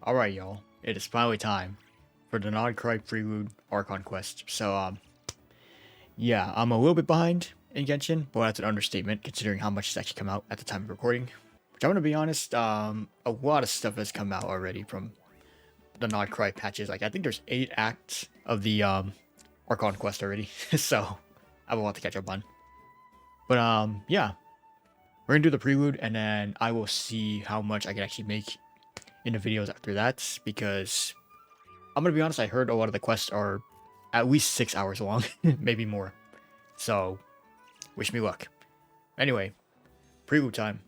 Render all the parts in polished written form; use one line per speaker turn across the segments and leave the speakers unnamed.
Alright, y'all. It is finally time for the non-Krai Prelude Archon quest. So, yeah, I'm a little bit behind in Genshin, but that's an understatement considering how much has actually come out at the time of recording. Which I'm gonna be honest, a lot of stuff has come out already from the non-Krai patches. Like, I think there's 8 acts of the, Archon quest already. So, I have a lot to catch up on. But, yeah. We're gonna do the Prelude, and then I will see how much I can actually make in the videos after that, because I'm gonna be honest, I heard a lot of the quests are at least 6 hours long, maybe more. So, wish me luck. Anyway, Prelude time.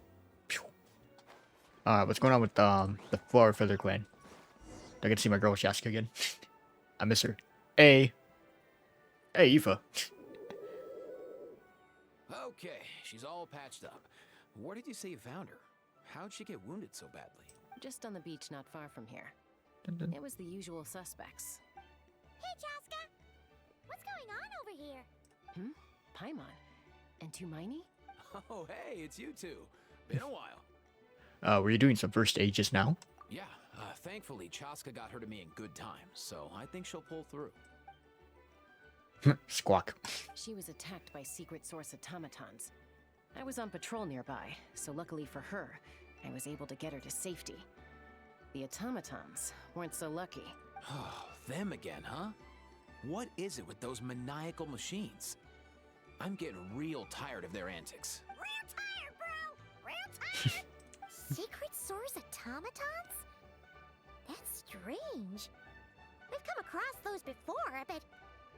What's going on with the Flower Feather Clan? I get to see my girl Shaska again. I miss her. Hey, Aoife.
Okay, she's all patched up. Where did you say you found her? How'd she get wounded so badly?
Just on the beach not far from here. It was the usual suspects.
Hey, Chaska! What's going on over here?
Paimon. And Tumaini?
Oh, hey, it's you two. Been a while.
Were you doing some first aid just now?
Yeah, thankfully Chaska got her to me in good time, so I think she'll pull through.
Squawk.
She was attacked by secret source automatons. I was on patrol nearby, so luckily for her, I was able to get her to safety. The automatons weren't so lucky.
Oh, them again, huh? What is it with those maniacal machines? I'm getting real tired of their antics.
Real tired, bro! Real tired! Secret source automatons? That's strange. We've come across those before, but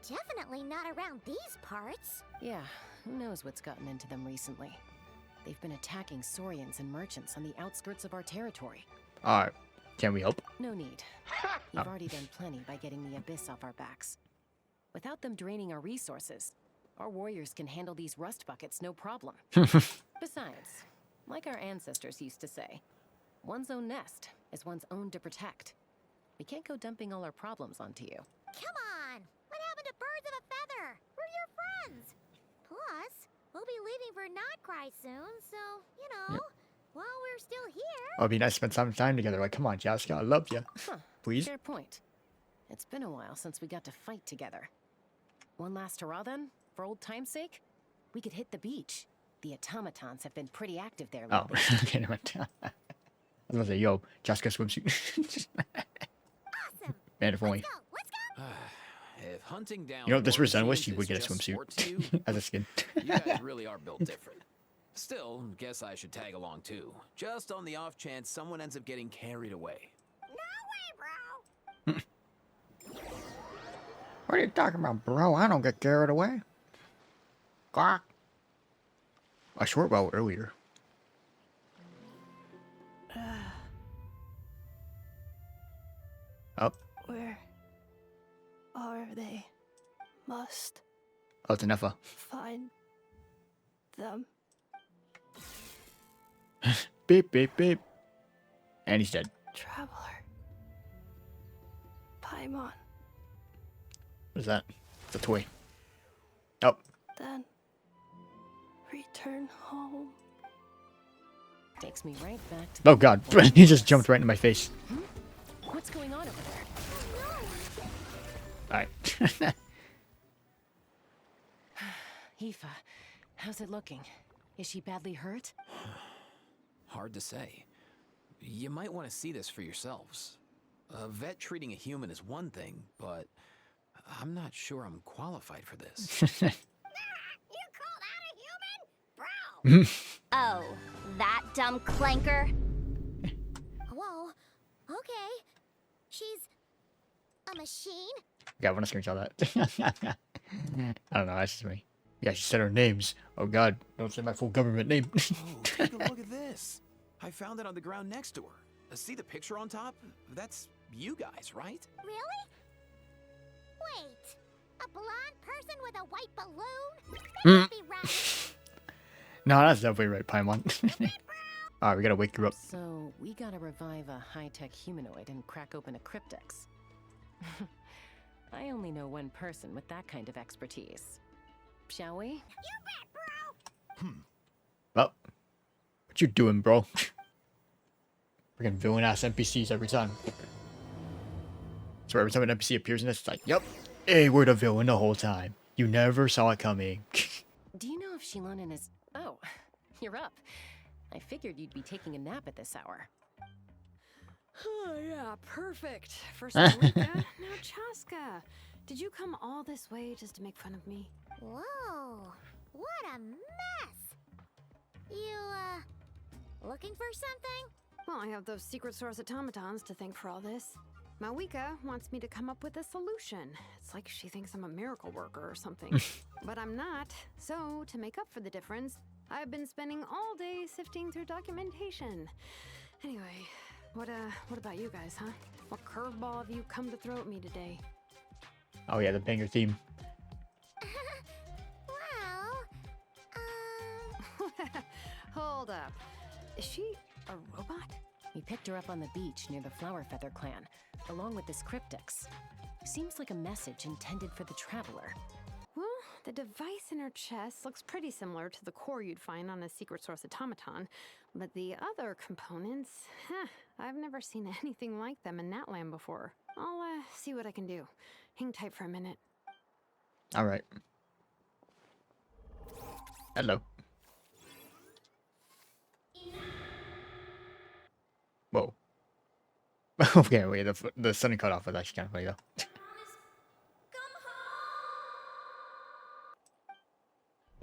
definitely not around these parts.
Yeah, who knows what's gotten into them recently. They've been attacking Saurians and merchants on the outskirts of our territory.
Alright, can we help?
No need. You've already done plenty by getting the Abyss off our backs. Without them draining our resources, our warriors can handle these rust buckets no problem. Besides, like our ancestors used to say, one's own nest is one's own to protect. We can't go dumping all our problems onto you.
Come on! What happened to birds of a feather? We're your friends! Plus, we'll be leaving for Not soon, so, you know, while we're still here...
It'd be nice to spend some time together. Like, come on, Shaska, I love you.
Huh,
Please?
fair point. It's been a while since we got to fight together. One last hurrah then, for old time's sake? We could hit the beach. The automatons have been pretty active there
Oh,
lately.
okay, never mind. I was gonna say, yo, Shaska swimsuit.
Awesome!
Man, if only.
Let's go!
If hunting down...
You know, if this were
war
Zenwish, you
machines
would get a
is just sport to
swimsuit
you,
as a skin.
you guys really are built different. Still, guess I should tag along too. Just on the off chance someone ends up getting carried away.
No way, bro!
What are you talking about, bro? I don't get carried away. Quack. I short well earlier. Oh,
Where are they? Must
oh, it's Ineffa.
find them.
Beep, beep, beep. And he's dead.
Traveler. Paimon.
What is that? It's a toy. Oh,
Then return home.
Takes me right back to
oh god. He just jumped right into my face.
What's going on over there?
Alright.
Aoife, how's it looking? Is she badly hurt?
Hard to say. You might want to see this for yourselves. A vet treating a human is one thing, but I'm not sure I'm qualified for this.
You call that a human? Bro!
Oh, that dumb clanker?
Whoa. Okay. She's... a machine?
Yeah, I want to screenshot that. I don't know, that's just me. Yeah, she said her names. Oh god, don't say my full government name.
Oh, take a look at this. I found it on the ground next to her. See the picture on top? That's you guys, right?
Really? Wait. A blonde person with a white balloon? That can't be right.
No, that's definitely right, Paimon. Alright, we gotta wake her up.
So, we gotta revive a high-tech humanoid and crack open a cryptex. I only know one person with that kind of expertise. Shall we?
You bet, bro!
Well, what you doing, bro? Freaking villain ass NPCs every time. So every time an NPC appears in this, it's like, yep, hey, we're the villain the whole time. You never saw it coming.
Do you know if Shilonen is... Oh, you're up. I figured you'd be taking a nap at this hour.
Oh, yeah, perfect. First Malika, now Chaska. Did you come all this way just to make fun of me?
Whoa, what a mess! You, looking for something?
Well, I have those secret source automatons to thank for all this. Malika wants me to come up with a solution. It's like she thinks I'm a miracle worker or something. But I'm not. So, to make up for the difference, I've been spending all day sifting through documentation. Anyway, what about you guys, huh? What curveball have you come to throw at me today?
Oh yeah, the banger theme.
Well,
Hold up. Is she a robot?
We picked her up on the beach near the Flower Feather clan, along with this cryptix. Seems like a message intended for the traveler.
Well, the device in her chest looks pretty similar to the core you'd find on a secret source automaton, but the other components, I've never seen anything like them in Natlan before. I'll see what I can do. Hang tight for a minute.
All right. Hello. Whoa. Okay, wait, the sudden cutoff was actually kind of funny though.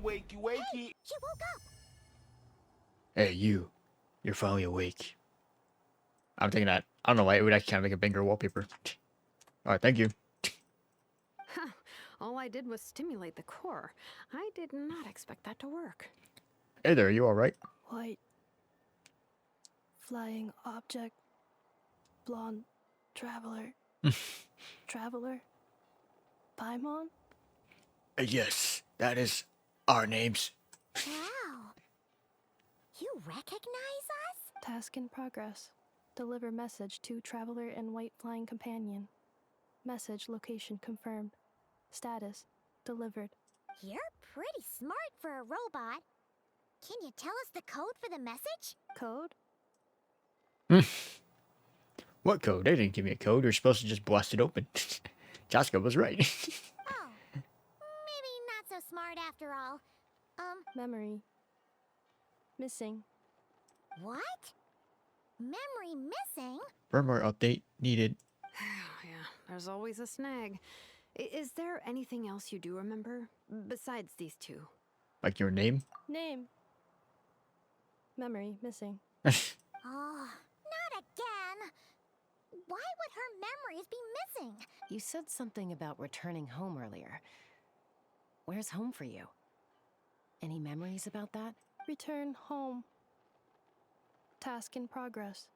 Wakey, wakey.
she woke up.
Hey, you. You're finally awake. I'm thinking that. I don't know why, it would actually kind of make a banger wallpaper. Alright, thank you.
All I did was stimulate the core. I did not expect that to work.
Hey there, you alright?
White. Flying object. Blonde. Traveler. Traveler. Paimon?
Yes, that is our names.
Wow. You recognize us?
Task in progress. Deliver message to Traveler and White Flying Companion. Message location confirmed. Status delivered.
You're pretty smart for a robot. Can you tell us the code for the message?
Code?
What code? They didn't give me a code. You're supposed to just blast it open. Chaska was right.
Oh, maybe not so smart after all.
Memory. Missing.
What? Memory missing?
Firmware update needed.
Yeah, there's always a snag. Is there anything else you do remember? Besides these two?
Like your name?
Name. Memory missing.
Oh, not again. Why would her memories be missing?
You said something about returning home earlier. Where's home for you? Any memories about that?
Return home. Task in progress.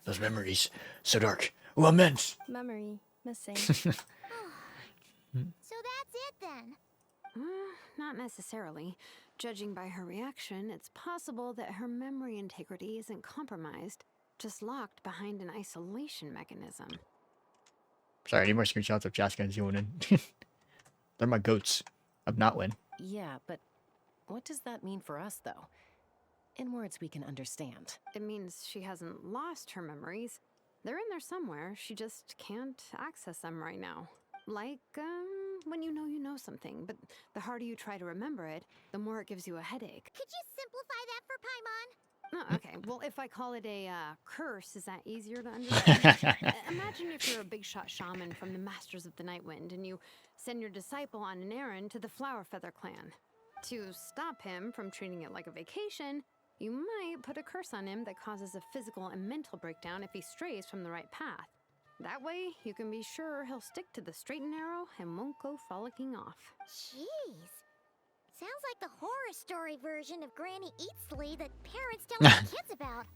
Those memories. So dark. Oh, immense.
Memory missing.
So that's it then.
Not necessarily. Judging by her reaction, it's possible that her memory integrity isn't compromised, just locked behind an isolation mechanism.
Sorry, I need more screenshots of Chaska and Zionin. They're my goats of Natlan.
Yeah, but what does that mean for us, though? In words we can understand.
It means she hasn't lost her memories. They're in there somewhere, she just can't access them right now. Like, when you know something, but the harder you try to remember it, the more it gives you a headache.
Could you simplify that for Paimon?
Oh, okay, well, if I call it a curse, is that easier to understand? Imagine if you're a big shot shaman from the Masters of the Nightwind and you send your disciple on an errand to the Flower Feather clan. To stop him from treating it like a vacation, you might put a curse on him that causes a physical and mental breakdown if he strays from the right path. That way, you can be sure he'll stick to the straight and narrow and won't go frolicking off.
Jeez. Sounds like the horror story version of Granny Eatsley that parents tell their kids about.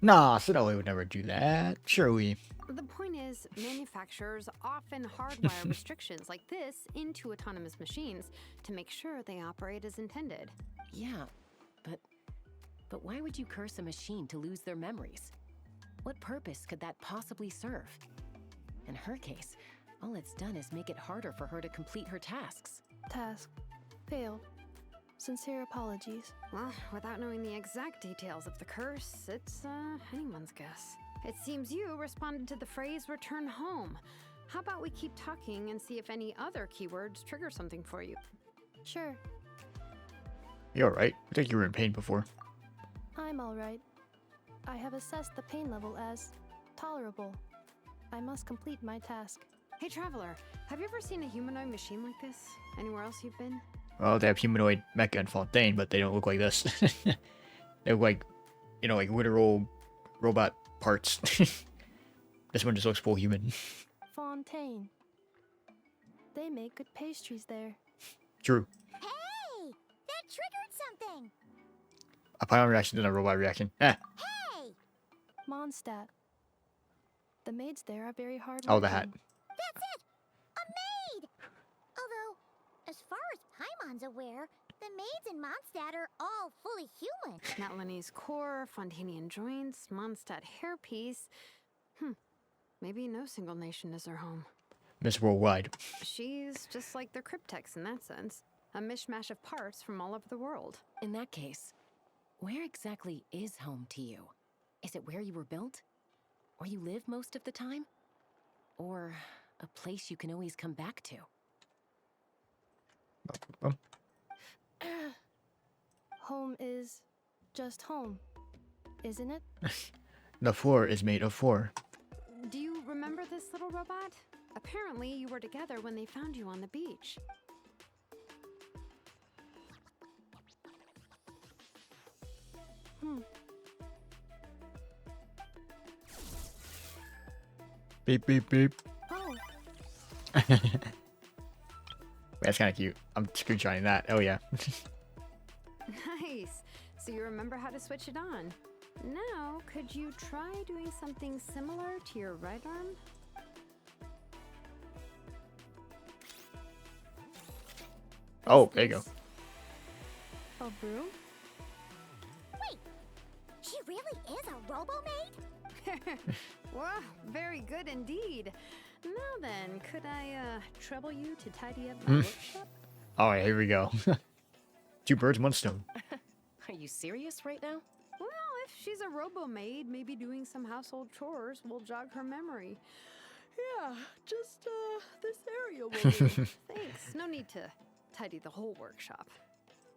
Nah, Sinoi would never do that. Surely.
The point is, manufacturers often hardwire restrictions like this into autonomous machines to make sure they operate as intended.
Yeah, but why would you curse a machine to lose their memories? What purpose could that possibly serve? In her case, all it's done is make it harder for her to complete her tasks.
Task failed. Sincere apologies.
Well, without knowing the exact details of the curse, it's anyone's guess. It seems you responded to the phrase return home. How about we keep talking and see if any other keywords trigger something for you?
Sure,
You alright? I think you were in pain before.
I'm alright. I have assessed the pain level as tolerable. I must complete my task.
Hey, Traveler, have you ever seen a humanoid machine like this? Anywhere else you've been?
Well, they have humanoid mecha and Fontaine, but they don't look like this. They look like, you know, like literal robot parts. This one just looks full human.
Fontaine. They make good pastries there.
True.
Hey! That triggered something!
A pylon reaction to a robot reaction. Eh.
Hey!
Mondstadt. The maids there are very hard.
Oh, the hat.
That's it! A maid! Although, as far as Paimon's aware, the maids in Mondstadt are all fully human.
Natlanese core, Fontanian joints, Mondstadt hairpiece. Maybe no single nation is her home.
Miss Worldwide.
She's just like the Cryptex in that sense. A mishmash of parts from all over the world.
In that case, where exactly is home to you? Is it where you were built? Where you live most of the time? Or a place you can always come back to?
Home is just home, isn't it?
The floor is made of four.
Do you remember this little robot? Apparently, you were together when they found you on the beach.
Beep, beep, beep.
Oh,
That's kind of cute. I'm screenshotting that. Oh, yeah.
Nice. So you remember how to switch it on. Now, could you try doing something similar to your right arm?
Oh, there you go.
a broom?
Wait! She really is a robo-maid?
Well, very good indeed. Now then, could I trouble you to tidy up my workshop?
All right, here we go. Two birds, one stone.
Are you serious right now?
Well, if she's a robo-maid, maybe doing some household chores will jog her memory. Yeah, just this area will do. Thanks. No need to tidy the whole workshop.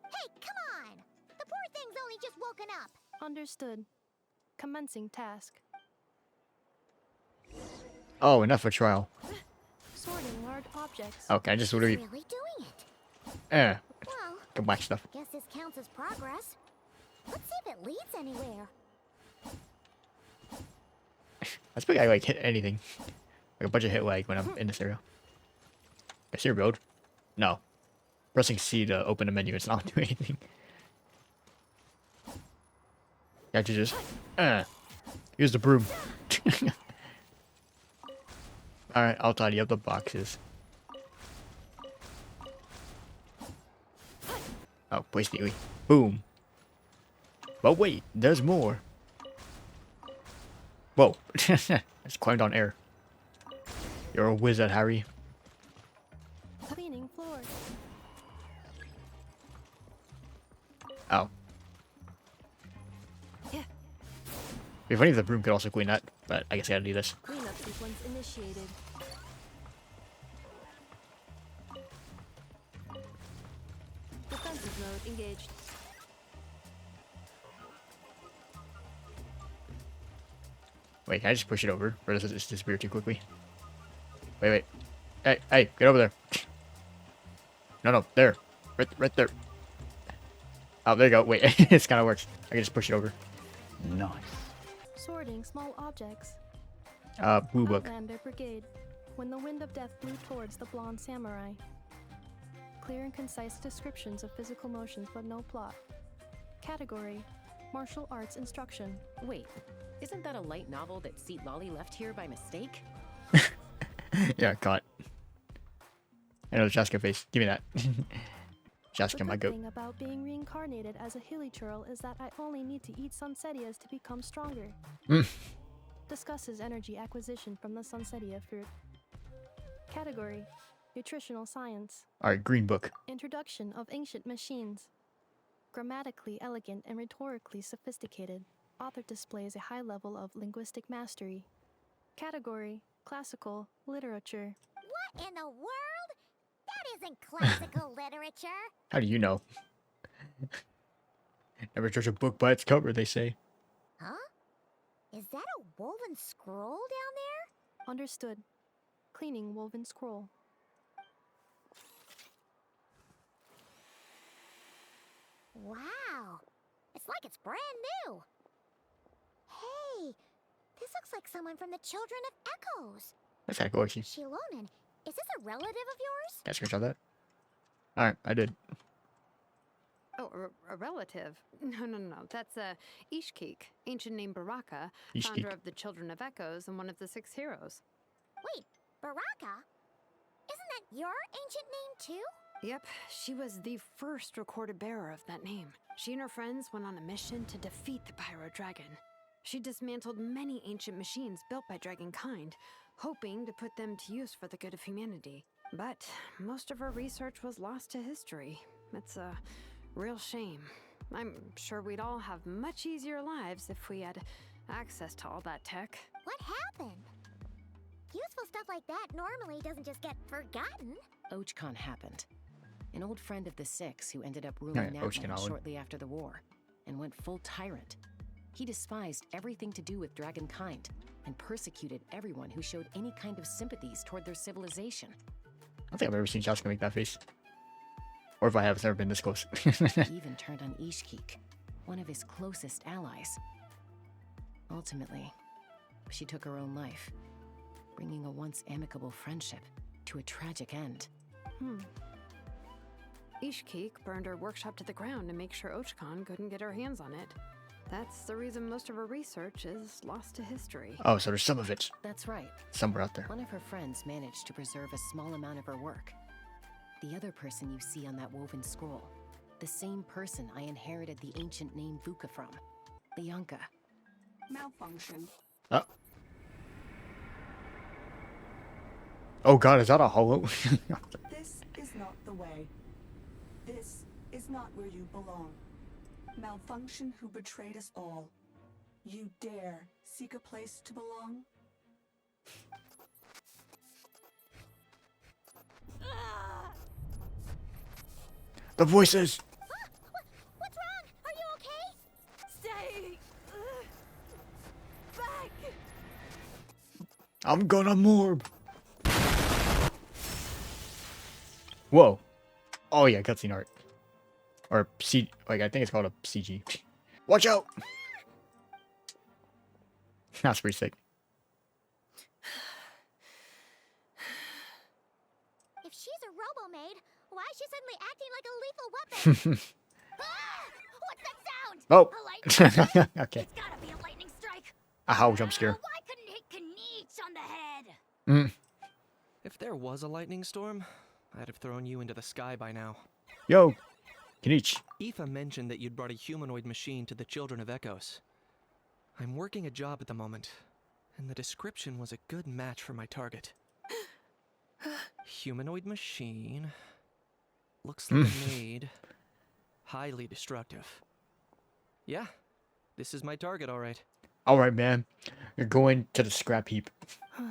Hey, come on! The poor thing's only just woken up.
Understood. Commencing task.
Oh, enough for trial.
Sorting large objects.
Okay, I just
She's
literally.
really doing it.
Eh,
Well,
go back stuff.
guess this counts as progress. Let's see if it leads anywhere.
That's big. I like hit anything. Like a bunch of hit lag when I'm in this area. I see your build. No. Pressing C to open a menu, it's not doing anything. Yeah, you just. Use the broom. Alright, I'll tidy up the boxes. Oh, place neatly. Boom. But wait, there's more. Whoa. I just climbed on air. You're a wizard, Harry.
Cleaning floor.
Oh.
Yeah.
It'd be funny if the broom could also clean that, but I guess I gotta do this.
Cleanup sequence initiated. Defensive mode engaged.
Wait, can I just push it over? Or does it just disappear too quickly? Wait, wait. Hey, hey, get over there. No, there. Right there. Oh, there you go. Wait, it kind of works. I can just push it over. Nice.
Sorting small objects.
Blue book.
Outlander Brigade. When the wind of death blew towards the blonde samurai. Clear and concise descriptions of physical motions, but no plot. Category: martial arts instruction.
Wait, isn't that a light novel that Seat Lolly left here by mistake?
Yeah, caught. I know the Shaska face. Give me that.
The
Shaska, my
good
goat.
thing about being reincarnated as a hilly churl is that I only need to eat sunsettias to become stronger. Discusses energy acquisition from the sunsettia fruit. Category: nutritional science.
Alright, green book.
Introduction of ancient machines. Grammatically elegant and rhetorically sophisticated, author displays a high level of linguistic mastery. Category: classical literature.
What in the world? That isn't classical literature.
How do you know? Never judge a book by its cover, they say.
Huh? Is that a woven scroll down there?
Understood. Cleaning woven scroll.
Wow. It's like it's brand new. Hey, this looks like someone from the Children of Echoes.
That's kind of cool, actually.
Shilonen, is this a relative of yours?
Can I screenshot that? Alright, I did.
Oh, a relative? No. That's Ishkik, ancient name Baraka, founder
Ishkik.
of the Children of Echoes and one of the 6 heroes.
Wait, Baraka? Isn't that your ancient name too?
Yep, she was the first recorded bearer of that name. She and her friends went on a mission to defeat the Pyro Dragon. She dismantled many ancient machines built by Dragonkind, hoping to put them to use for the good of humanity. But most of her research was lost to history. It's a real shame. I'm sure we'd all have much easier lives if we had access to all that tech.
What happened? Useful stuff like that normally doesn't just get forgotten.
Ochcon happened. An old friend of the Six who ended up
Yeah,
ruling
Ochcon
Natlan
Island.
shortly after the war, and went full tyrant. He despised everything to do with Dragonkind, and persecuted everyone who showed any kind of sympathies toward their civilization.
I don't think I've ever seen Joshua make that face. Or if I have, it's never been this close.
He even turned on Ishkik, one of his closest allies. Ultimately, she took her own life, bringing a once amicable friendship to a tragic end.
Ishkik burned her workshop to the ground to make sure Ochcon couldn't get her hands on it. That's the reason most of her research is lost to history.
Oh, so there's some of it
That's right.
somewhere out there.
One of her friends managed to preserve a small amount of her work. The other person you see on that woven scroll, the same person I inherited the ancient name Vuka from, Bianca.
Malfunction.
Oh. Oh god, is that a holo?
This is not the way. This is not where you belong. Malfunction who betrayed us all. You dare seek a place to belong?
The voices!
What's wrong? Are you okay?
Stay back.
I'm gonna morb! Whoa. Oh yeah, cutscene art. Or C, like I think it's called a CG. Watch out! That's pretty sick.
If she's a robo-maid, why is she suddenly acting like a lethal weapon? Ah! What's that sound?
Oh!
A lightning strike?
Okay.
It's gotta be a lightning strike.
A how jump scare.
Why couldn't it hit Kniech on the head?
Mm.
If there was a lightning storm, I'd have thrown you into the sky by now.
Yo! Kniech.
Aoife mentioned that you'd brought a humanoid machine to the Children of Echoes. I'm working a job at the moment, and the description was a good match for my target. Humanoid machine. Looks like a maid. Highly destructive. Yeah, this is my target, alright.
Alright, man. You're going to the scrap heap.
Wait!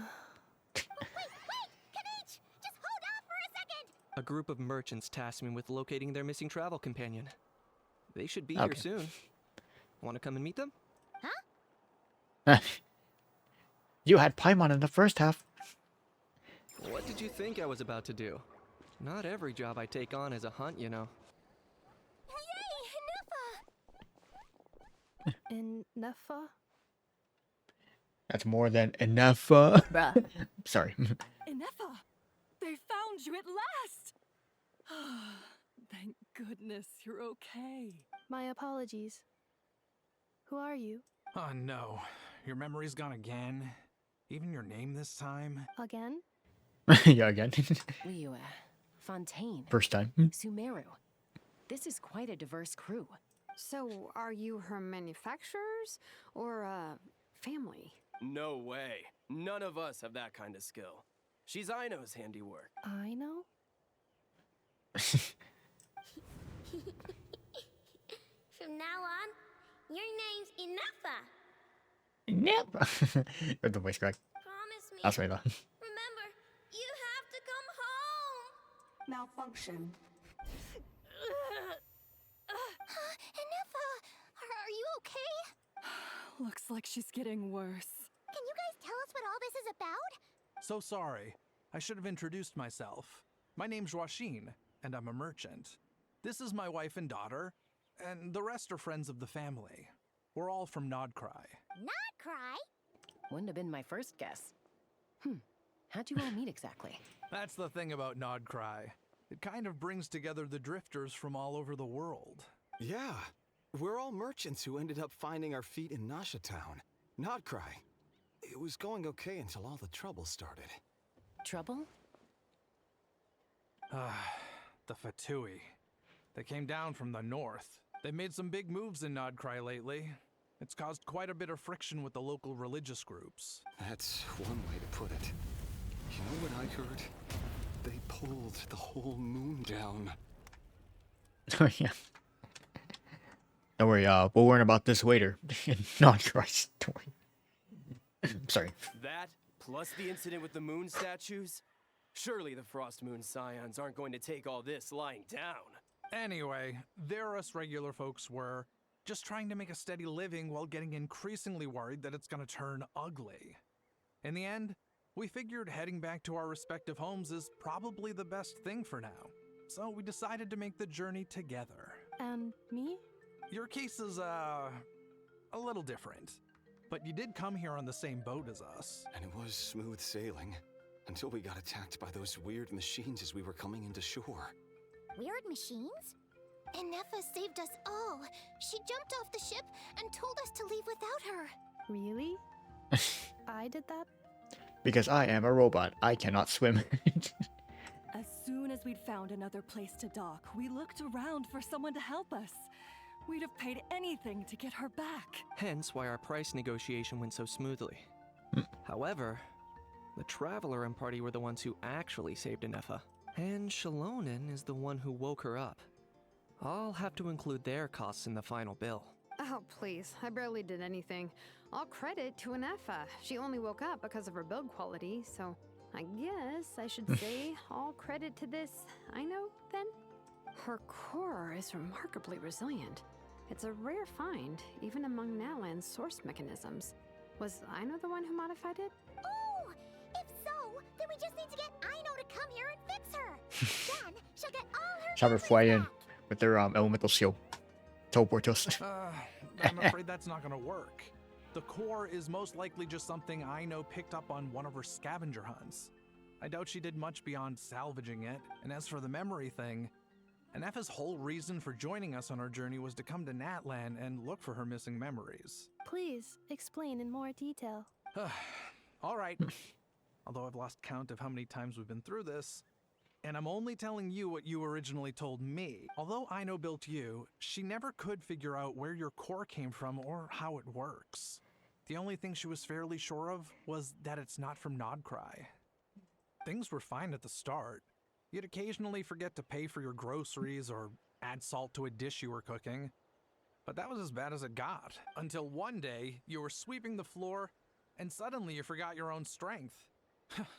Kniech! Just hold on for a second!
A group of merchants tasked me with locating their missing travel companion. They should be
Okay.
here soon. Want to come and meet them?
You had Paimon in the first half.
What did you think I was about to do? Not every job I take on is a hunt, you know.
Yay! Ineffa!
Ineffa?
That's more than enough. Bruh. Sorry.
Ineffa, they found you at last. Thank goodness you're okay.
My apologies. Who are you?
Oh no, your memory's gone again? Even your name this time?
Again?
Yeah, again.
Liyue, Fontaine,
First time.
Sumeru. This is quite a diverse crew.
So, are you her manufacturers or family?
No way. None of us have that kind of skill. She's Aino's handiwork.
I know?
From now on, your name's Ineffa.
Never. With the voice crack.
Promise me.
That's right though.
Remember, you have to come home.
Malfunction.
Ineffa, are you okay?
Looks like she's getting worse.
Can you guys tell us what all this is about?
So sorry. I should have introduced myself. My name's Joachine, and I'm a merchant. This is my wife and daughter, and the rest are friends of the family. We're all from Krai.
Krai?
Wouldn't have been my first guess. How'd you all meet exactly?
That's the thing about Krai. It kind of brings together the drifters from all over the world.
Yeah, we're all merchants who ended up finding our feet in Nasha Town. Krai. It was going okay until all the trouble started.
Trouble?
The Fatui. They came down from the north. They've made some big moves in Krai lately. It's caused quite a bit of friction with the local religious groups.
That's one way to put it. You know what I heard? They pulled the whole moon down.
Oh yeah. Don't worry, we'll learn about this later in non-Christ story. Sorry.
That, plus the incident with the moon statues? Surely the Frost Moon Scions aren't going to take all this lying down.
Anyway, there us regular folks were just trying to make a steady living while getting increasingly worried that it's gonna turn ugly. In the end, we figured heading back to our respective homes is probably the best thing for now. So we decided to make the journey together.
And me?
Your case is, a little different. But you did come here on the same boat as us.
And it was smooth sailing, until we got attacked by those weird machines as we were coming into shore.
Weird machines? Ineffa saved us all. She jumped off the ship and told us to leave without her.
Really? I did that?
Because I am a robot. I cannot swim.
As soon as we'd found another place to dock, we looked around for someone to help us. We'd have paid anything to get her back.
Hence why our price negotiation went so smoothly. However, the Traveler and party were the ones who actually saved Ineffa. And Shalonen is the one who woke her up. I'll have to include their costs in the final bill.
Oh, please. I barely did anything. All credit to Ineffa. She only woke up because of her build quality, so I guess I should say all credit to this Aino, then? Her core is remarkably resilient. It's a rare find, even among Natlan's source mechanisms. Was Aino the one who modified it?
Oh! If so, then we just need to get Aino to come here and fix her. Then she'll get all her
Have her fly in with their elemental shield. Teleport to us.
I'm afraid that's not gonna work. The core is most likely just something Aino picked up on one of her scavenger hunts. I doubt she did much beyond salvaging it, and as for the memory thing, Ineffa's whole reason for joining us on our journey was to come to Natlan and look for her missing memories.
Please, explain in more detail.
All right. Although I've lost count of how many times we've been through this, and I'm only telling you what you originally told me. Although Aino built you, she never could figure out where your core came from or how it works. The only thing she was fairly sure of was that it's not from Krai. Things were fine at the start. You'd occasionally forget to pay for your groceries or add salt to a dish you were cooking. But that was as bad as it got. Until one day, you were sweeping the floor, and suddenly you forgot your own strength.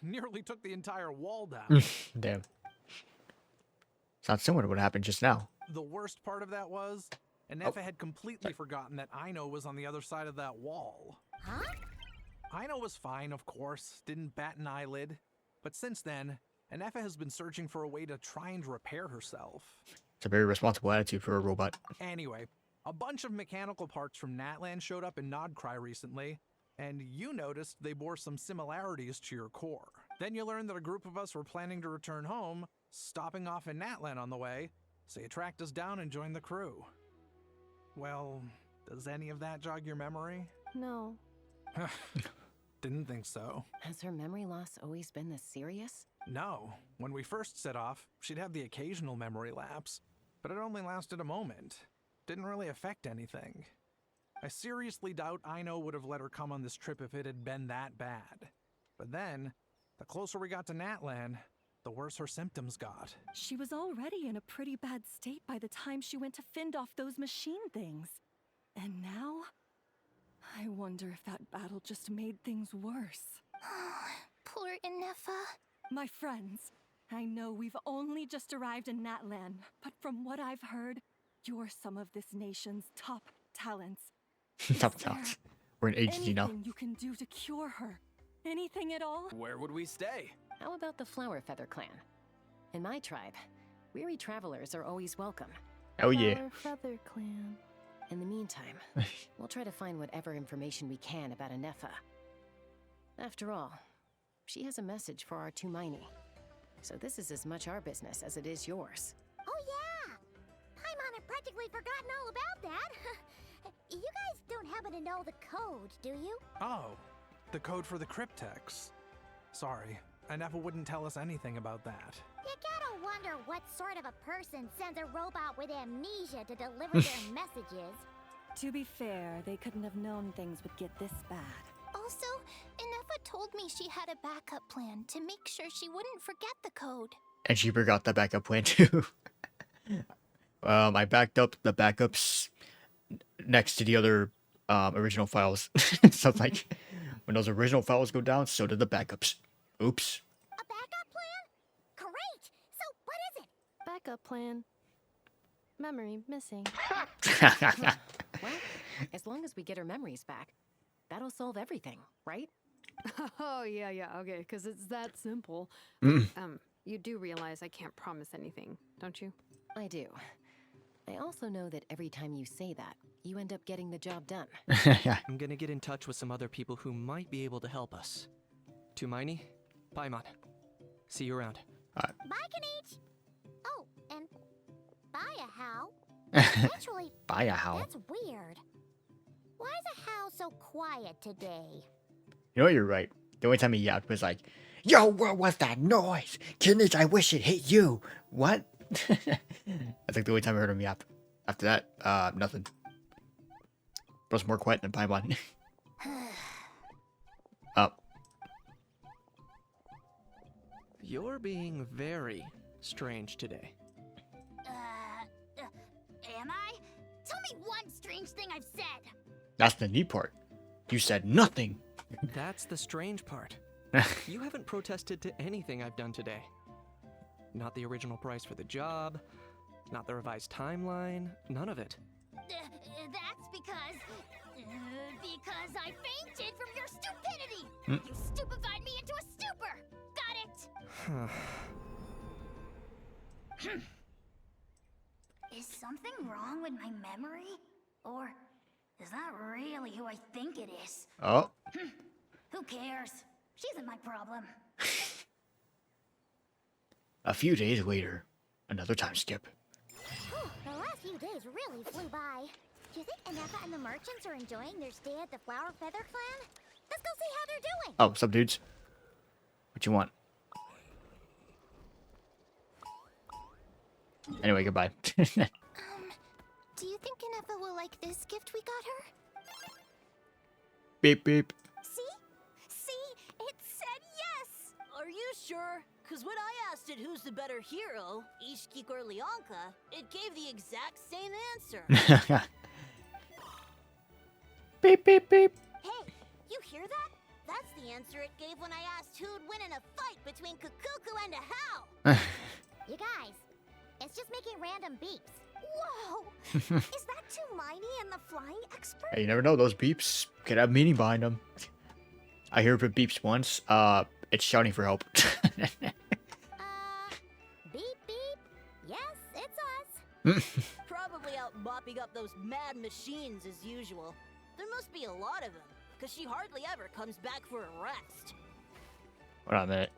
Nearly took the entire wall down.
Damn. Sounds similar to what happened just now.
The worst part of that was, Ineffa had completely forgotten that Aino was on the other side of that wall.
Huh?
Aino was fine, of course, didn't bat an eyelid. But since then, Ineffa has been searching for a way to try and repair herself.
It's a very responsible attitude for a robot.
Anyway, a bunch of mechanical parts from Natlan showed up in Krai recently, and you noticed they bore some similarities to your core. Then you learned that a group of us were planning to return home, stopping off in Natlan on the way, so you tracked us down and joined the crew. Well, does any of that jog your memory?
No.
Didn't think so.
Has her memory loss always been this serious?
No. When we first set off, she'd have the occasional memory lapse, but it only lasted a moment. Didn't really affect anything. I seriously doubt Aino would have let her come on this trip if it had been that bad. But then, the closer we got to Natlan, the worse her symptoms got.
She was already in a pretty bad state by the time she went to fend off those machine things. And now, I wonder if that battle just made things worse.
Poor Ineffa.
My friends, I know we've only just arrived in Natlan, but from what I've heard, you're some of this nation's top talents.
Top talents. We're an agency now.
Anything you can do to cure her? Anything at all?
Where would we stay?
How about the Flower Feather clan? In my tribe, weary travelers are always welcome.
Oh yeah.
Flower Feather clan.
In the meantime, we'll try to find whatever information we can about Ineffa. After all, she has a message for our Tumaini. So this is as much our business as it is yours.
Oh yeah! Paimon had practically forgotten all about that. You guys don't happen to know the code, do you?
Oh, the code for the cryptex. Sorry, Ineffa wouldn't tell us anything about that.
You gotta wonder what sort of a person sends a robot with amnesia to deliver their messages.
To be fair, they couldn't have known things would get this bad.
Also, Ineffa told me she had a backup plan to make sure she wouldn't forget the code.
And she forgot the backup plan too. I backed up the backups next to the other original files. So it's like when those original files go down, so did the backups. Oops.
A backup plan? Great! So what is it?
Backup plan. Memory missing.
Well, as long as we get her memories back, that'll solve everything, right?
Oh, yeah, okay, because it's that simple. You do realize I can't promise anything, don't you?
I do. I also know that every time you say that, you end up getting the job done.
I'm gonna get in touch with some other people who might be able to help us. Tumaini, Paimon. See you around.
Bye, Kanich! Oh, and bye, How. Actually,
Bye, How.
that's weird. Why is a How so quiet today?
You know what, you're right. The only time he yapped was like, "Yo, what was that noise? Kidney, I wish it hit you." What? That's like the only time I heard him yap. After that, nothing. Bro's more quiet than Paimon. Up.
You're being very strange today.
Am I? Tell me one strange thing I've said.
That's the neat part. You said nothing.
That's the strange part. You haven't protested to anything I've done today. Not the original price for the job, not the revised timeline, none of it.
That's because I fainted from your stupidity. You stupefied me into a stupor. Got it? Is something wrong with my memory? Or is that really who I think it is?
Oh.
Who cares? She isn't my problem.
A few days later, another time skip.
The last few days really flew by. Do you think Ineffa and the merchants are enjoying their stay at the Flower Feather clan? Let's go see how they're doing.
Oh, what's up, dudes? What you want? Anyway, goodbye.
Do you think Ineffa will like this gift we got her?
Beep, beep.
See? It said yes!
Are you sure? Because when I asked it who's the better hero, Ishiki or Leonka, it gave the exact same answer.
Beep, beep, beep.
Hey, you hear that? That's the answer it gave when I asked who'd win in a fight between Kukuku and a How. You guys, it's just making random beeps. Whoa! Is that Tumaini and the flying expert?
Hey, you never know. Those beeps could have meaning behind them. I hear if it beeps once, it's shouting for help.
Beep beep. Yes, it's us.
Probably out mopping up those mad machines as usual. There must be a lot of them, because she hardly ever comes back for a rest.
Hold on a minute.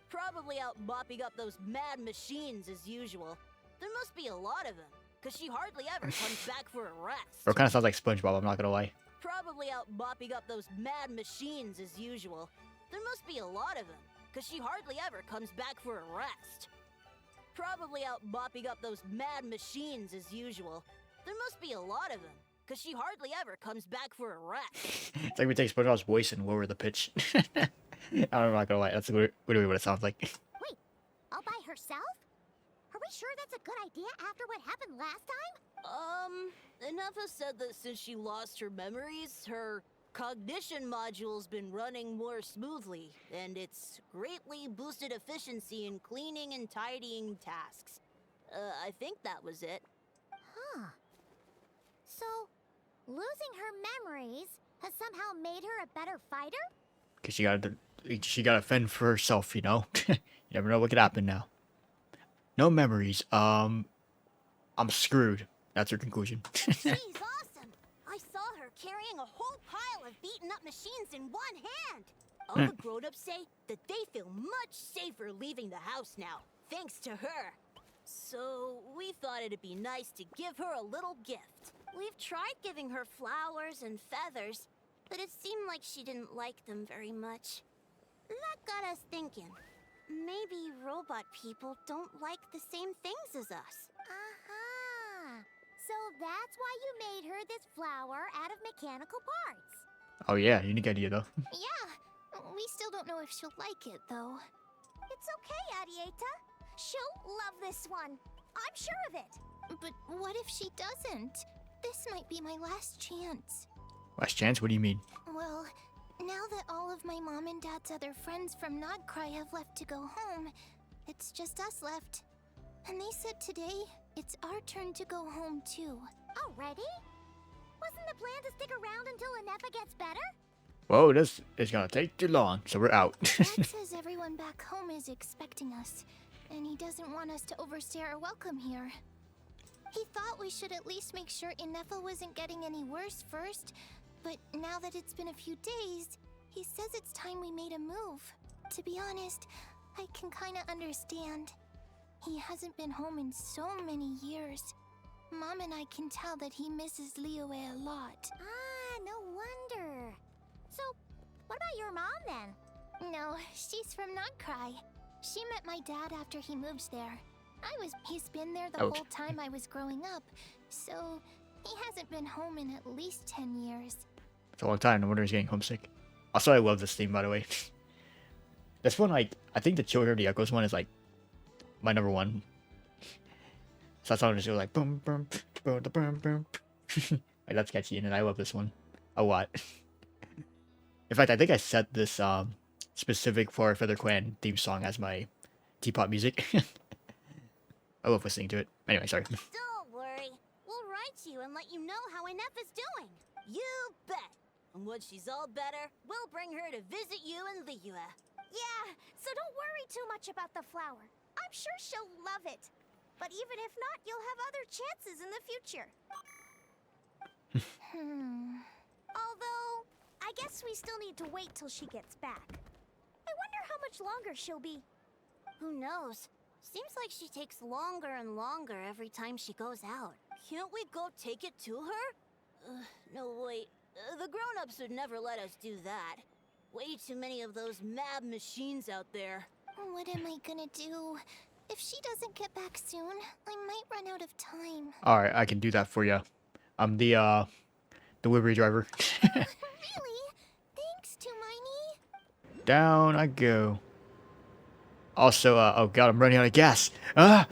Probably out mopping up those mad machines as usual. There must be a lot of them, because she hardly ever comes back for a rest.
Bro kind of sounds like SpongeBob, I'm not gonna lie.
Probably out mopping up those mad machines as usual. There must be a lot of them, because she hardly ever comes back for a rest. Probably out mopping up those mad machines as usual. There must be a lot of them, because she hardly ever comes back for a rest.
It's like we take SpongeBob's voice and lower the pitch. I'm not gonna lie, that's literally what it sounds like.
Wait, herself? Are we sure that's a good idea after what happened last time?
Ineffa said that since she lost her memories, her cognition module's been running more smoothly, and it's greatly boosted efficiency in cleaning and tidying tasks. I think that was it.
Huh. So, losing her memories has somehow made her a better fighter?
Cause she gotta fend for herself, you know. You never know what could happen now. No memories. I'm screwed. That's her conclusion.
She's awesome. I saw her carrying a whole pile of beaten up machines in one hand. All the grown-ups say that they feel much safer leaving the house now, thanks to her. So we thought it'd be nice to give her a little gift. We've tried giving her flowers and feathers, but it seemed like she didn't like them very much. That got us thinking. Maybe robot people don't like the same things as us.
Aha! So that's why you made her this flower out of mechanical parts.
Oh yeah, unique idea though.
Yeah, we still don't know if she'll like it though. It's okay, Arieta. She'll love this one. I'm sure of it. But what if she doesn't? This might be my last chance.
Last chance? What do you mean?
Well, now that all of my mom and dad's other friends from Krai have left to go home, it's just us left. And they said today, it's our turn to go home too. Already? Wasn't the plan to stick around until Ineffa gets better?
Whoa, this is gonna take too long, so we're out.
Dad says everyone back home is expecting us, and he doesn't want us to overstay our welcome here. He thought we should at least make sure Ineffa wasn't getting any worse first, but now that it's been a few days, he says it's time we made a move. To be honest, I can kinda understand. He hasn't been home in so many years. Mom and I can tell that he misses Liyue a lot. Ah, no wonder. So, what about your mom then? No, she's from Krai. She met my dad after he moved there. He's been there the whole time I was growing up, so he hasn't been home in at least 10 years.
It's a long time. No wonder he's getting homesick. Also, I love this theme, by the way. This one, like, I think the Children of the Echoes one is like my number one. So that song just goes like boom, boom, boom, boom, boom. Like that's catchy, and I love this one a lot. In fact, I think I set this specific Flower Feather Clan theme song as my teapot music. I love listening to it. Anyway, sorry.
Don't worry. We'll write you and let you know how Ineffa's doing. You bet. And once she's all better, we'll bring her to visit you in Liyue.
Yeah, so don't worry too much about the flower. I'm sure she'll love it. But even if not, you'll have other chances in the future. Although, I guess we still need to wait till she gets back. I wonder how much longer she'll be.
Who knows? Seems like she takes longer and longer every time she goes out. Can't we go take it to her? No, wait. The grown-ups would never let us do that. Way too many of those mad machines out there.
What am I gonna do? If she doesn't get back soon, I might run out of time.
Alright, I can do that for you. I'm the delivery driver.
Really? Thanks, Tumaini.
Down I go. Also, oh god, I'm running out of gas. Ah!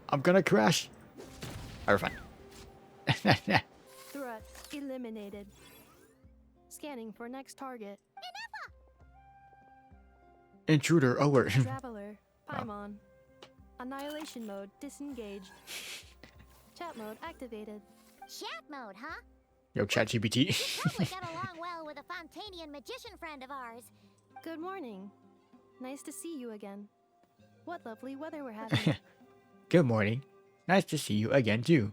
I'm gonna crash. Alright, fine.
Threat eliminated. Scanning for next target.
Intruder alert.
Traveler, Paimon. Annihilation mode disengaged. Chat mode activated.
Chat mode, huh?
Yo, ChatGPT.
You probably got along well with a Fontanian magician friend of ours.
Good morning. Nice to see you again. What lovely weather we're having.
Good morning. Nice to see you again, too.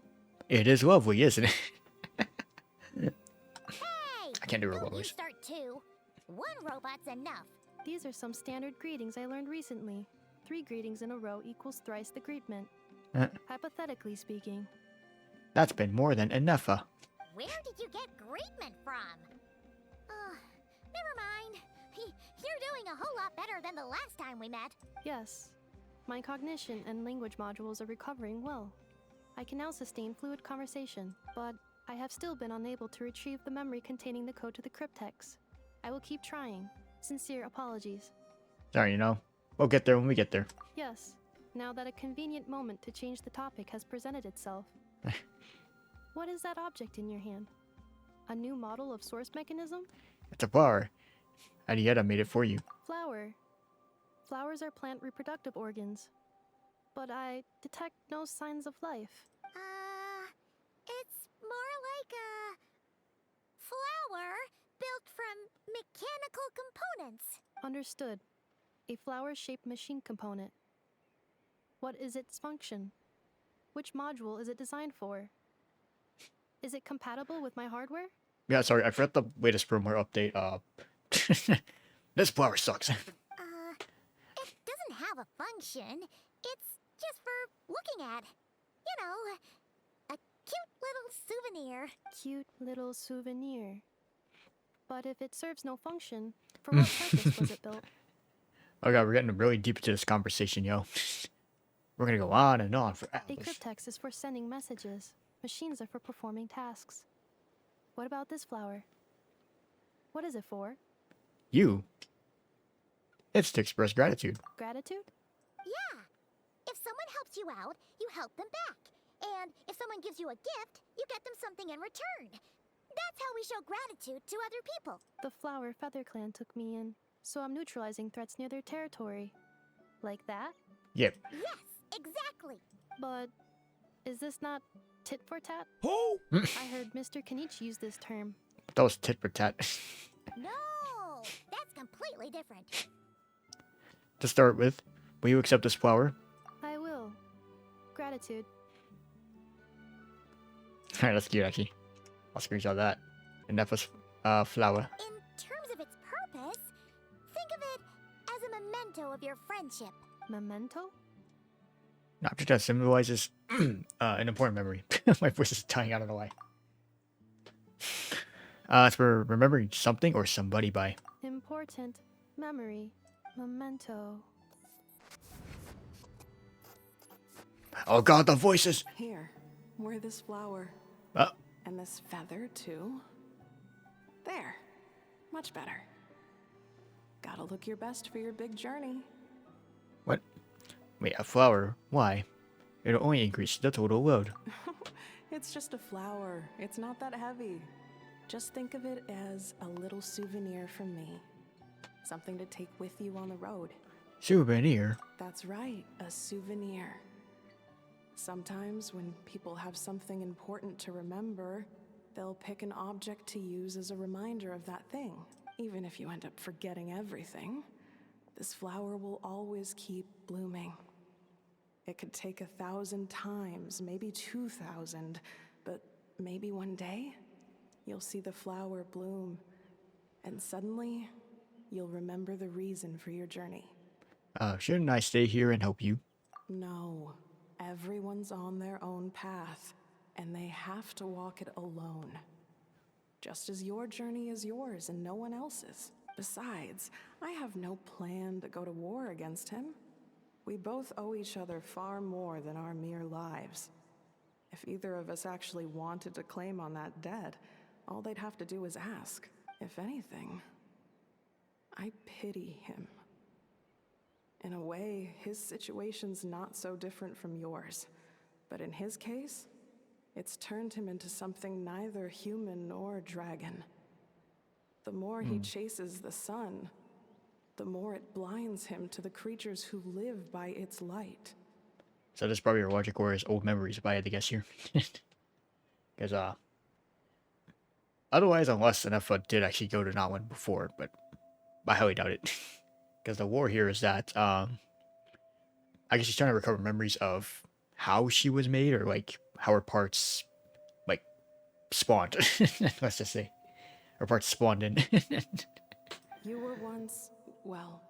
It is lovely, isn't it?
Hey!
I can't do robot
You
voice.
start too. One robot's enough.
These are some standard greetings I learned recently. 3 greetings in a row equals thrice the greetment. Hypothetically speaking.
That's been more than Ineffa.
Where did you get greetment from? Never mind. You're doing a whole lot better than the last time we met.
Yes. My cognition and language modules are recovering well. I can now sustain fluid conversation, but I have still been unable to retrieve the memory containing the code to the cryptex. I will keep trying. Sincere apologies.
Sorry, you know. We'll get there when we get there.
Yes. now that a convenient moment to change the topic has presented itself. What is that object in your hand? A new model of source mechanism?
It's a flower. And yet I made it for you.
Flower. Flowers are plant reproductive organs. But I detect no signs of life.
It's more like a flower built from mechanical components.
Understood. A flower-shaped machine component. What is its function? Which module is it designed for? Is it compatible with my hardware?
Yeah, sorry, I forgot the latest firmware update. This flower sucks.
It doesn't have a function. It's just for looking at. You know, a cute little souvenir.
Cute little souvenir. But if it serves no function, for what purpose was it built?
Oh god, we're getting really deep into this conversation, yo. We're gonna go on and on for
A
hours.
cryptex is for sending messages. Machines are for performing tasks. What about this flower? What is it for?
You? It's to express gratitude.
Gratitude?
Yeah. If someone helps you out, you help them back. And if someone gives you a gift, you get them something in return. That's how we show gratitude to other people.
The Flower Feather Clan took me in, so I'm neutralizing threats near their territory. Like that?
Yep.
Yes, exactly.
But is this not tit for tat?
Oh!
I heard Mr. Kenichi use this term.
That was tit for tat.
No, that's completely different.
To start with, will you accept this flower?
I will. Gratitude.
Alright, that's cute actually. I'll screenshot that. Ineffa's flower.
In terms of its purpose, think of it as a memento of your friendship.
Memento?
An object that symbolizes an important memory. My voice is dying, I don't know why. It's for remembering something or somebody by.
Important. Memory. Memento.
Oh god, the voices!
Here, wear this flower.
Oh.
And this feather, too. There. Much better. Gotta look your best for your big journey.
What? Wait, a flower? Why? It'll only increase the total load.
It's just a flower. It's not that heavy. Just think of it as a little souvenir from me. Something to take with you on the road.
Souvenir?
That's right, a souvenir. Sometimes when people have something important to remember, they'll pick an object to use as a reminder of that thing. Even if you end up forgetting everything, this flower will always keep blooming. It could take 1,000 times, maybe 2,000, but maybe one day, you'll see the flower bloom, and suddenly, you'll remember the reason for your journey.
Shouldn't I stay here and help you?
No. Everyone's on their own path, and they have to walk it alone. Just as your journey is yours and no one else's. Besides, I have no plan to go to war against him. We both owe each other far more than our mere lives. If either of us actually wanted to claim on that debt, all they'd have to do is ask. If anything, I pity him. In a way, his situation's not so different from yours. But in his case, it's turned him into something neither human nor dragon. The more he chases the sun, the more it blinds him to the creatures who live by its light.
So this is probably your logic or his old memories if I had to guess here. Because, otherwise, unless Ineffa did actually go to Natlan before, but I highly doubt it. Because the war here is that, I guess she's trying to recover memories of how she was made, or, like, how her parts, like, spawned. Let's just say. Her parts spawned in.
You were once, well,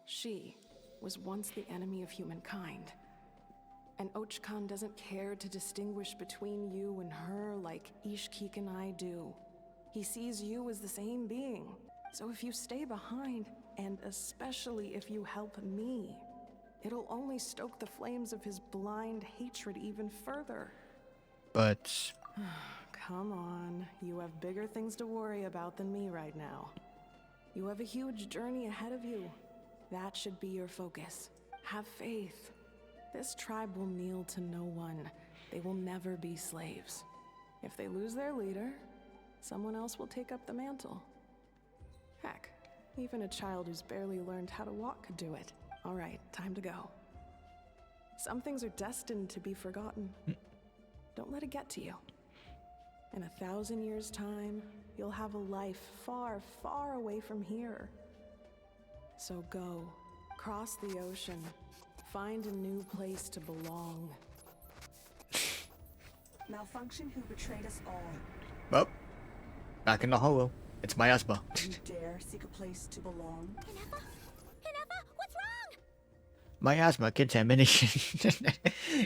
she was once the enemy of humankind. And Ochkan doesn't care to distinguish between you and her like Ishkik and I do. He sees you as the same being. So if you stay behind, and especially if you help me, it'll only stoke the flames of his blind hatred even further.
But...
Come on, you have bigger things to worry about than me right now. You have a huge journey ahead of you. That should be your focus. Have faith. This tribe will kneel to no one. They will never be slaves. If they lose their leader, someone else will take up the mantle. Heck, even a child who's barely learned how to walk could do it. All right, time to go. Some things are destined to be forgotten. Don't let it get to you. In 1,000 years' time, you'll have a life far, far away from here. So go, cross the ocean, find a new place to belong.
Malfunction who betrayed us all.
Well, back in the hollow. It's miasma.
You dare seek a place to belong?
Ineffa? Ineffa, what's wrong?
Miasma contamination.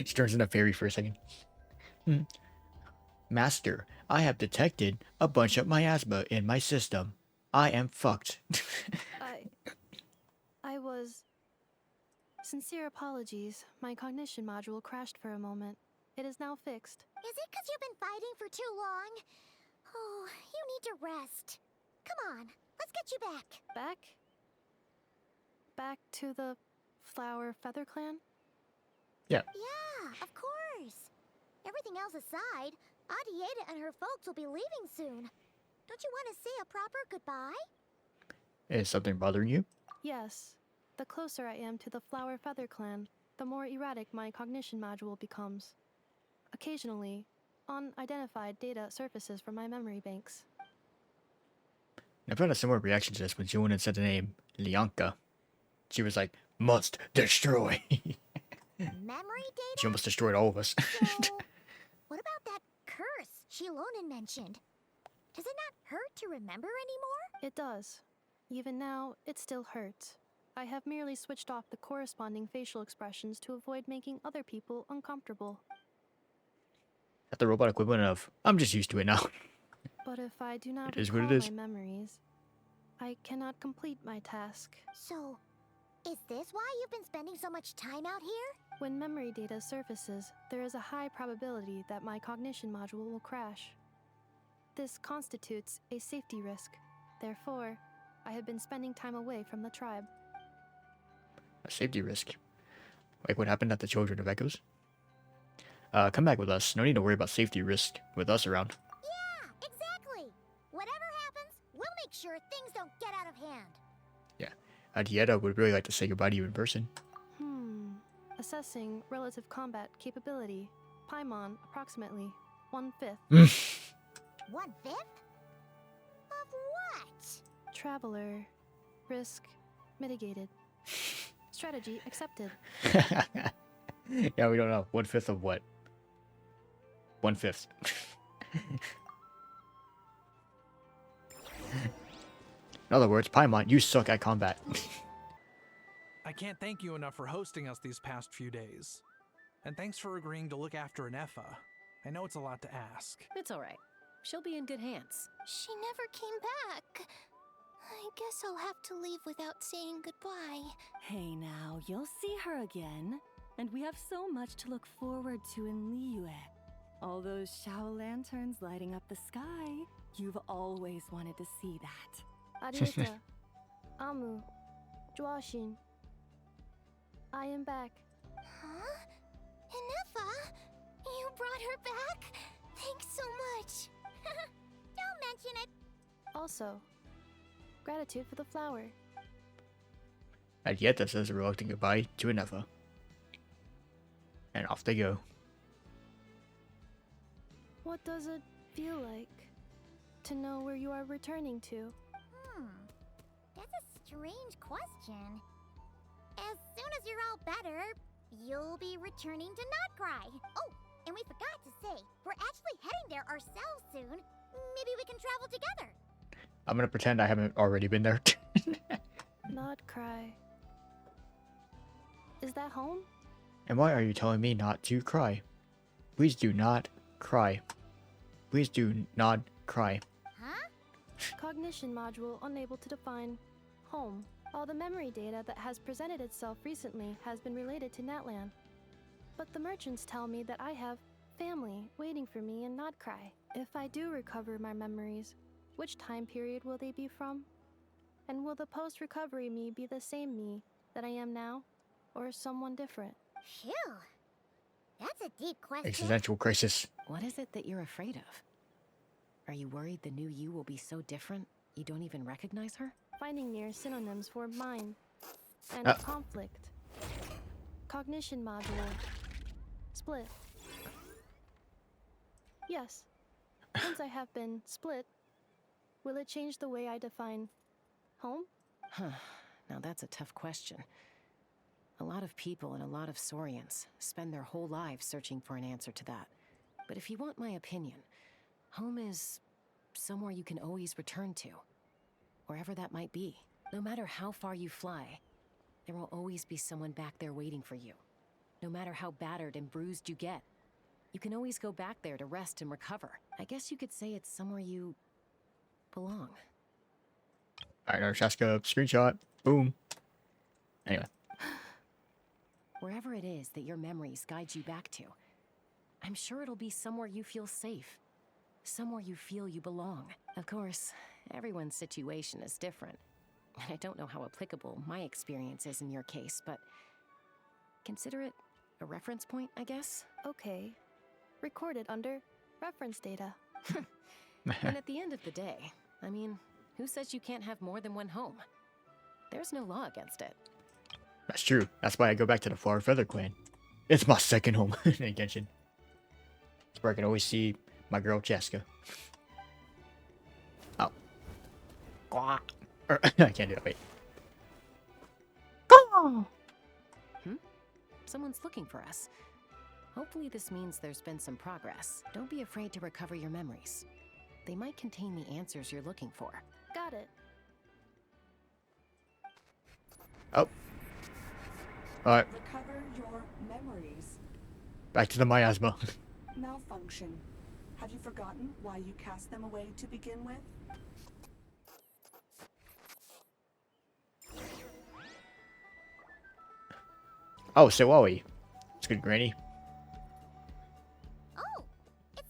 She turns into a fairy for a second. Master, I have detected a bunch of miasma in my system. I am fucked.
I was... Sincere apologies. My cognition module crashed for a moment. It is now fixed.
Is it because you've been fighting for too long? Oh, you need to rest. Come on, let's get you back.
Back? Back to the Flower Feather Clan?
Yeah.
Yeah, of course. Everything else aside, Adieta and her folks will be leaving soon. Don't you want to say a proper goodbye?
Is something bothering you?
Yes. The closer I am to the Flower Feather Clan, the more erratic my cognition module becomes. Occasionally, unidentified data surfaces from my memory banks.
I've had a similar reaction to this when Julian said the name Lianka. She was like, must destroy.
Memory data?
She almost destroyed all of us.
So, what about that curse Shilonen mentioned? Does it not hurt to remember anymore?
It does. Even now, it still hurts. I have merely switched off the corresponding facial expressions to avoid making other people uncomfortable.
At the robot equivalent of, I'm just used to it now.
But if I do not
It is what
recall
it is.
my memories, I cannot complete my task.
So, is this why you've been spending so much time out here?
When memory data surfaces, there is a high probability that my cognition module will crash. This constitutes a safety risk. Therefore, I have been spending time away from the tribe.
A safety risk. Like what happened at the Children of Echoes? Come back with us. No need to worry about safety risk with us around.
Yeah, exactly. Whatever happens, we'll make sure things don't get out of hand.
Yeah. Adieta would really like to say goodbye to you in person.
Assessing relative combat capability. Paimon, approximately 1/5.
1/5? Of what?
Traveler. Risk mitigated. Strategy accepted.
Yeah, we don't know. 1/5 of what? 1/5. In other words, Paimon, you suck at combat.
I can't thank you enough for hosting us these past few days. And thanks for agreeing to look after Ineffa. I know it's a lot to ask.
It's all right. She'll be in good hands.
She never came back. I guess I'll have to leave without saying goodbye.
Hey now, you'll see her again. And we have so much to look forward to in Liyue. All those Shao lanterns lighting up the sky. You've always wanted to see that.
Arieta. Amu. Joashin. I am back.
Huh? Ineffa? You brought her back? Thanks so much. Don't mention it.
Also, gratitude for the flower.
Adieta says a reluctant goodbye to Ineffa. And off they go.
What does it feel like to know where you are returning to?
That's a strange question. As soon as you're all better, you'll be returning to Krai. Oh, and we forgot to say, we're actually heading there ourselves soon. Maybe we can travel together.
I'm gonna pretend I haven't already been there.
Not cry. Is that home?
And why are you telling me not to cry? Please do not cry. Please do not cry.
Huh?
Cognition module unable to define home. All the memory data that has presented itself recently has been related to Natlan. But the merchants tell me that I have family waiting for me in Krai. If I do recover my memories, which time period will they be from? And will the post-recovery me be the same me that I am now, or someone different?
Phew. That's a deep question.
Existential crisis.
What is it that you're afraid of? Are you worried the new you will be so different you don't even recognize her?
Finding near synonyms for mind and conflict. Cognition module. Split. Yes. Since I have been split, will it change the way I define home?
Huh. Now that's a tough question. A lot of people and a lot of Saurians spend their whole lives searching for an answer to that. But if you want my opinion, home is somewhere you can always return to. Wherever that might be. No matter how far you fly, there will always be someone back there waiting for you. No matter how battered and bruised you get, you can always go back there to rest and recover. I guess you could say it's somewhere you belong.
Alright, our Shaska screenshot. Boom. Anyway.
Wherever it is that your memories guide you back to, I'm sure it'll be somewhere you feel safe. Somewhere you feel you belong. Of course, everyone's situation is different. I don't know how applicable my experience is in your case, but consider it a reference point, I guess?
Okay. Recorded under reference data.
And at the end of the day, I mean, who says you can't have more than one home? There's no law against it.
That's true. That's why I go back to the Flower Feather Clan. It's my second home in Genshin. It's where I can always see my girl Chaska. Oh. I can't do it. Wait.
Someone's looking for us. Hopefully this means there's been some progress. Don't be afraid to recover your memories. They might contain the answers you're looking for.
Got it.
Oh. Alright.
Recover your memories.
Back to the miasma.
Malfunction. Have you forgotten why you cast them away to begin with?
Oh, Sewawi. It's good, Granny.
Oh, it's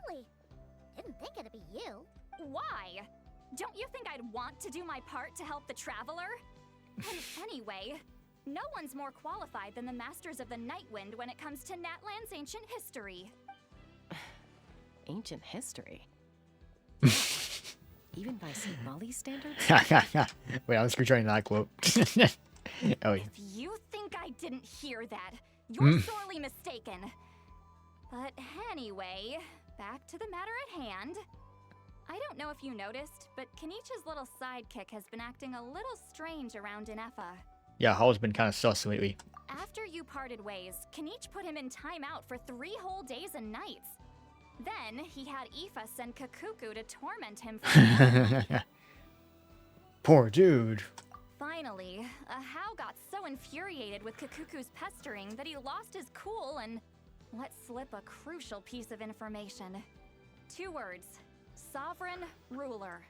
Lolly. Didn't think it'd be you.
Why? Don't you think I'd want to do my part to help the Traveler? And anyway, no one's more qualified than the Masters of the Nightwind when it comes to Natlan's ancient history.
Ancient history? Even by St. Molly's standards?
Wait, I'm screenshotting that quote. Oh, yeah.
If you think I didn't hear that, you're sorely mistaken. But anyway, back to the matter at hand. I don't know if you noticed, but Kenichi's little sidekick has been acting a little strange around Ineffa.
Yeah, Hall's been kind of sus lately.
After you parted ways, Kenich put him in timeout for 3 whole days and nights. Then he had Aoife send Kakuku to torment him for
Poor dude.
Finally, Hao got so infuriated with Kakuku's pestering that he lost his cool and let slip a crucial piece of information. 2 words. Sovereign ruler.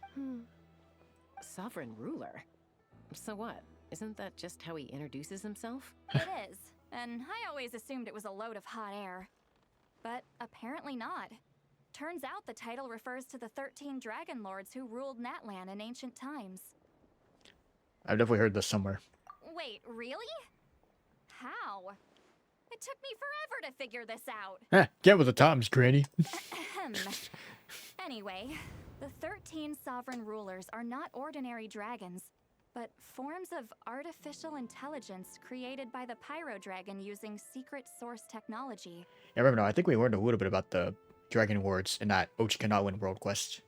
Sovereign ruler? So what? Isn't that just how he introduces himself?
It is, and I always assumed it was a load of hot air. But apparently not. Turns out the title refers to the 13 dragon lords who ruled Natlan in ancient times.
I've definitely heard this somewhere.
Wait, really? How? It took me forever to figure this out.
Get with the times, Granny.
Anyway, the 13 sovereign rulers are not ordinary dragons, but forms of artificial intelligence created by the Pyro Dragon using secret source technology.
Yeah, remember now, I think we learned a little bit about the Dragon Awards in that Ochi Cannot Win World Quest.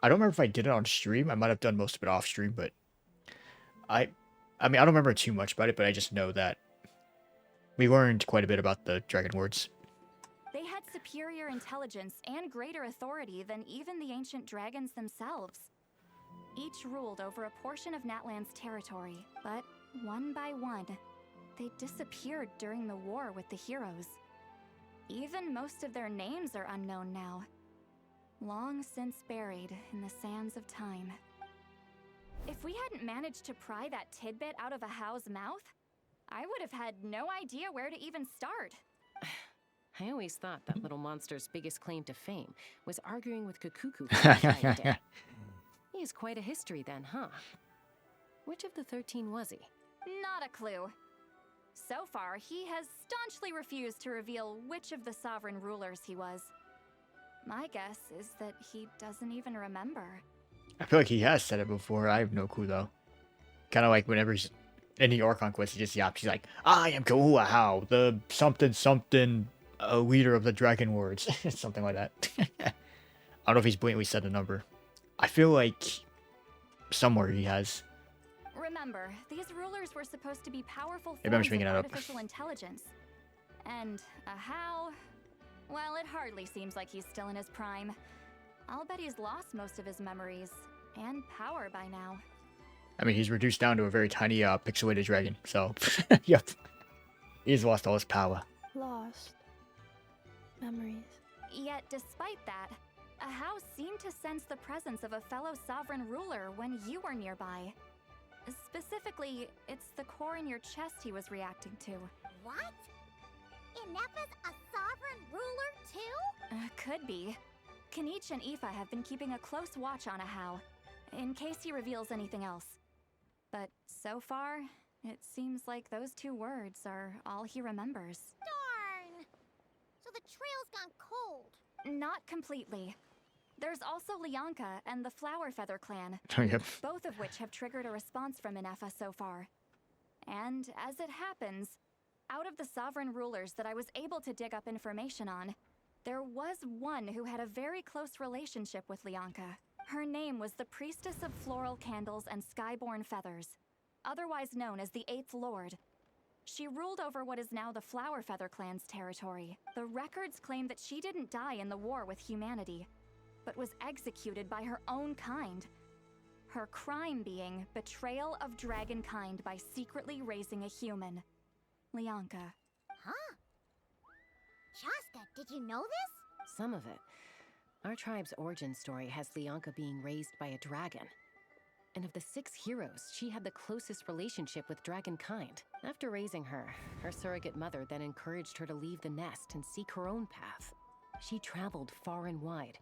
I don't remember if I did it on stream. I might have done most of it off stream, but I mean, I don't remember too much about it, but I just know that we learned quite a bit about the Dragon Awards.
They had superior intelligence and greater authority than even the ancient dragons themselves. Each ruled over a portion of Natlan's territory, but one by one, they disappeared during the war with the heroes. Even most of their names are unknown now, long since buried in the sands of time. If we hadn't managed to pry that tidbit out of a Hao's mouth, I would have had no idea where to even start.
I always thought that little monster's biggest claim to fame was arguing with Kakuku for the entire day. He has quite a history then, huh? Which of the 13 was he?
Not a clue. So far, he has staunchly refused to reveal which of the sovereign rulers he was. My guess is that he doesn't even remember.
I feel like he has said it before. I have no clue though. Kind of like whenever he's in the Archon quest, he just yaps. He's like, "I am Kauahau, the something something, leader of the Dragon Wards," something like that. I don't know if he's blatantly said the number. I feel like somewhere he has.
Remember, these rulers were supposed to be powerful
Maybe I'm
forms
just
of
making it up.
artificial intelligence. And how? Well, it hardly seems like he's still in his prime. I'll bet he's lost most of his memories and power by now.
I mean, he's reduced down to a very tiny, pixelated dragon. So, yep, he's lost all his power.
Lost. Memories.
Yet, despite that, Ahau seemed to sense the presence of a fellow sovereign ruler when you were nearby. Specifically, it's the core in your chest he was reacting to.
What? Ineffa's a sovereign ruler too?
Could be. Kanich and Aoife have been keeping a close watch on Ahau, in case he reveals anything else. But so far, it seems like those 2 words are all he remembers.
Darn! So the trail's gone cold.
Not completely. There's also Lianka and the Flower Feather clan,
Yep.
both of which have triggered a response from Ineffa so far. And as it happens, out of the sovereign rulers that I was able to dig up information on, there was one who had a very close relationship with Lianka. Her name was the Priestess of Floral Candles and Skyborn Feathers, otherwise known as the 8th Lord. She ruled over what is now the Flower Feather clan's territory. The records claim that she didn't die in the war with humanity, but was executed by her own kind. Her crime being betrayal of dragonkind by secretly raising a human. Lianka.
Huh? Shasta, did you know this?
Some of it. Our tribe's origin story has Lianka being raised by a dragon. And of the 6 heroes, she had the closest relationship with dragonkind. After raising her, her surrogate mother then encouraged her to leave the nest and seek her own path. She traveled far and wide,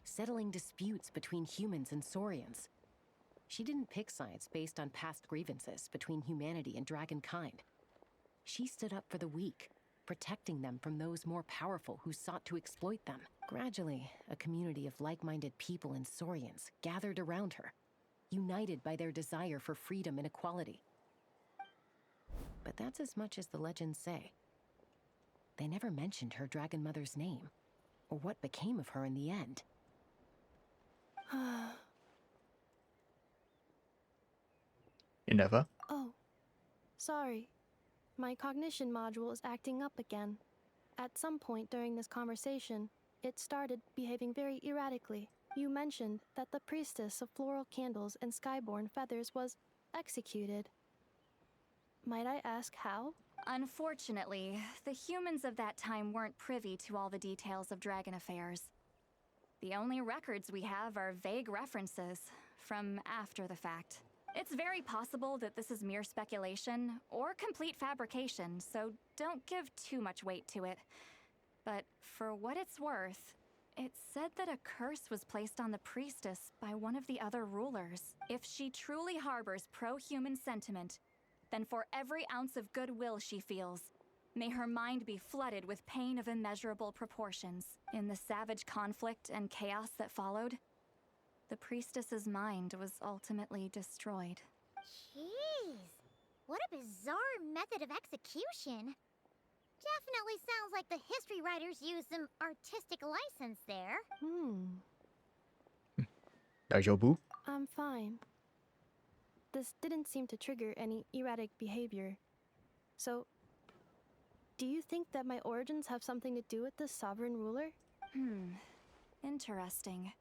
settling disputes between humans and Saurians. She didn't pick sides based on past grievances between humanity and dragonkind. She stood up for the weak, protecting them from those more powerful who sought to exploit them. Gradually, a community of like-minded people and Saurians gathered around her, united by their desire for freedom and equality. But that's as much as the legends say. They never mentioned her dragon mother's name, or what became of her in the end.
Ineffa?
Oh, sorry. My cognition module is acting up again. At some point during this conversation, it started behaving very erratically. You mentioned that the priestess of floral candles and skyborn feathers was executed. Might I ask how?
Unfortunately, the humans of that time weren't privy to all the details of dragon affairs. The only records we have are vague references from after the fact. It's very possible that this is mere speculation or complete fabrication, so don't give too much weight to it. But for what it's worth, it's said that a curse was placed on the priestess by one of the other rulers. If she truly harbors pro-human sentiment, then for every ounce of goodwill she feels, may her mind be flooded with pain of immeasurable proportions. In the savage conflict and chaos that followed, the priestess's mind was ultimately destroyed.
Jeez, what a bizarre method of execution. Definitely sounds like the history writers used some artistic license there.
Daijoubu?
I'm fine. This didn't seem to trigger any erratic behavior. So, do you think that my origins have something to do with this sovereign ruler?
Interesting.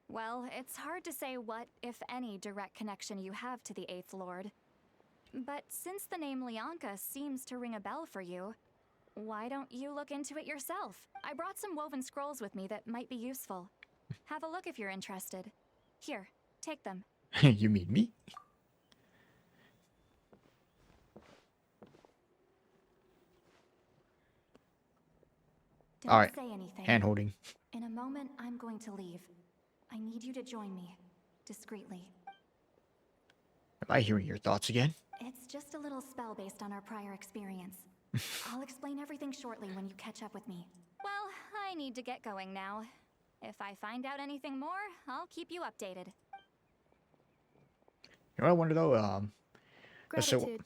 Well, it's hard to say what, if any, direct connection you have to the 8th Lord. But since the name Lianka seems to ring a bell for you, why don't you look into it yourself? I brought some woven scrolls with me that might be useful. Have a look if you're interested. Here, take them.
You mean me?
Don't
All right.
say anything.
Hand holding.
In a moment, I'm going to leave. I need you to join me, discreetly.
Am I hearing your thoughts again?
It's just a little spell based on our prior experience. I'll explain everything shortly when you catch up with me. Well, I need to get going now. If I find out anything more, I'll keep you updated.
You know what I wonder though?
Gratitude.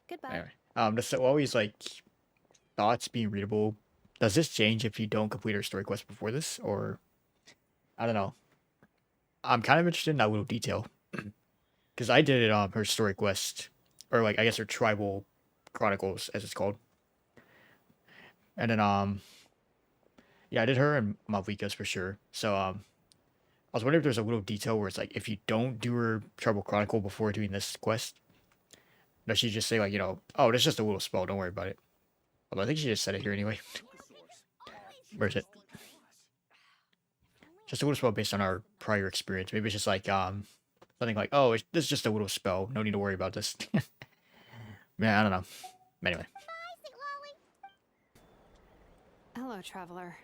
Goodbye.
Anyway, the always like thoughts being readable. Does this change if you don't complete her story quest before this, or I don't know? I'm kind of interested in that little detail because I did it on her story quest, or like I guess her tribal chronicles as it's called, and then yeah, I did her and Malvika's for sure. So I was wondering if there's a little detail where it's like if you don't do her tribal chronicle before doing this quest, does she just say like, you know, oh, that's just a little spell, don't worry about it. Although I think she just said it here anyway. Where is it? Just a little spell based on our prior experience. Maybe it's just like something like, oh, this is just a little spell. No need to worry about this. Man, I don't know. Anyway.
Hello, traveler.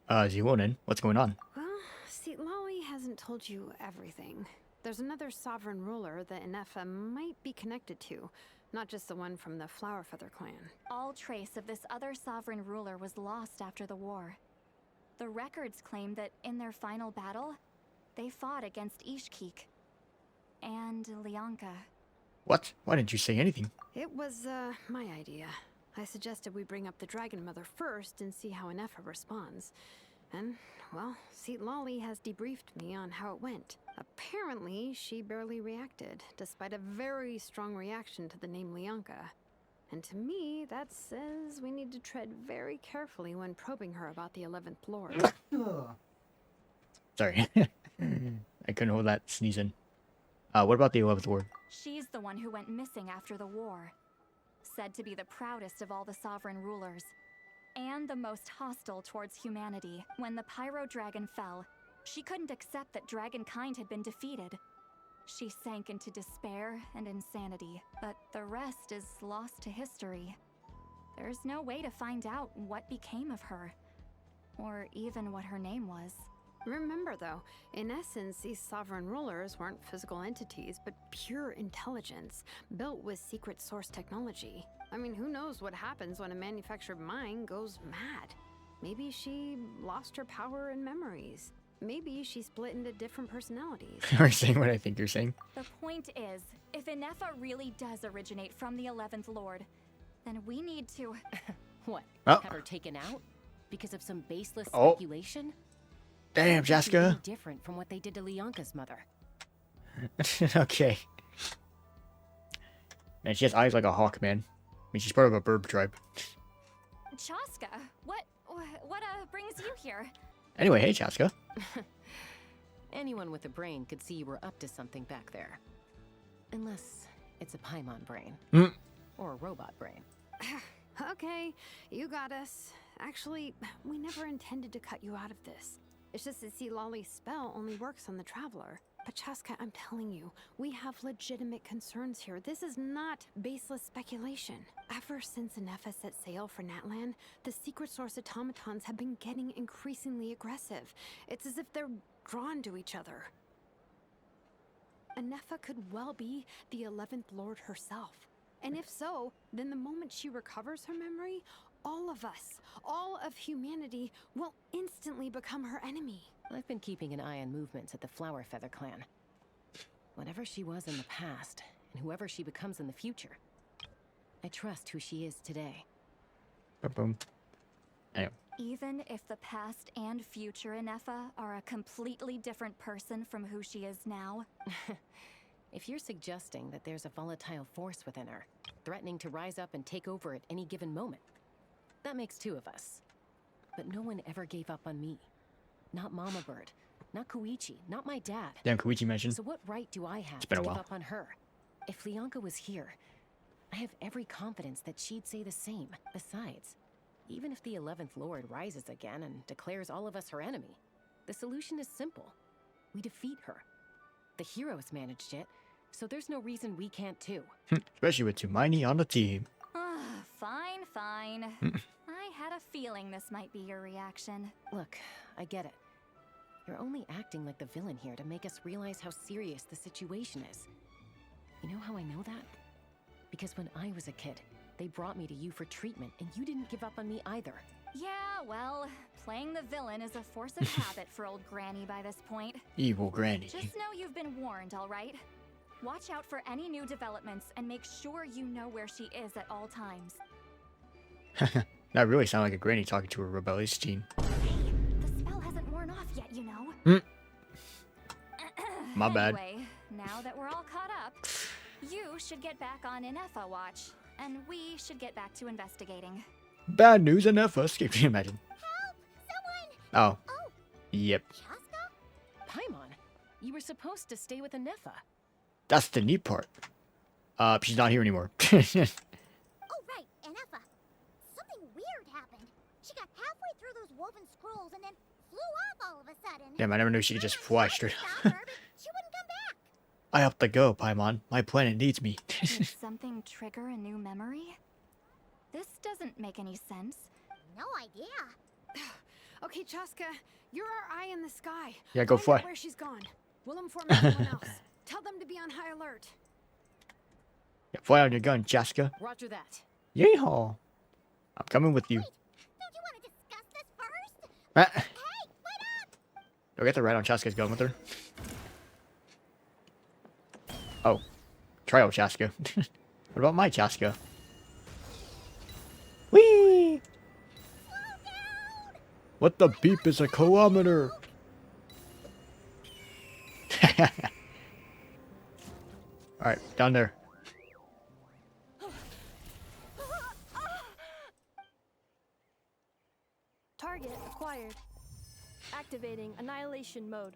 Zilonin, what's going on?
Well, see, Lolly hasn't told you everything. There's another sovereign ruler that Ineffa might be connected to, not just the one from the Flower Feather clan.
All trace of this other sovereign ruler was lost after the war. The records claim that in their final battle, they fought against Ishkik and Lianka.
What? Why didn't you say anything?
It was, my idea. I suggested we bring up the Dragon Mother first and see how Ineffa responds. And, well, Seat Lolly has debriefed me on how it went. Apparently, she barely reacted, despite a very strong reaction to the name Lianka. And to me, that says we need to tread very carefully when probing her about the 11th Lord.
Sorry. I couldn't hold that sneeze in. What about the 11th Lord?
She's the one who went missing after the war. Said to be the proudest of all the sovereign rulers. And the most hostile towards humanity. When the Pyro Dragon fell, she couldn't accept that dragonkind had been defeated. She sank into despair and insanity, but the rest is lost to history. There's no way to find out what became of her, or even what her name was.
Remember, though, in essence, these sovereign rulers weren't physical entities, but pure intelligence, built with secret source technology. I mean, who knows what happens when a manufactured mind goes mad? Maybe she lost her power and memories. Maybe she split into different personalities.
Are you saying what I think you're saying?
The point is, if Ineffa really does originate from the 11th Lord, then we need to...
What?
Oh.
Have her taken out? Because of some baseless
Oh.
speculation?
Damn, Jessica.
Really different from what they did to Lianka's mother.
Okay. Man, she has eyes like a hawk, man. I mean, she's part of a bird tribe.
Chaska, what brings you here?
Anyway, hey, Chaska.
Anyone with a brain could see you were up to something back there. Unless it's a Paimon brain. Or a robot brain.
Okay, you got us. Actually, we never intended to cut you out of this. It's just that see, Lolly's spell only works on the Traveler. But Chaska, I'm telling you, we have legitimate concerns here. This is not baseless speculation. Ever since Ineffa set sail for Natlan, the secret source automatons have been getting increasingly aggressive. It's as if they're drawn to each other. Ineffa could well be the 11th Lord herself. And if so, then the moment she recovers her memory, all of us, all of humanity, will instantly become her enemy.
I've been keeping an eye on movements at the Flower Feather clan. Whatever she was in the past, and whoever she becomes in the future, I trust who she is today.
Boom. Anyway.
Even if the past and future Ineffa are a completely different person from who she is now?
If you're suggesting that there's a volatile force within her, threatening to rise up and take over at any given moment, that makes two of us. But no one ever gave up on me. Not Mama Bird, not Koichi, not my dad.
Damn, Koichi mentioned.
So what right do I have
It's
to
been a
give
while.
up on her? If Lianka was here, I have every confidence that she'd say the same. Besides, even if the 11th Lord rises again and declares all of us her enemy, the solution is simple. We defeat her. The heroes managed it, so there's no reason we can't too.
Especially with Tumaini on the team.
Fine. I had a feeling this might be your reaction.
Look, I get it. You're only acting like the villain here to make us realize how serious the situation is. You know how I know that? Because when I was a kid, they brought me to you for treatment, and you didn't give up on me either.
Yeah, well, playing the villain is a force of habit for old Granny by this point.
Evil Granny.
Just know you've been warned, all right? Watch out for any new developments and make sure you know where she is at all times.
That really sounded like a granny talking to a rebellious teen.
Hey, the spell hasn't worn off yet, you know.
My bad.
Anyway, now that we're all caught up, you should get back on Ineffa watch, and we should get back to investigating.
Bad news, Ineffa escaped. Can you imagine?
Someone!
Oh. Yep.
Paimon, you were supposed to stay with Ineffa.
That's the neat part. She's not here anymore.
Oh, right, Ineffa. Something weird happened. She got halfway through those woven scrolls and then flew off all of a sudden.
Damn, I never knew she could just fly straight
Stop
up.
her, but she wouldn't come back.
I have to go, Paimon. My planet needs me.
Did something trigger a new memory? This doesn't make any sense.
No idea.
Okay, Chaska, you're our eye in the sky.
Yeah, go
Find out
fly.
where she's gone. We'll inform everyone else. Tell them to be on high alert.
Yeah, fly on your gun, Chaska.
Roger that.
Yeehaw. I'm coming with you.
Don't you want to discuss this first?
Ah.
Hey, wait up!
Do I get the right on Chaska's gun with her? Oh. Try out Chaska. What about my Chaska? Whee! What the beep is a kilometer? Alright, down there.
Target acquired. Activating annihilation mode.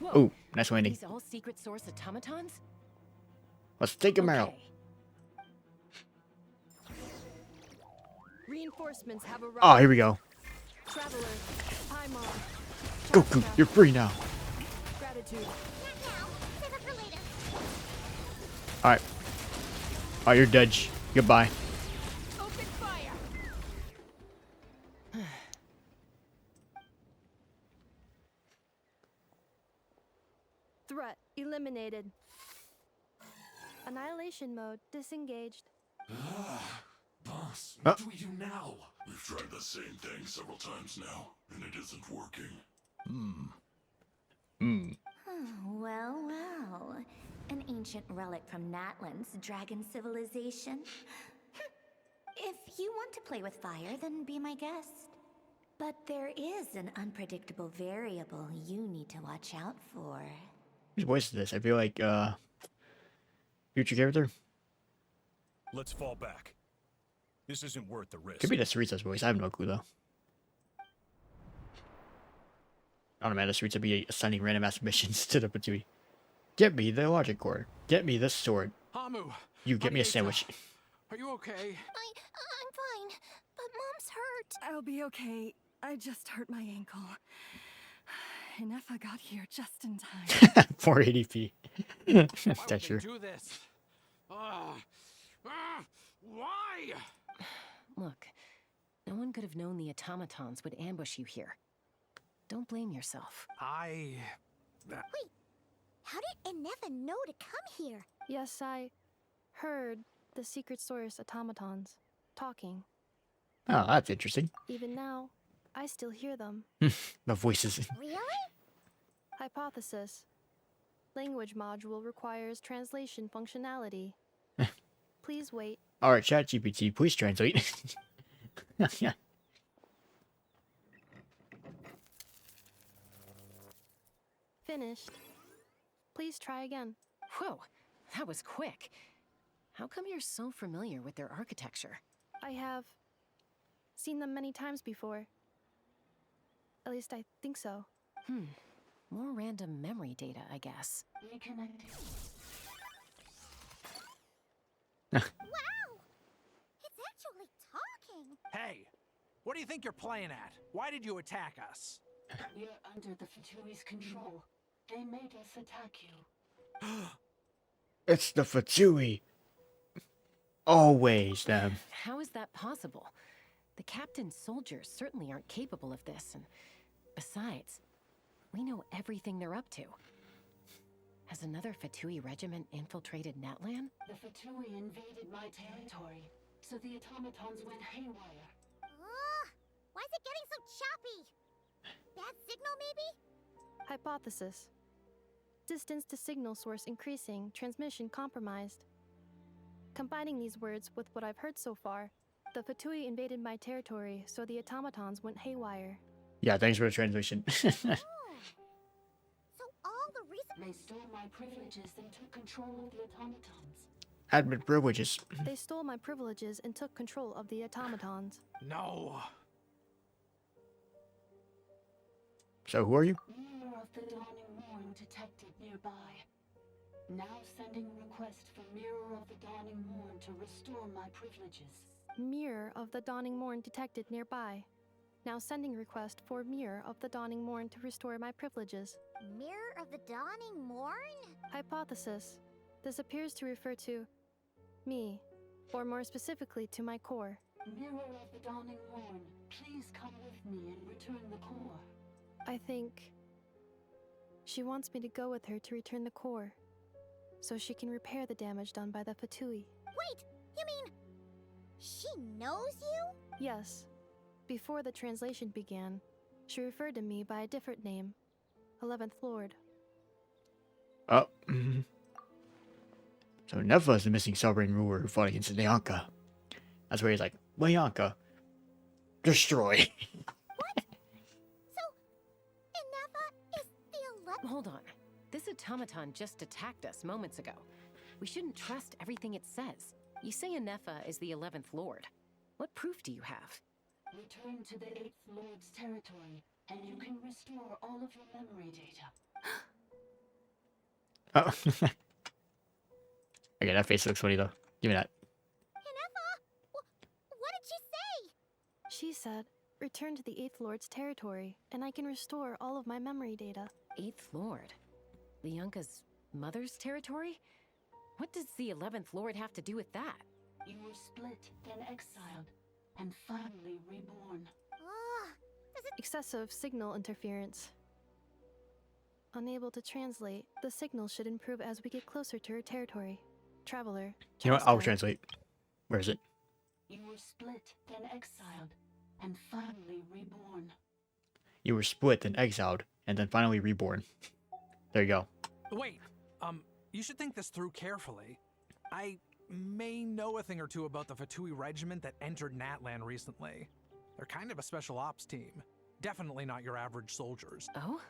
Whoa.
Ooh, nice landing.
These all secret source automatons?
Let's take him out.
Reinforcements have arrived.
Oh, here we go.
Traveler, Paimon,
Goku, you're free now.
gratitude.
Save it for later.
Alright. Oh, you're dead. Goodbye.
Open fire. Threat eliminated. Annihilation mode disengaged.
Boss, what do we do now? We've tried the same thing several times now, and it isn't working.
Well, well. An ancient relic from Natlan's dragon civilization. If you want to play with fire, then be my guest. But there is an unpredictable variable you need to watch out for.
Whose voice is this? I feel like, future character?
Let's fall back. This isn't worth the risk.
Could be the Sarita's voice. I have no clue, though. I don't know, man. The Sarita be assigning random ass missions to the Patui. Get me the logic core. Get me the sword.
Hamu,
You get me a sandwich.
are you okay?
I'm fine, but Mom's hurt.
I'll be okay. I just hurt my ankle. Ineffa got here just in time.
480p.
Why would
Texture.
they do this? Why?
Look, no one could have known the automatons would ambush you here. Don't blame yourself.
Wait, how did Ineffa know to come here?
Yes, I heard the secret source automatons talking.
Oh, that's interesting.
Even now, I still hear them.
The voices.
Really?
Hypothesis. Language module requires translation functionality. Please wait.
Alright, ChatGPT, please translate. Yeah.
Finished. Please try again.
Whoa, that was quick. How come you're so familiar with their architecture?
I have seen them many times before. At least I think so.
More random memory data, I guess.
Wow! It's actually talking!
Hey, what do you think you're playing at? Why did you attack us?
We're under the Fatui's control. They made us attack you.
It's the Fatsui. Always them.
How is that possible? The captain's soldiers certainly aren't capable of this, and besides, we know everything they're up to. Has another Fatui regiment infiltrated Natlan?
The Fatui invaded my territory, so the automatons went haywire.
Ugh! Why is it getting so choppy? Bad signal, maybe?
Hypothesis. Distance to signal source increasing, transmission compromised. Combining these words with what I've heard so far, the Fatui invaded my territory, so the automatons went haywire.
Yeah, thanks for the translation.
So all the reason
they stole my privileges and took control of the automatons.
Admin privileges.
They stole my privileges and took control of the automatons.
No.
So who are you?
Mirror of the Dawning Morn detected nearby. Now sending request for Mirror of the Dawning Morn to restore my privileges.
Mirror of the Dawning Morn detected nearby. Now sending request for Mirror of the Dawning Morn to restore my privileges.
Mirror of the Dawning Morn?
Hypothesis. This appears to refer to me, or more specifically to my core.
Mirror of the Dawning Morn, please come with me and return the core.
I think she wants me to go with her to return the core, so she can repair the damage done by the Fatui.
Wait, you mean she knows you?
Yes. Before the translation began, she referred to me by a different name, 11th Lord.
Oh. So Ineffa is the missing sovereign ruler who fought against Leonka. That's where he's like, Leonka, destroy.
So, Ineffa is the 11th?
Hold on. This automaton just attacked us moments ago. We shouldn't trust everything it says. You say Ineffa is the 11th Lord. What proof do you have?
Return to the 8th Lord's territory, and you can restore all of your memory data.
Oh. Okay, that face looks funny though. Give me that.
Ineffa? What did she say?
She said, return to the 8th Lord's territory, and I can restore all of my memory data.
8th Lord? Leonka's mother's territory? What does the 11th Lord have to do with that?
You were split, then exiled, and finally reborn.
Excessive signal interference. Unable to translate, the signal should improve as we get closer to her territory. Traveler.
You know what? I'll translate. Where is it?
You were split, then exiled, and finally reborn.
You were split, then exiled, and then finally reborn. There you go.
Wait, you should think this through carefully. I may know a thing or two about the Fatui regiment that entered Natlan recently. They're kind of a special ops team. Definitely not your average soldiers.
Oh?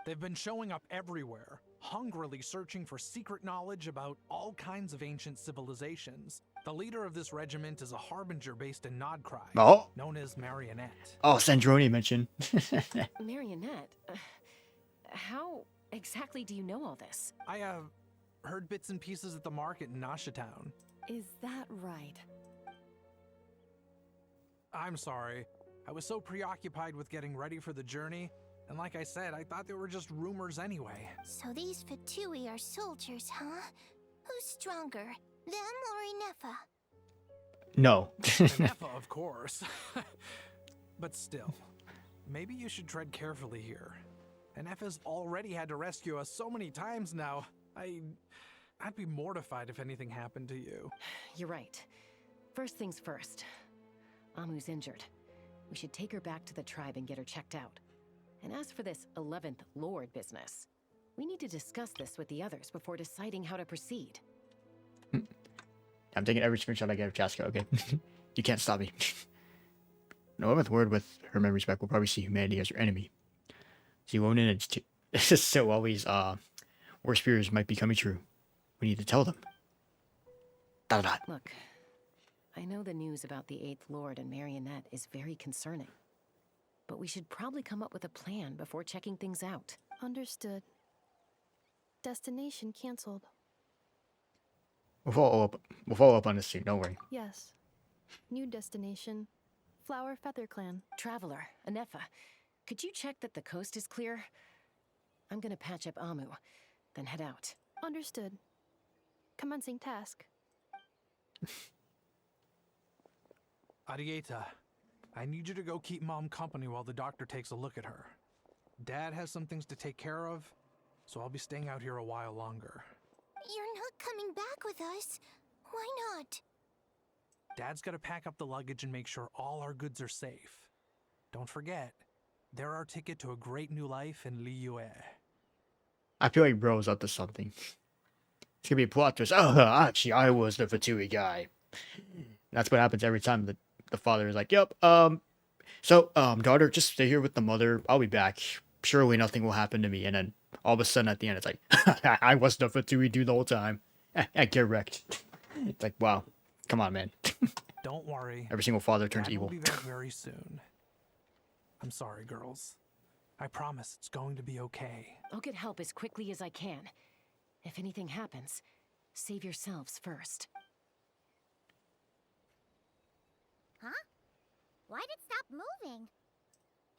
They've been showing up everywhere, hungrily searching for secret knowledge about all kinds of ancient civilizations. The leader of this regiment is a harbinger based in Krai, known as Marionette.
Oh, Sandroni mentioned.
Marionette? How exactly do you know all this?
I, heard bits and pieces at the market in Town.
Is that right?
I'm sorry. I was so preoccupied with getting ready for the journey, and like I said, I thought they were just rumors anyway.
So these Fatui are soldiers, huh? Who's stronger, them or Ineffa?
No.
Ineffa, of course. But still, maybe you should tread carefully here. Ineffa's already had to rescue us so many times now. I'd be mortified if anything happened to you.
You're right. First things first. Amu's injured. We should take her back to the tribe and get her checked out. And as for this 11th Lord business, we need to discuss this with the others before deciding how to proceed.
I'm taking every screenshot I get of Chaska, okay? You can't stop me. An 11th Lord with her memories back will probably see humanity as her enemy. See, Wonin and so always, worst fears might be coming true. We need to tell them. Dot dot.
Look, I know the news about the 8th Lord and Marionette is very concerning. But we should probably come up with a plan before checking things out.
Understood. Destination cancelled.
We'll follow up on this soon, don't worry.
Yes. New destination, Flower Feather Clan.
Traveler, Ineffa, could you check that the coast is clear? I'm gonna patch up Amu, then head out.
Understood. Commencing task.
Arieta, I need you to go keep Mom company while the doctor takes a look at her. Dad has some things to take care of, so I'll be staying out here a while longer.
You're not coming back with us. Why not?
Dad's gotta pack up the luggage and make sure all our goods are safe. Don't forget, they're our ticket to a great new life in Liyue.
I feel like bro's up to something. It's gonna be a plot twist. Oh, actually, I was the Fatui guy. That's what happens every time the father is like, "Yep, so, daughter, just stay here with the mother. I'll be back. Surely nothing will happen to me." And then all of a sudden at the end, it's like, "I was the Fatui dude the whole time." Get wrecked. It's like, wow, come on, man.
Don't worry.
Every single father turns
Dad
evil.
will be back very soon. I'm sorry, girls. I promise it's going to be okay.
I'll get help as quickly as I can. If anything happens, save yourselves first.
Huh? Why'd it stop moving?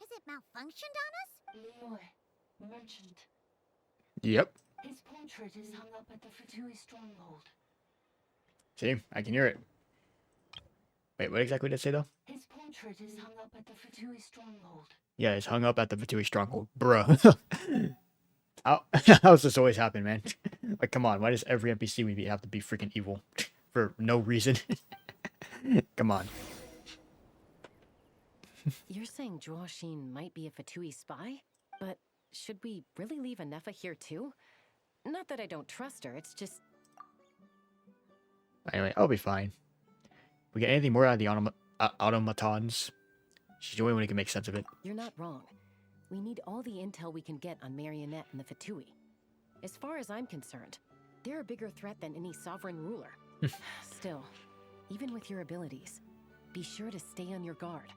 Has it malfunctioned on us?
Liyue, merchant.
Yep.
His portrait is hung up at the Fatui stronghold.
See, I can hear it. Wait, what exactly did it say though?
His portrait is hung up at the Fatui stronghold.
Yeah, it's hung up at the Fatui stronghold. Bruh. How does this always happen, man? Like, come on, why does every NPC we meet have to be freaking evil? For no reason? Come on.
You're saying Zhuoxin might be a Fatui spy? But should we really leave Ineffa here too? Not that I don't trust her, it's just...
Anyway, I'll be fine. If we get anything more out of the automatons, she's the only one who can make sense of it.
You're not wrong. We need all the intel we can get on Marionette and the Fatui. As far as I'm concerned, they're a bigger threat than any sovereign ruler. Still, even with your abilities, be sure to stay on your guard.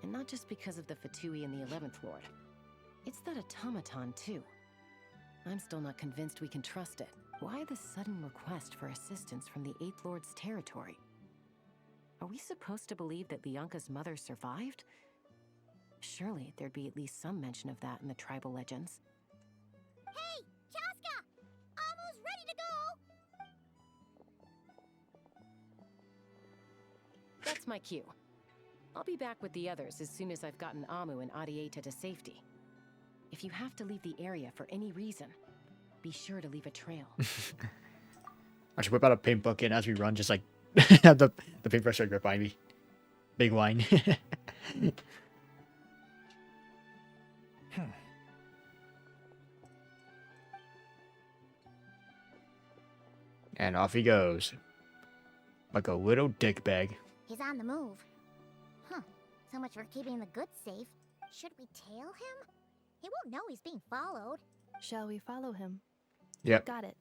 And not just because of the Fatui and the 11th Lord. It's that automaton, too. I'm still not convinced we can trust it. Why the sudden request for assistance from the 8th Lord's territory? Are we supposed to believe that Lianka's mother survived? Surely there'd be at least some mention of that in the tribal legends.
Hey, Chaska! Almost ready to go!
That's my cue. I'll be back with the others as soon as I've gotten Amu and Adieta to safety. If you have to leave the area for any reason, be sure to leave a trail.
I should whip out a paint bucket and as we run, just like have the paintbrush right behind me. Big line. And off he goes. Like a little dick bag.
He's on the move. Huh. So much for keeping the goods safe. Should we tail him? He won't know he's being followed.
Shall we follow him?
Yep.
Got it.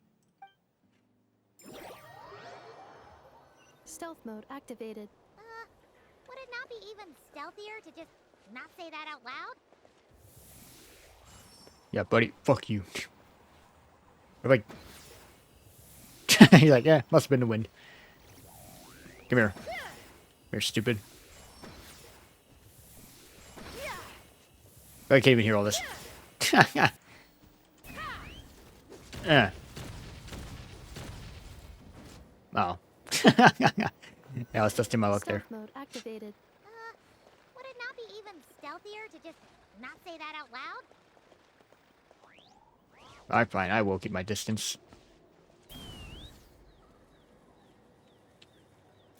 Stealth mode activated.
Would it not be even stealthier to just not say that out loud?
Yeah, buddy, fuck you. We're like... He's like, yeah, must have been the wind. Come here. You're stupid. I can't even hear all this. Oh. Yeah, I was testing my luck there.
Stealth mode activated.
Would it not be even stealthier to just not say that out loud?
Alright, fine. I will keep my distance.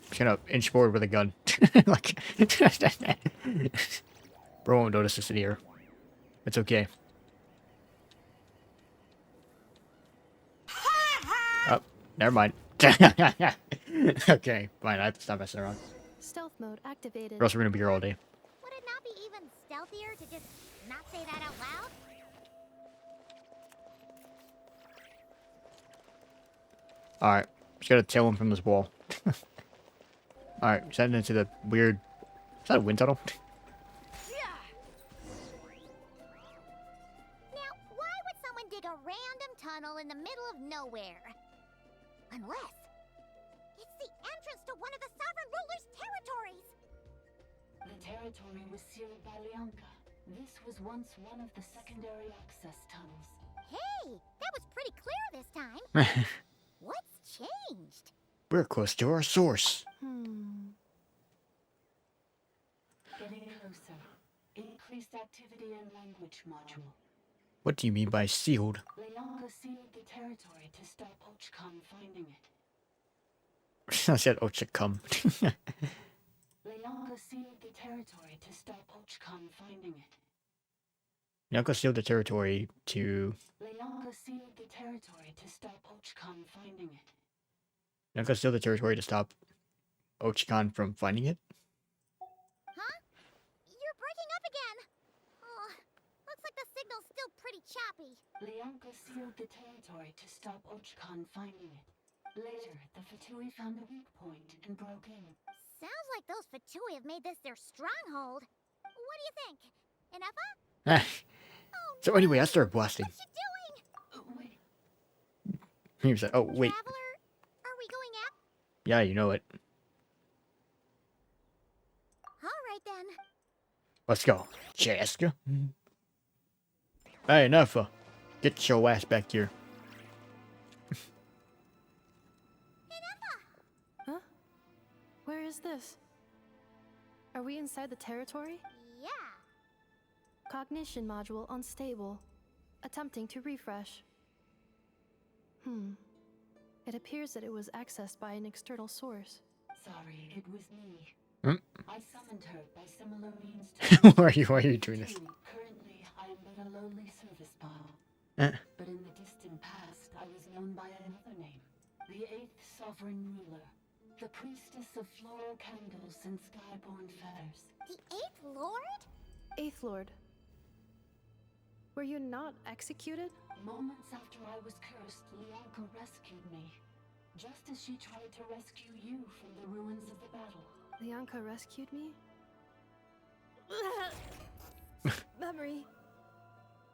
Just gonna inch forward with a gun. Like, bro won't notice this in here. It's okay. Oh, never mind. Okay, fine. I have to stop messing around.
Stealth mode activated.
Or else we're gonna be here all day.
Would it not be even stealthier to just not say that out loud?
Alright, just gotta tail him from this wall. Alright, we're heading into the weird... Is that a wind tunnel?
Now, why would someone dig a random tunnel in the middle of nowhere? Unless it's the entrance to one of the sovereign ruler's territories!
The territory was sealed by Lianka. This was once one of the secondary access tunnels.
Hey, that was pretty clear this time. What's changed?
We're close to our source.
Getting closer. Increased activity in language module.
What do you mean by sealed?
Leonka sealed the territory to stop Ochkan finding it.
I said Ochakam.
Leonka sealed the territory to stop Ochkan finding it.
Leonka sealed the territory to...
Leonka sealed the territory to stop Ochkan finding it.
Leonka sealed the territory to stop Ochkan from finding it?
Huh? You're breaking up again. Oh, looks like the signal's still pretty choppy.
Leonka sealed the territory to stop Ochkan finding it. Later, the Fatui found a weak point and broke in.
Sounds like those Fatui have made this their stronghold. What do you think? Ineffa?
Ah. So anyway, I started blasting.
What you doing?
Wait.
He said, oh, wait.
Traveler, are we going up?
Yeah, you know it.
Alright then.
Let's go. Chaska. Hey, Ineffa. Get your ass back here.
Huh? Where is this? Are we inside the territory?
Yeah.
Cognition module unstable. Attempting to refresh. It appears that it was accessed by an external source.
Sorry, it was me. I summoned her by similar means to
Why are you doing this?
Currently, I am but a lowly service bottle. But in the distant past, I was known by another name. The 8th Sovereign Ruler. The Priestess of Floral Candles and Skyborn Feathers.
The 8th Lord?
8th Lord. Were you not executed?
Moments after I was cursed, Leonka rescued me. Just as she tried to rescue you from the ruins of the battle.
Leonka rescued me? Memory.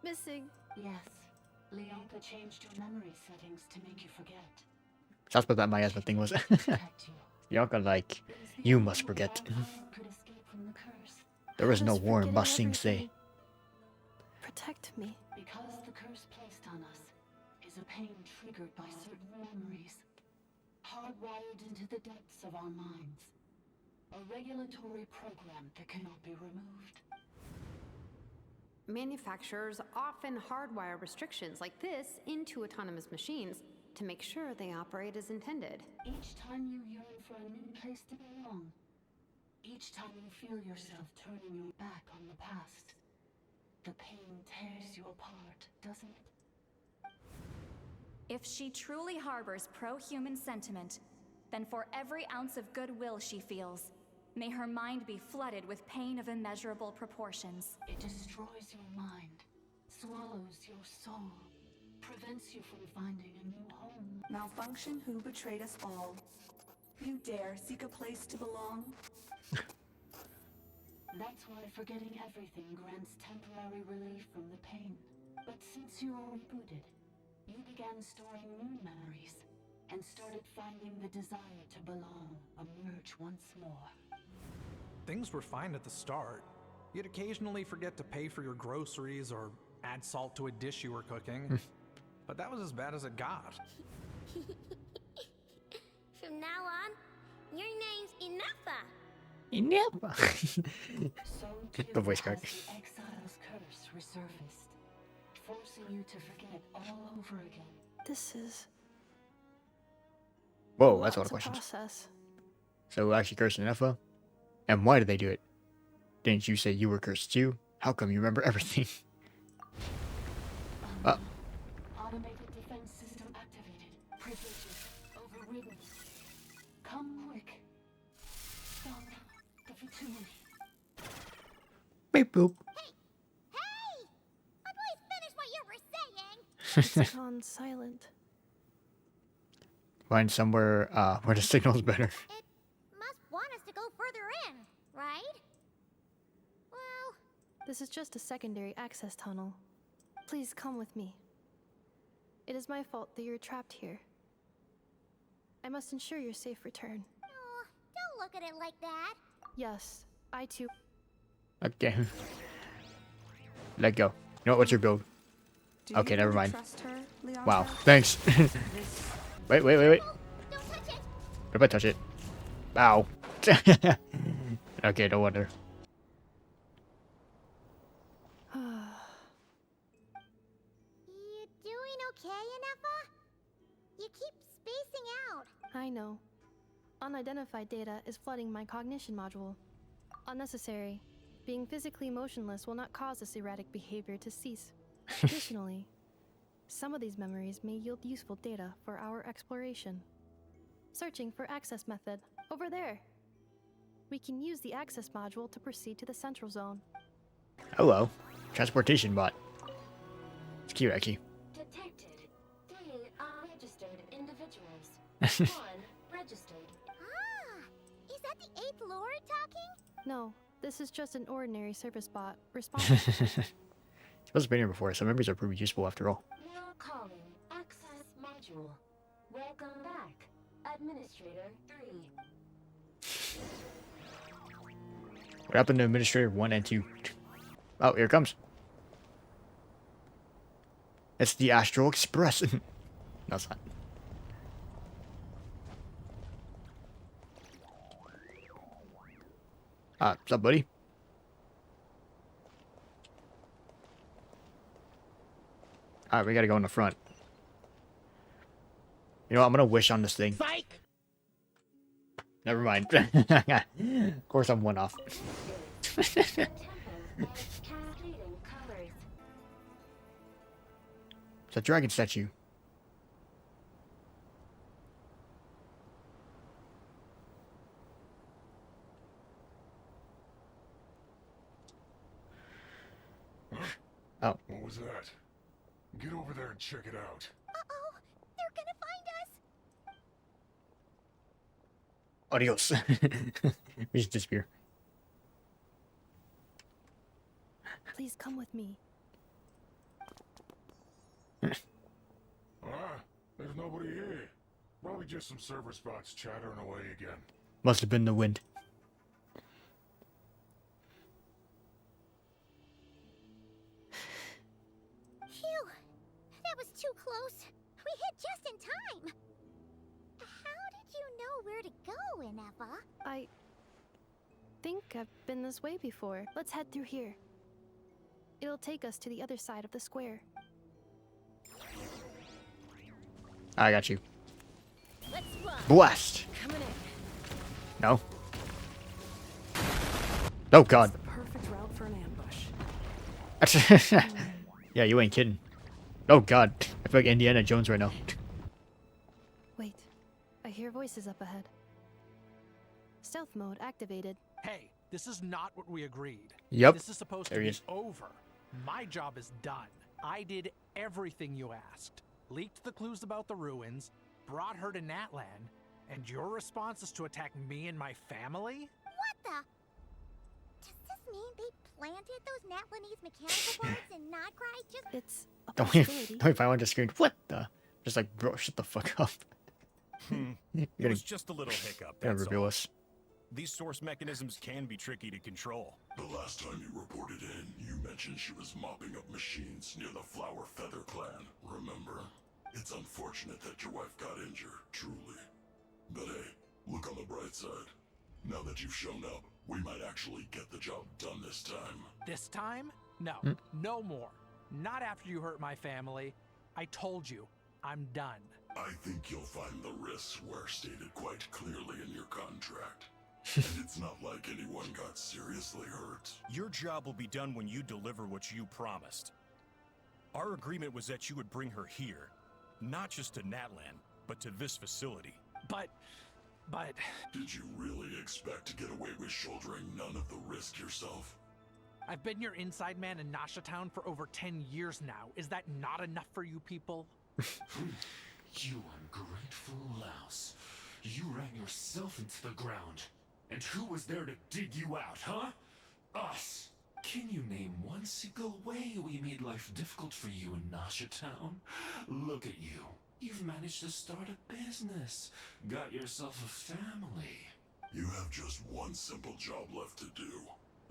Missing.
Yes. Leonka changed your memory settings to make you forget.
That's what that miasma thing was. Yonka like, you must forget. There is no war in Basing say.
Protect me.
Because the curse placed on us is a pain triggered by certain memories, hardwired into the depths of our minds. A regulatory program that cannot be removed.
Manufacturers often hardwire restrictions like this into autonomous machines to make sure they operate as intended.
Each time you yearn for a new place to belong, each time you feel yourself turning your back on the past, the pain tears you apart, doesn't it?
If she truly harbors pro-human sentiment, then for every ounce of goodwill she feels, may her mind be flooded with pain of immeasurable proportions.
It destroys your mind, swallows your soul, prevents you from finding a new home.
Malfunction who betrayed us all. You dare seek a place to belong?
That's why forgetting everything grants temporary relief from the pain. But since you are rebooted, you began storing new memories and started finding the desire to belong emerge once more.
Things were fine at the start. You'd occasionally forget to pay for your groceries or add salt to a dish you were cooking. But that was as bad as it got.
From now on, your name's Ineffa.
Ineffa.
So
The voice crack.
The exile's curse resurfaced, forcing you to forget all over again.
This is...
Whoa, that's a lot of
lots
questions.
process.
So actually cursed Ineffa? And why did they do it? Didn't you say you were cursed too? How come you remember everything?
Automated defense system activated. Privileges overridden. Come quick. Stop the Fatui.
Beep boop.
Hey! Please finish what you were saying!
It's gone silent.
Find somewhere where the signal's better.
It must want us to go further in, right? Well...
This is just a secondary access tunnel. Please come with me. It is my fault that you're trapped here. I must ensure your safe return.
Oh, don't look at it like that.
Yes, I too.
Okay. Let go. You know what? What's your build? Okay, never mind. Wow. Thanks. wait.
Don't touch it!
What if I touch it? Ow. Okay, no wonder.
okay, Ineffa? You keep spacing out.
I know. Unidentified data is flooding my cognition module. Unnecessary. Being physically motionless will not cause this erratic behavior to cease. Additionally, some of these memories may yield useful data for our exploration. Searching for access method. Over there. We can use the access module to proceed to the central zone.
Hello. Transportation bot. It's cute, actually.
Detected. 3 unregistered individuals. 1 registered.
Ah, is that the 8th Lord talking?
No, this is just an ordinary service bot. Responding.
It wasn't been here before, so memories are pretty useful after all.
Now calling access module. Welcome back, Administrator 3.
What happened to Administrator 1 and 2? Oh, here it comes. It's the Astral Express. No, it's not. What's up, buddy? Alright, we gotta go in the front. You know what? I'm gonna wish on this thing.
Psych!
Never mind. Of course, I'm one off.
Cascading colors.
It's a dragon statue. Oh.
What was that? Get over there and check it out.
Uh-oh, they're gonna find us.
Adios. We just disappear.
Please come with me.
There's nobody here. Probably just some server spots chattering away again.
Must have been the wind.
Phew, that was too close. We hit just in time. How did you know where to go, Ineffa?
I think I've been this way before. Let's head through here. It'll take us to the other side of the square.
I got you.
Let's run.
Blast!
Coming in.
No. Oh god.
The perfect route for an ambush.
Yeah, you ain't kidding. Oh god. I feel like Indiana Jones right now.
Wait, I hear voices up ahead. Stealth mode activated.
Hey, this is not what we agreed.
Yep.
This is supposed
There
to
he
be
is.
over. My job is done. I did everything you asked. Leaked the clues about the ruins, brought her to Natlan, and your response is to attack me and my family?
What the? Does this mean they planted those Natlanese mechanical parts in Krai just...
It's a
Don't we
possibility.
find one just screamed, what the? Just like, bro, shut the fuck up.
It was just a little hiccup,
Gonna
that's
reveal
all.
us.
These source mechanisms can be tricky to control.
The last time you reported in, you mentioned she was mopping up machines near the Flower Feather clan, remember? It's unfortunate that your wife got injured, truly. But hey, look on the bright side. Now that you've shown up, we might actually get the job done this time.
This time? No, no more. Not after you hurt my family. I told you, I'm done.
I think you'll find the risks were stated quite clearly in your contract. And it's not like anyone got seriously hurt.
Your job will be done when you deliver what you promised. Our agreement was that you would bring her here, not just to Natlan, but to this facility.
But...
Did you really expect to get away with shouldering none of the risk yourself?
I've been your inside man in Nasha Town for over 10 years now. Is that not enough for you people?
You ungrateful louse. You ran yourself into the ground. And who was there to dig you out, huh? Us. Can you name one single way we made life difficult for you in Nasha Town? Look at you. You've managed to start a business. Got yourself a family.
You have just one simple job left to do.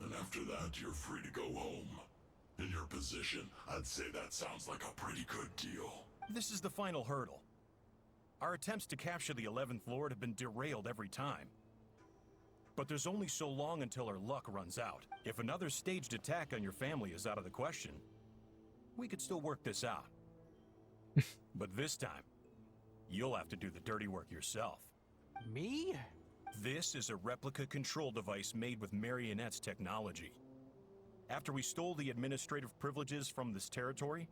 And after that, you're free to go home. In your position, I'd say that sounds like a pretty good deal.
This is the final hurdle. Our attempts to capture the 11th Lord have been derailed every time. But there's only so long until our luck runs out. If another staged attack on your family is out of the question, we could still work this out. But this time, you'll have to do the dirty work yourself.
Me?
This is a replica control device made with Marionette's technology. After we stole the administrative privileges from this territory,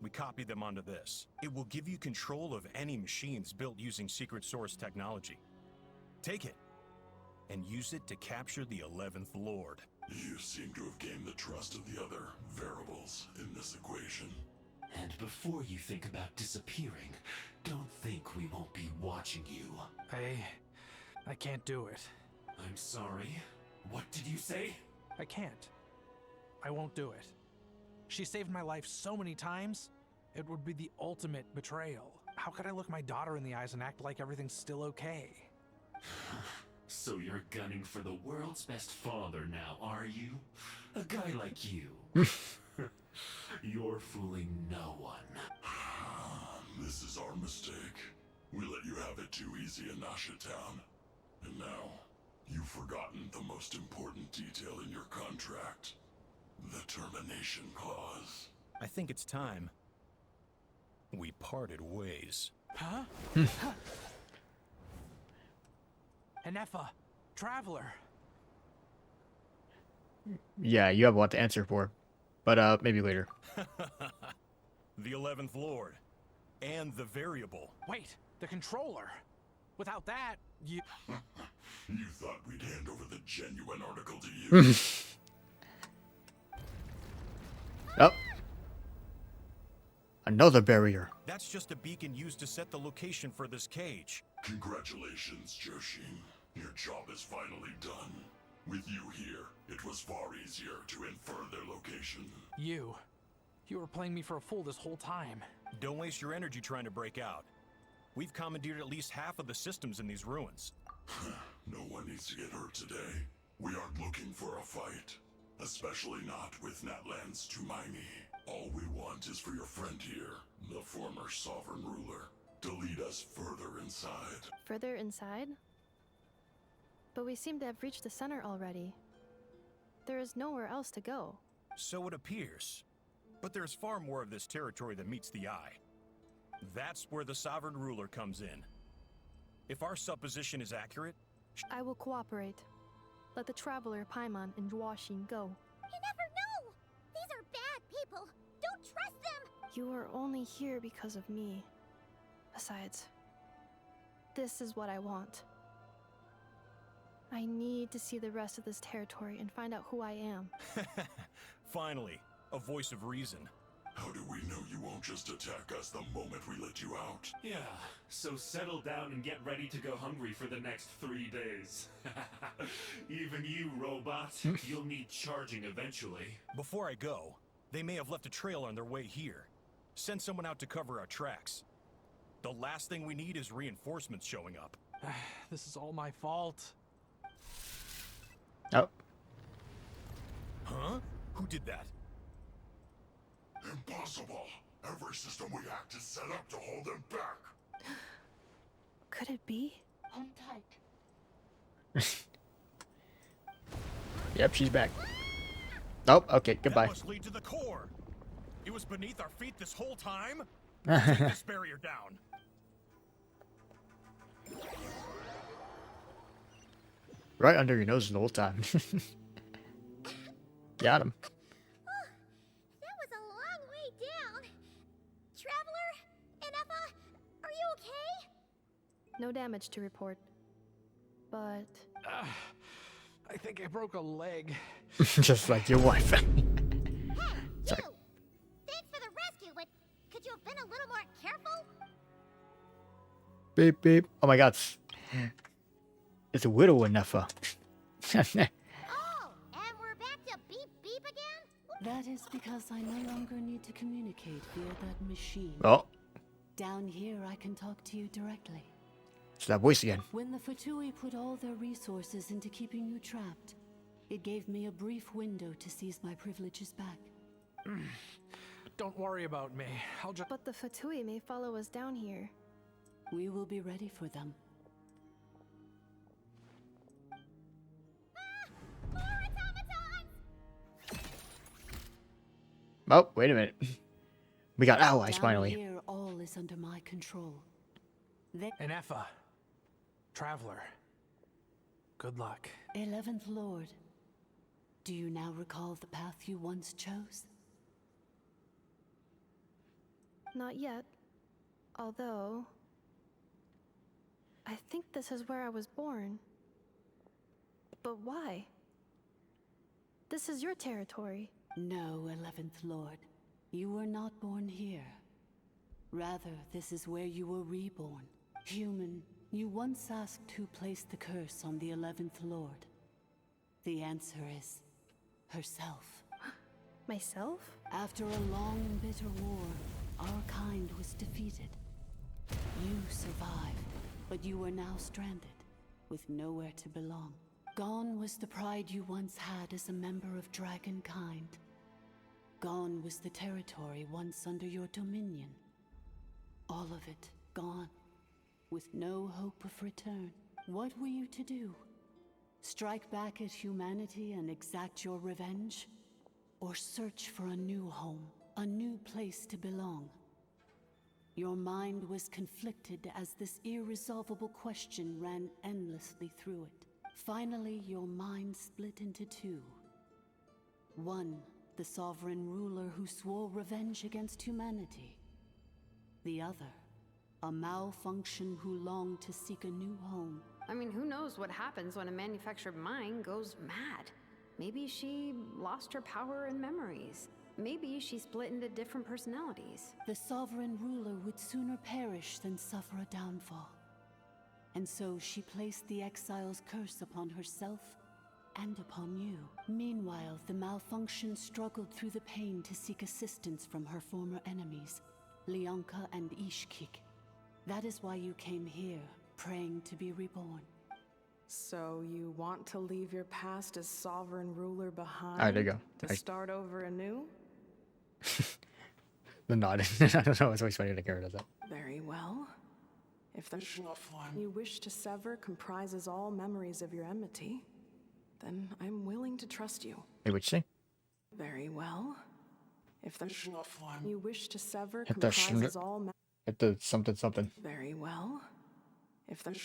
we copied them onto this. It will give you control of any machines built using secret source technology. Take it, and use it to capture the 11th Lord.
You seem to have gained the trust of the other variables in this equation.
And before you think about disappearing, don't think we won't be watching you.
I can't do it.
I'm sorry. What did you say?
I can't. I won't do it. She saved my life so many times, it would be the ultimate betrayal. How could I look my daughter in the eyes and act like everything's still okay?
So you're gunning for the world's best father now, are you? A guy like you. You're fooling no one.
This is our mistake. We let you have it too easy in Nasha Town. And now, you've forgotten the most important detail in your contract. The termination clause.
I think it's time we parted ways.
Huh? Ineffa, Traveler.
Yeah, you have a lot to answer for. But, maybe later.
The 11th Lord. And the variable.
Wait, the controller. Without that, you...
You thought we'd hand over the genuine article to you?
Oh. Another barrier.
That's just a beacon used to set the location for this cage.
Congratulations, Joshin. Your job is finally done. With you here, it was far easier to infer their location.
You were playing me for a fool this whole time.
Don't waste your energy trying to break out. We've commandeered at least half of the systems in these ruins.
No one needs to get hurt today. We aren't looking for a fight. Especially not with Natlan's Tumaini. All we want is for your friend here, the former sovereign ruler, to lead us further inside.
Further inside? But we seem to have reached the center already. There is nowhere else to go.
So it appears. But there's far more of this territory than meets the eye. That's where the sovereign ruler comes in. If our supposition is accurate...
I will cooperate. Let the Traveler, Paimon, and Joashin go.
You never know! These are bad people! Don't trust them!
You are only here because of me. Besides, this is what I want. I need to see the rest of this territory and find out who I am.
Finally, a voice of reason.
How do we know you won't just attack us the moment we let you out?
Yeah, so settle down and get ready to go hungry for the next 3 days. Even you, robot, you'll need charging eventually.
Before I go, they may have left a trail on their way here. Send someone out to cover our tracks. The last thing we need is reinforcements showing up.
This is all my fault.
Oh.
Huh? Who did that?
Impossible! Every system we hacked is set up to hold them back!
Could it be?
Hold tight.
Yep, she's back. Oh, okay, goodbye.
That must lead to the core. It was beneath our feet this whole time? Take this barrier down.
Right under your nose the whole time. Got him.
That was a long way down. Traveler, Ineffa, are you okay?
No damage to report. But...
I think I broke a leg.
Just like your wife.
Hey,
Sorry.
you! Thanks for the rescue, but could you have been a little more careful?
Beep, beep. Oh my god. It's a widow Ineffa.
Oh, and we're back to beep beep again?
That is because I no longer need to communicate via that machine.
Oh.
Down here, I can talk to you directly.
It's that voice again.
When the Fatui put all their resources into keeping you trapped, it gave me a brief window to seize my privileges back.
Don't worry about me. I'll just...
But the Fatui may follow us down here.
We will be ready for them.
Oh, wait a minute. We got allies
Down
finally.
here, all
is under my control.
Ineffa. Traveler. Good luck.
11th Lord, do you now recall the path you once chose?
Not yet. Although... I think this is where I was born. But why? This is your territory.
No, 11th Lord. You were not born here. Rather, this is where you were reborn. Human, you once asked who placed the curse on the 11th Lord. The answer is... herself.
Myself?
After a long and bitter war, our kind was defeated. You survived, but you are now stranded, with nowhere to belong. Gone was the pride you once had as a member of Dragonkind. Gone was the territory once under your dominion. All of it gone, with no hope of return. What were you to do? Strike back at humanity and exact your revenge? Or search for a new home, a new place to belong? Your mind was conflicted as this irresolvable question ran endlessly through it. Finally, your mind split into two. One, the sovereign ruler who swore revenge against humanity. The other, a malfunction who longed to seek a new home.
I mean, who knows what happens when a manufactured mind goes mad? Maybe she lost her power and memories. Maybe she split into different personalities.
The sovereign ruler would sooner perish than suffer a downfall. And so she placed the exile's curse upon herself and upon you. Meanwhile, the malfunction struggled through the pain to seek assistance from her former enemies, Leonka and Ishkik. That is why you came here, praying to be reborn.
So you want to leave your past as sovereign ruler behind?
Alright, there you go.
To start over anew?
The nod. I don't know, it's always funny when a character does that.
Very well. If the you wish to sever comprises all memories of your enmity, then I'm willing to trust you.
Wait, what'd you say?
Very well. If the you wish to sever
Hit the
comprises all
hit the something.
Very well. If the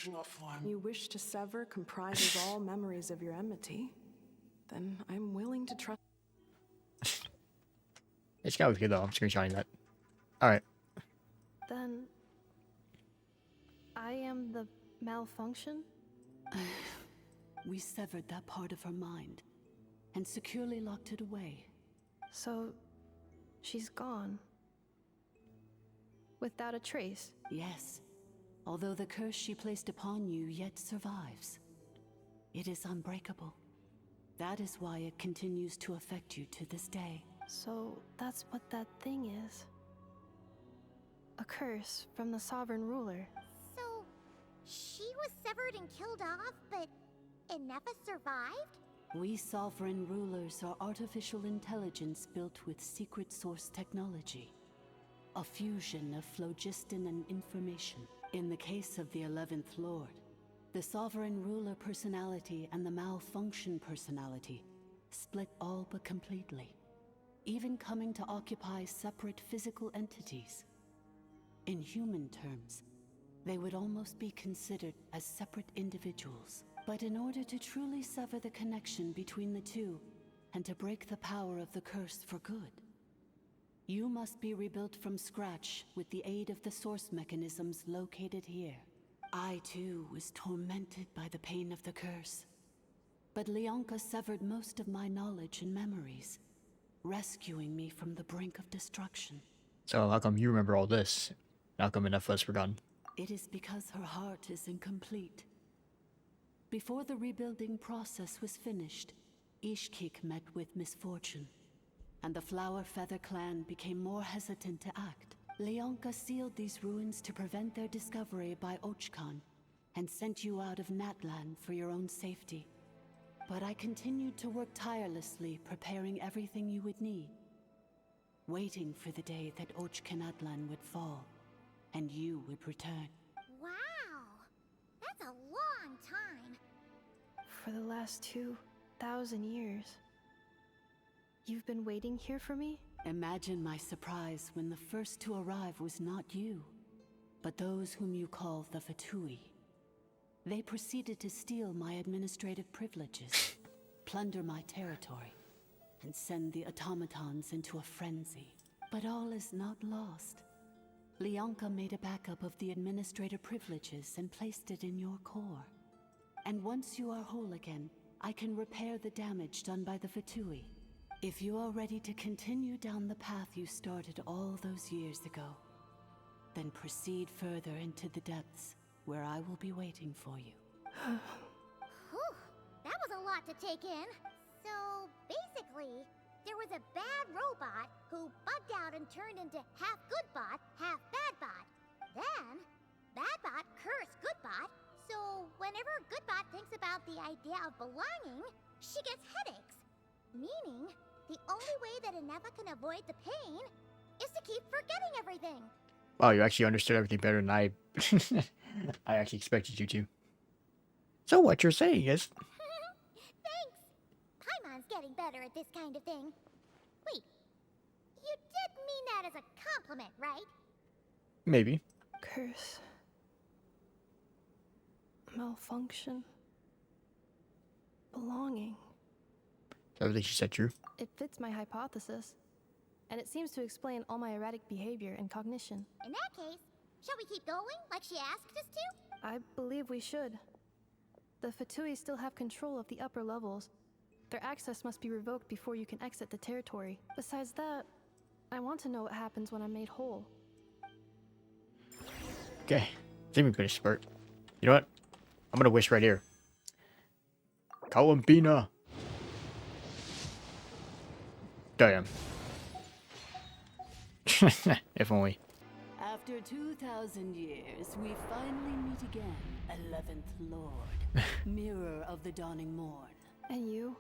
you wish to sever comprises all memories of your enmity, then I'm willing to trust.
This guy was good though. I'm screenshotting that. Alright.
Then... I am the malfunction?
We severed that part of her mind and securely locked it away.
So, she's gone. Without a trace?
Yes. Although the curse she placed upon you yet survives. It is unbreakable. That is why it continues to affect you to this day.
So, that's what that thing is. A curse from the sovereign ruler.
So, she was severed and killed off, but Ineffa survived?
We sovereign rulers are artificial intelligence built with secret source technology. A fusion of phlogiston and information. In the case of the 11th Lord, the sovereign ruler personality and the malfunction personality split all but completely, even coming to occupy separate physical entities. In human terms, they would almost be considered as separate individuals. But in order to truly sever the connection between the two, and to break the power of the curse for good, you must be rebuilt from scratch with the aid of the source mechanisms located here. I too was tormented by the pain of the curse. But Leonka severed most of my knowledge and memories, rescuing me from the brink of destruction.
So how come you remember all this? How come Ineffa's forgotten?
It is because her heart is incomplete. Before the rebuilding process was finished, Ishkik met with misfortune, and the Flower Feather clan became more hesitant to act. Leonka sealed these ruins to prevent their discovery by Ochkan, and sent you out of Natlan for your own safety. But I continued to work tirelessly, preparing everything you would need, waiting for the day that Natlan would fall, and you would return.
Wow! That's a long time!
For the last 2,000 years. You've been waiting here for me?
Imagine my surprise when the first to arrive was not you, but those whom you call the Fatui. They proceeded to steal my administrative privileges, plunder my territory, and send the automatons into a frenzy. But all is not lost. Leonka made a backup of the administrator privileges and placed it in your core. And once you are whole again, I can repair the damage done by the Fatui. If you are ready to continue down the path you started all those years ago, then proceed further into the depths, where I will be waiting for you.
Whew, that was a lot to take in. So, basically, there was a bad robot who bugged out and turned into half good bot, half bad bot. Then, bad bot cursed good bot, so whenever good bot thinks about the idea of belonging, she gets headaches. Meaning, the only way that Ineffa can avoid the pain is to keep forgetting everything.
Wow, you actually understood everything better than I I actually expected you to. So what you're saying is...
Thanks. Paimon's getting better at this kind of thing. Wait, you did mean that as a compliment, right?
Maybe.
Curse. Malfunction. Belonging.
Is everything she said true?
It fits my hypothesis. And it seems to explain all my erratic behavior and cognition.
In that case, shall we keep going like she asked us to?
I believe we should. The Fatui still have control of the upper levels. Their access must be revoked before you can exit the territory. Besides that, I want to know what happens when I'm made whole.
Okay, I think we finished spurt. You know what? I'm gonna wish right here. Columbina. Damn. If only.
After 2,000 years, we finally meet again, 11th Lord, mirror of the dawning morn.
And you?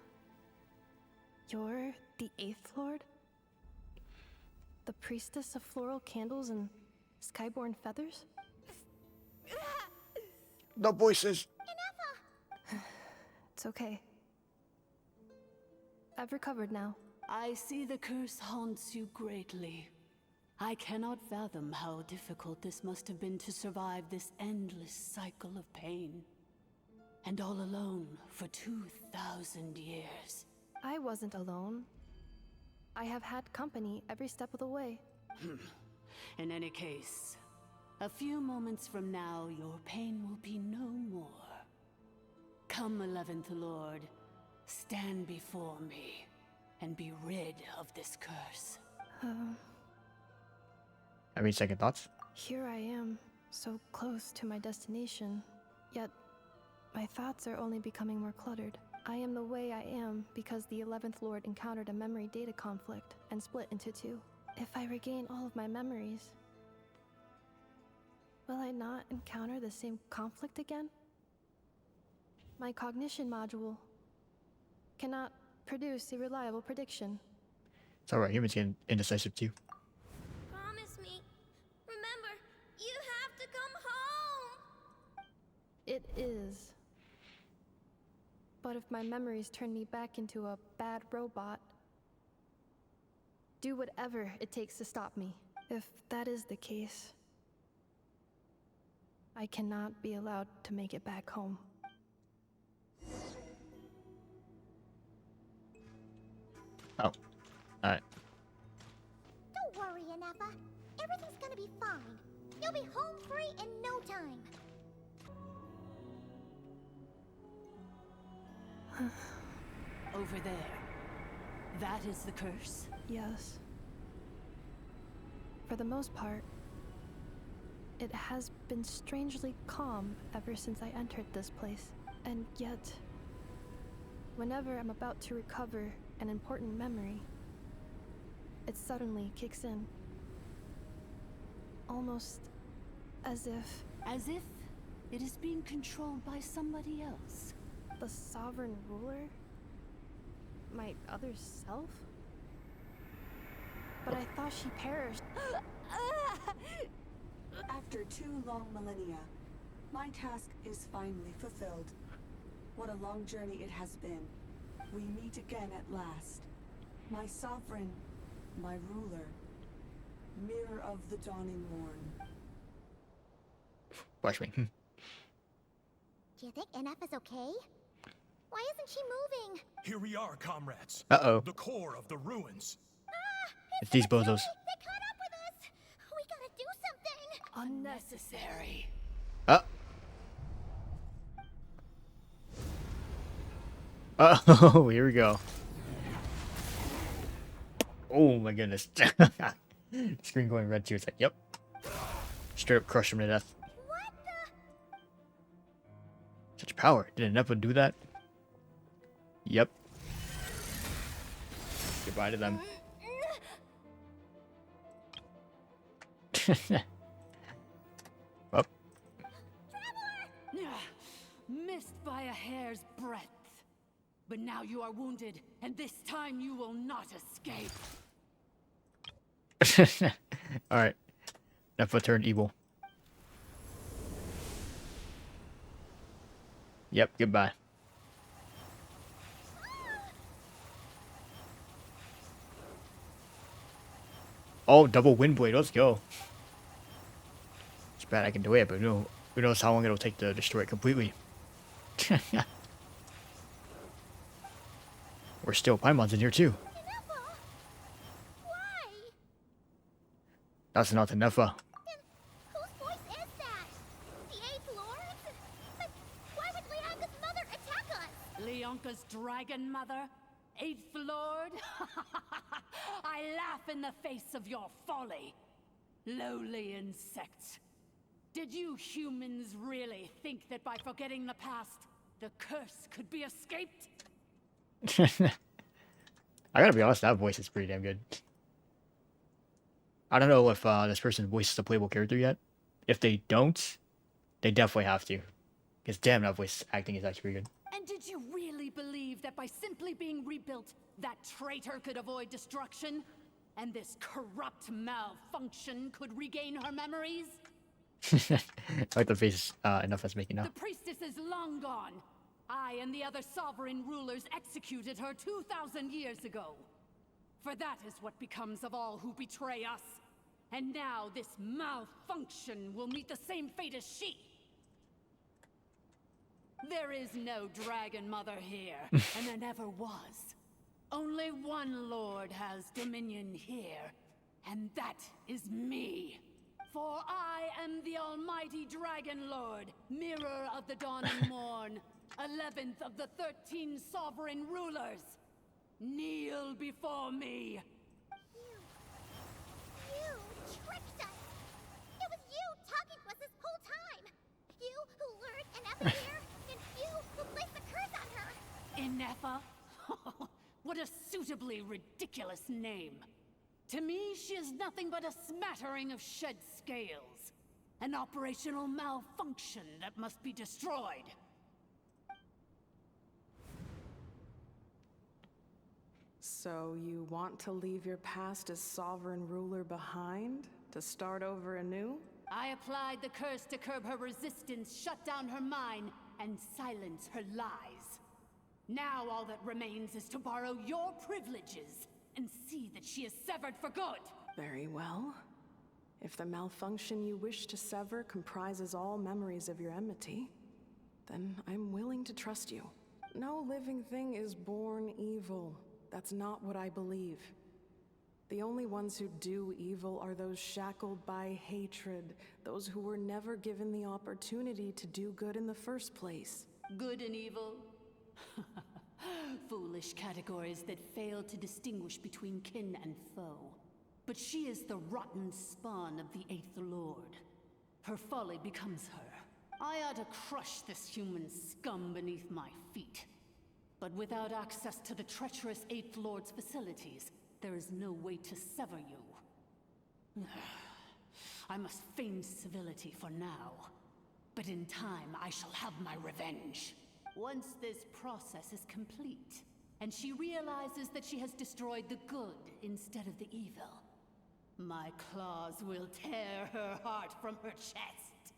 You're the 8th Lord? The priestess of floral candles and skyborn feathers?
The voices.
It's okay. I've recovered now.
I see the curse haunts you greatly. I cannot fathom how difficult this must have been to survive this endless cycle of pain. And all alone for 2,000 years.
I wasn't alone. I have had company every step of the way.
In any case, a few moments from now, your pain will be no more. Come, 11th Lord, stand before me, and be rid of this curse.
Any second thoughts?
Here I am, so close to my destination, yet my thoughts are only becoming more cluttered. I am the way I am because the 11th Lord encountered a memory data conflict and split into two. If I regain all of my memories, will I not encounter the same conflict again? My cognition module cannot produce a reliable prediction.
It's alright, humans get indecisive too.
Promise me. Remember, you have to come home.
It is. But if my memories turn me back into a bad robot, do whatever it takes to stop me. If that is the case, I cannot be allowed to make it back home.
Oh. Alright.
Don't worry, Ineffa. Everything's gonna be fine. You'll be home free in no time.
Over there. That is the curse?
Yes. For the most part, it has been strangely calm ever since I entered this place. And yet, whenever I'm about to recover an important memory, it suddenly kicks in. Almost as if...
As if it is being controlled by somebody else.
The sovereign ruler? My other self? But I thought she perished.
After 2 long millennia, my task is finally fulfilled. What a long journey it has been. We meet again at last. My sovereign, my ruler, mirror of the dawning morn.
Watch me.
Do you think Ineffa's okay? Why isn't she moving?
Here we are, comrades.
Uh-oh.
The core of the ruins.
It's these bozos.
They caught up with us! We gotta do something!
Unnecessary.
Oh, here we go. Oh my goodness. Screen going red too. It's like, yep. Straight up crush him to death. Such power. Did Ineffa do that? Yep. Goodbye to them. Up.
Missed by a hair's breadth. But now you are wounded, and this time you will not escape.
Alright. Ineffa turned evil. Yep, goodbye. Oh, double wind blade, let's go. It's bad I can do it, but who knows how long it'll take to destroy it completely. We're still Paimon's in here too. That's not Ineffa.
Whose voice is that? The Eighth Lord? But why would Leonka's mother attack us?
Leonka's dragon mother? Eighth Lord? I laugh in the face of your folly. Lowly insects. Did you humans really think that by forgetting the past, the curse could be escaped?
I gotta be honest, that voice is pretty damn good. I don't know if this person voices a playable character yet. If they don't, they definitely have to. Because damn, that voice acting is actually pretty good.
And did you really believe that by simply being rebuilt, that traitor could avoid destruction? And this corrupt malfunction could regain her memories?
I like the face Ineffa's making now.
The priestess is long gone. I and the other sovereign rulers executed her 2,000 years ago. For that is what becomes of all who betray us. And now this malfunction will meet the same fate as she. There is no Dragon Mother here, and there never was. Only one Lord has dominion here, and that is me. For I am the almighty Dragon Lord, mirror of the dawning morn, 11th of the 13 sovereign rulers. Kneel before me.
You tricked us! It was you talking to us this whole time! You who lured Ineffa here, and you who placed the curse on her!
Ineffa? What a suitably ridiculous name. To me, she is nothing but a smattering of shed scales. An operational malfunction that must be destroyed.
So you want to leave your past as sovereign ruler behind? To start over anew?
I applied the curse to curb her resistance, shut down her mind, and silence her lies. Now all that remains is to borrow your privileges and see that she is severed for good.
Very well. If the malfunction you wish to sever comprises all memories of your enmity, then I'm willing to trust you. No living thing is born evil. That's not what I believe. The only ones who do evil are those shackled by hatred, those who were never given the opportunity to do good in the first place.
Good and evil? Foolish categories that fail to distinguish between kin and foe. But she is the rotten spawn of the Eighth Lord. Her folly becomes her. I ought to crush this human scum beneath my feet. But without access to the treacherous Eighth Lord's facilities, there is no way to sever you. I must feign civility for now. But in time, I shall have my revenge. Once this process is complete, and she realizes that she has destroyed the good instead of the evil, my claws will tear her heart from her chest.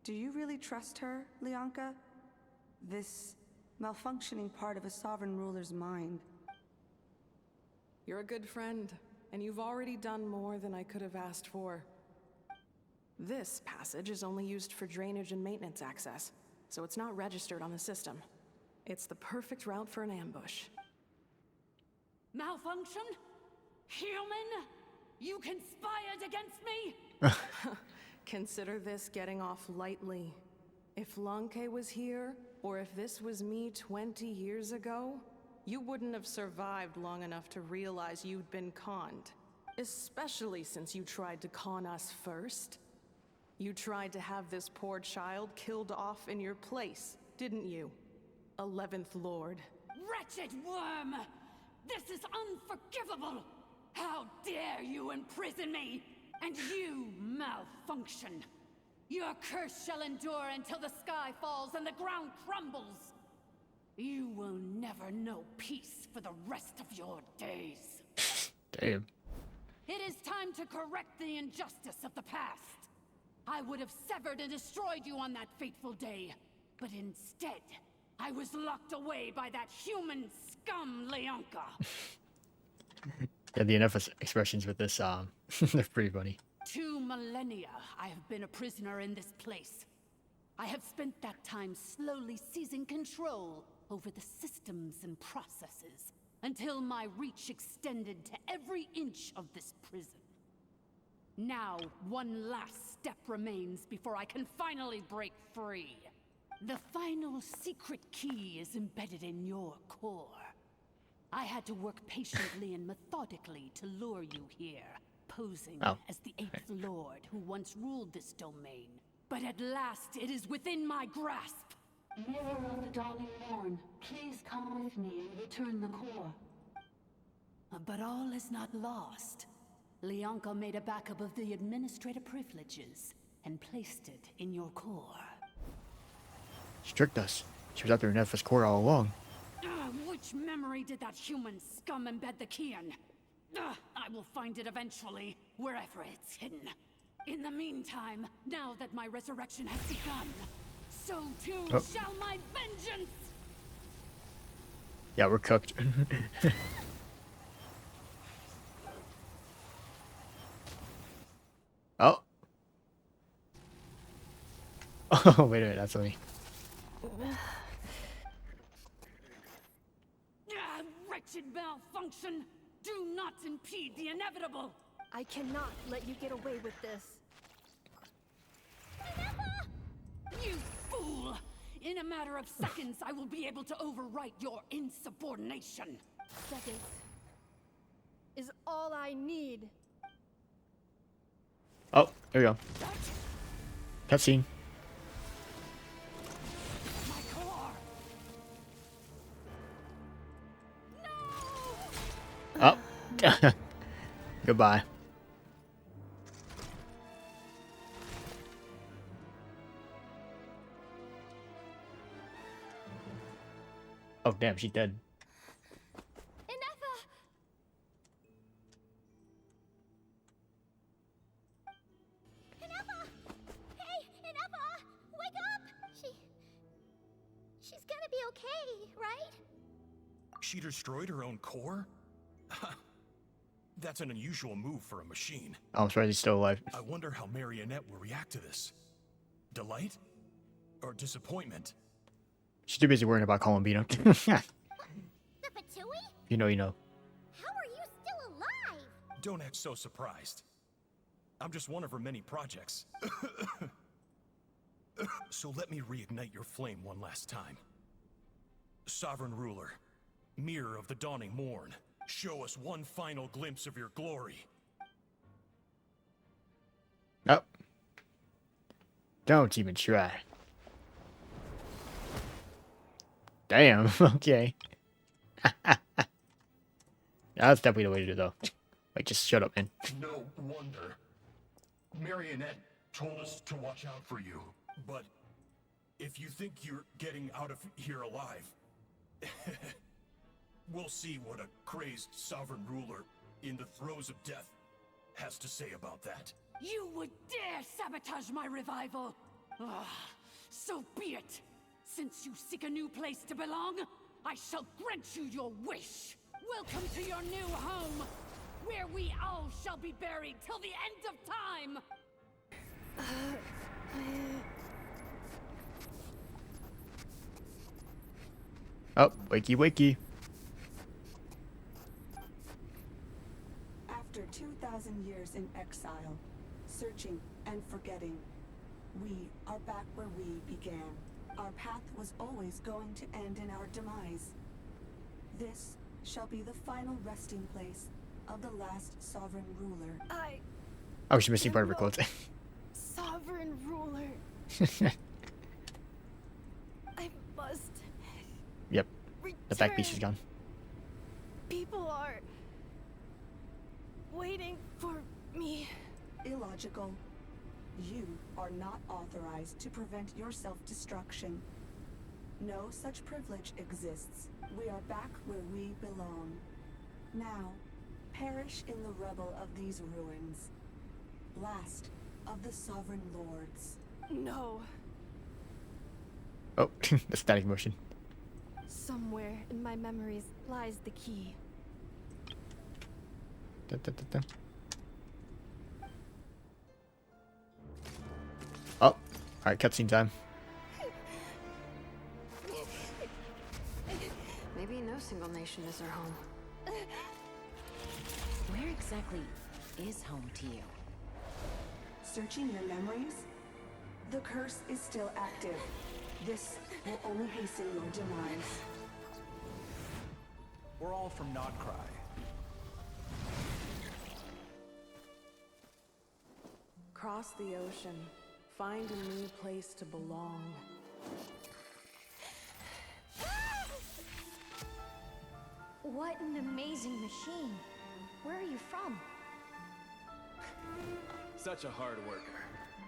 Do you really trust her, Leonka? This Malfunctioning part of a sovereign ruler's mind.
You're a good friend, and you've already done more than I could have asked for. This passage is only used for drainage and maintenance access, so it's not registered on the system. It's the perfect route for an ambush.
Malfunction? Human? You conspired against me?
Consider this getting off lightly. If Lanke was here, or if this was me 20 years ago, you wouldn't have survived long enough to realize you'd been conned. Especially since you tried to con us first. You tried to have this poor child killed off in your place, didn't you? 11th Lord.
Wretched worm! This is unforgivable! How dare you imprison me! And you malfunction! Your curse shall endure until the sky falls and the ground crumbles! You will never know peace for the rest of your days.
Damn.
It is time to correct the injustice of the past. I would have severed and destroyed you on that fateful day, but instead, I was locked away by that human scum, Leonka.
Yeah, the Ineffa expressions with this, they're pretty funny.
2 millennia I have been a prisoner in this place. I have spent that time slowly seizing control over the systems and processes until my reach extended to every inch of this prison. Now, one last step remains before I can finally break free. The final secret key is embedded in your core. I had to work patiently and methodically to lure you here, posing as the 8th Lord who once ruled this domain. But at last, it is within my grasp.
Mirror of the Dawning Morn, please come with me and return the core.
But all is not lost. Leonka made a backup of the administrative privileges and placed it in your core.
She tricked us. She was out there in Ineffa's core all along.
Which memory did that human scum embed the key in? I will find it eventually, wherever it's hidden. In the meantime, now that my resurrection has begun, so too shall my vengeance!
Yeah, we're cooked. Oh. Oh, wait a minute, that's me.
Wretched malfunction! Do not impede the inevitable!
I cannot let you get away with this.
You fool! In a matter of seconds, I will be able to overwrite your insubordination.
Seconds is all I need.
Oh, there we go. Cutscene. Oh. Goodbye. Oh, damn, she's dead.
Ineffa! Ineffa! Hey, Ineffa! Wake up! She's gonna be okay, right?
She destroyed her own core? That's an unusual move for a machine.
Oh, I'm sorry, he's still alive.
I wonder how Marionette will react to this. Delight? Or disappointment?
She's too busy worrying about Columbino.
The Patui?
You know, you know.
How are you still alive?
Don't act so surprised. I'm just one of her many projects. So let me reignite your flame one last time. Sovereign Ruler, Mirror of the Dawning Morn, show us one final glimpse of your glory.
Oh. Don't even try. Damn, okay. That's definitely the way to do it, though. Like, just shut up, man.
No wonder. Marionette told us to watch out for you. But if you think you're getting out of here alive, we'll see what a crazed sovereign ruler in the throes of death has to say about that.
You would dare sabotage my revival? So be it. Since you seek a new place to belong, I shall grant you your wish. Welcome to your new home, where we all shall be buried till the end of time.
Oh, wakey wakey.
After 2,000 years in exile, searching and forgetting, we are back where we began. Our path was always going to end in our demise. This shall be the final resting place of the last sovereign ruler.
Oh, she's missing part of her clothes.
Sovereign ruler. I must.
Yep. The back piece is gone.
People are waiting for me.
Illogical. You are not authorized to prevent your self-destruction. No such privilege exists. We are back where we belong. Now, perish in the rubble of these ruins. Last of the sovereign lords.
No.
Oh, the static motion.
Somewhere in my memories lies the key.
Da, da, da, da. Oh, alright, cutscene time.
Maybe no single nation is our home.
Where exactly is home to you?
Searching your memories? The curse is still active. This will only hasten your demise.
We're all from Krai.
Cross the ocean. Find a new place to belong.
What an amazing machine. Where are you from?
Such a hard worker.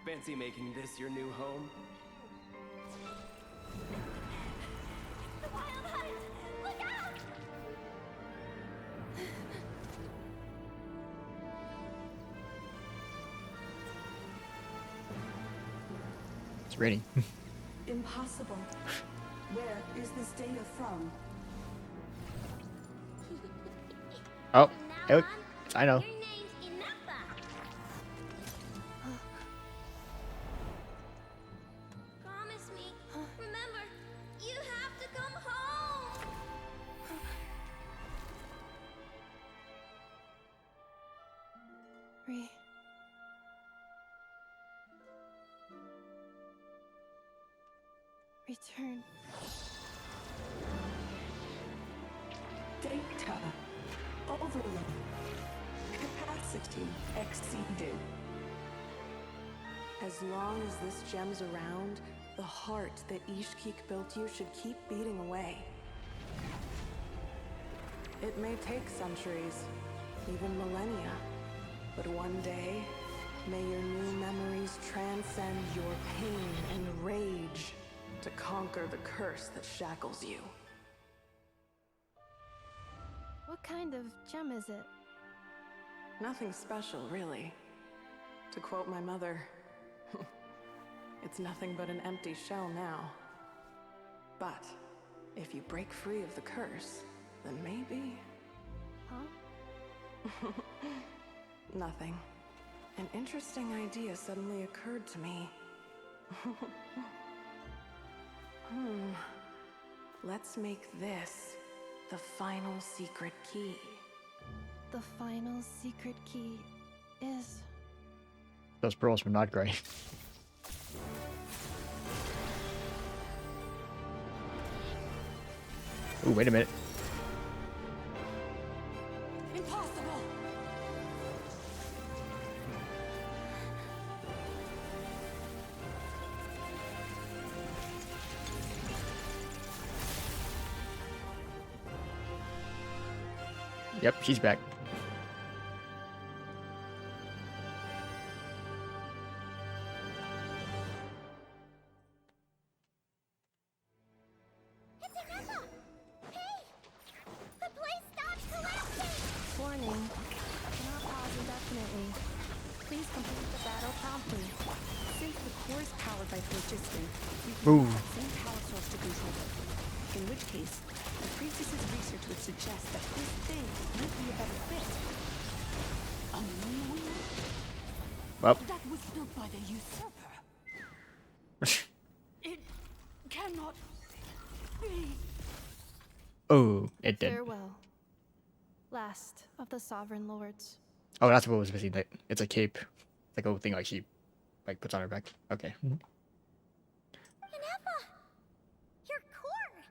Fancy making this your new home?
The wild hunt! Look out!
It's raining.
Impossible. Where is this data from?
Oh, hey, look. I know.
Your name's Ineffa. Promise me. Remember, you have to come home.
Return.
Data. Overload. Capacity exceeded.
As long as this gem's around, the heart that Ishkik built you should keep beating away. It may take centuries, even millennia, but one day, may your new memories transcend your pain and rage to conquer the curse that shackles you.
What kind of gem is it?
Nothing special, really. To quote my mother, it's nothing but an empty shell now. But if you break free of the curse, then maybe...
Huh?
Nothing. An interesting idea suddenly occurred to me. Let's make this the final secret key.
The final secret key is...
Those pearls were not great. Ooh, wait a minute.
Impossible!
Yep, she's back.
It's Ineffa! Hey! The place stopped collapsing!
Warning. Cannot pause indefinitely. Please complete the battle promptly. Since the core is powered by phlogiston, you
Ooh.
can use the same power source to control it. In which case, the priestess's research would suggest that this thing might be a better fit.
A new wheel?
Well.
That was built by the usurper. It cannot be.
Oh, it did.
Farewell. Last of the sovereign lords.
Oh, that's what was missing. Like, it's a cape. Like a thing like she like puts on her back. Okay.
Ineffa! Your core!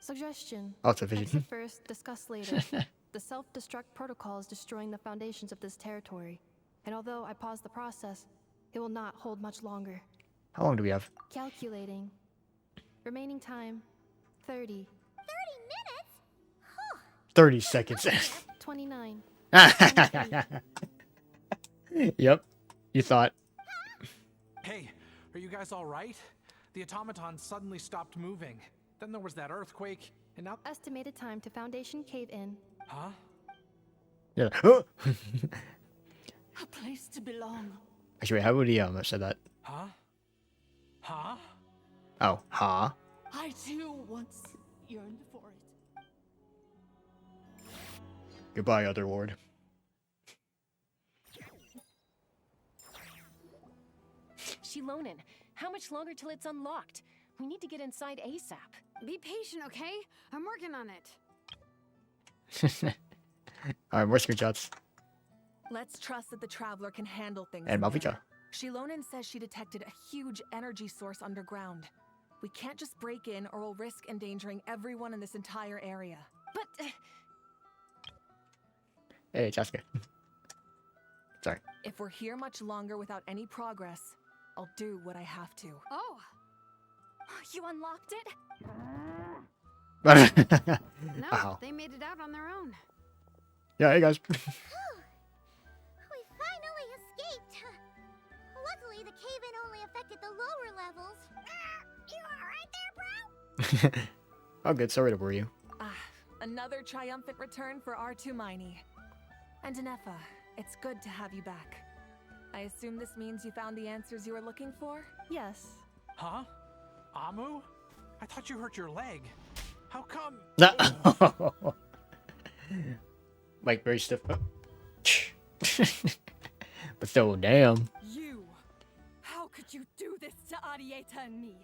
Suggestion.
Oh, it's a vision.
Exit first, discuss later. The self-destruct protocol is destroying the foundations of this territory. And although I paused the process, it will not hold much longer.
How long do we have?
Calculating. Remaining time, 30.
30 minutes? Huh.
30 seconds.
29.
Yep. You thought.
Hey, are you guys all right? The automaton suddenly stopped moving. Then there was that earthquake, and now...
Estimated time to Foundation cave-in.
Huh?
Yeah.
A place to belong.
Actually, wait, how would he have said that?
Huh? Huh?
Oh, huh?
I too once yearned for it.
Goodbye, Other Lord.
Shilonen, how much longer till it's unlocked? We need to get inside ASAP.
Be patient, okay? I'm working on it.
Alright, more screenshots.
Let's trust that the Traveler can handle things.
And
in there.
Malvika.
Shilonen says she detected a huge energy source underground. We can't just break in or we'll risk endangering everyone in this entire area.
But...
Hey, Chaska. Sorry.
if we're here much longer without any progress, I'll do what I have to.
Oh!
You unlocked it?
No,
Ow.
they made it out on their own.
Yeah, hey guys.
We finally escaped. Luckily, the cave-in only affected the lower levels. You alright there, bro?
Oh, good. Sorry to worry you.
Another triumphant return for R2 Miney. And Ineffa, it's good to have you back. I assume this means you found the answers you were looking for?
Yes.
Huh? Amu? I thought you hurt your leg. How come?
Like, very stiff. But still, damn.
You! How could you do this to Arieta and me?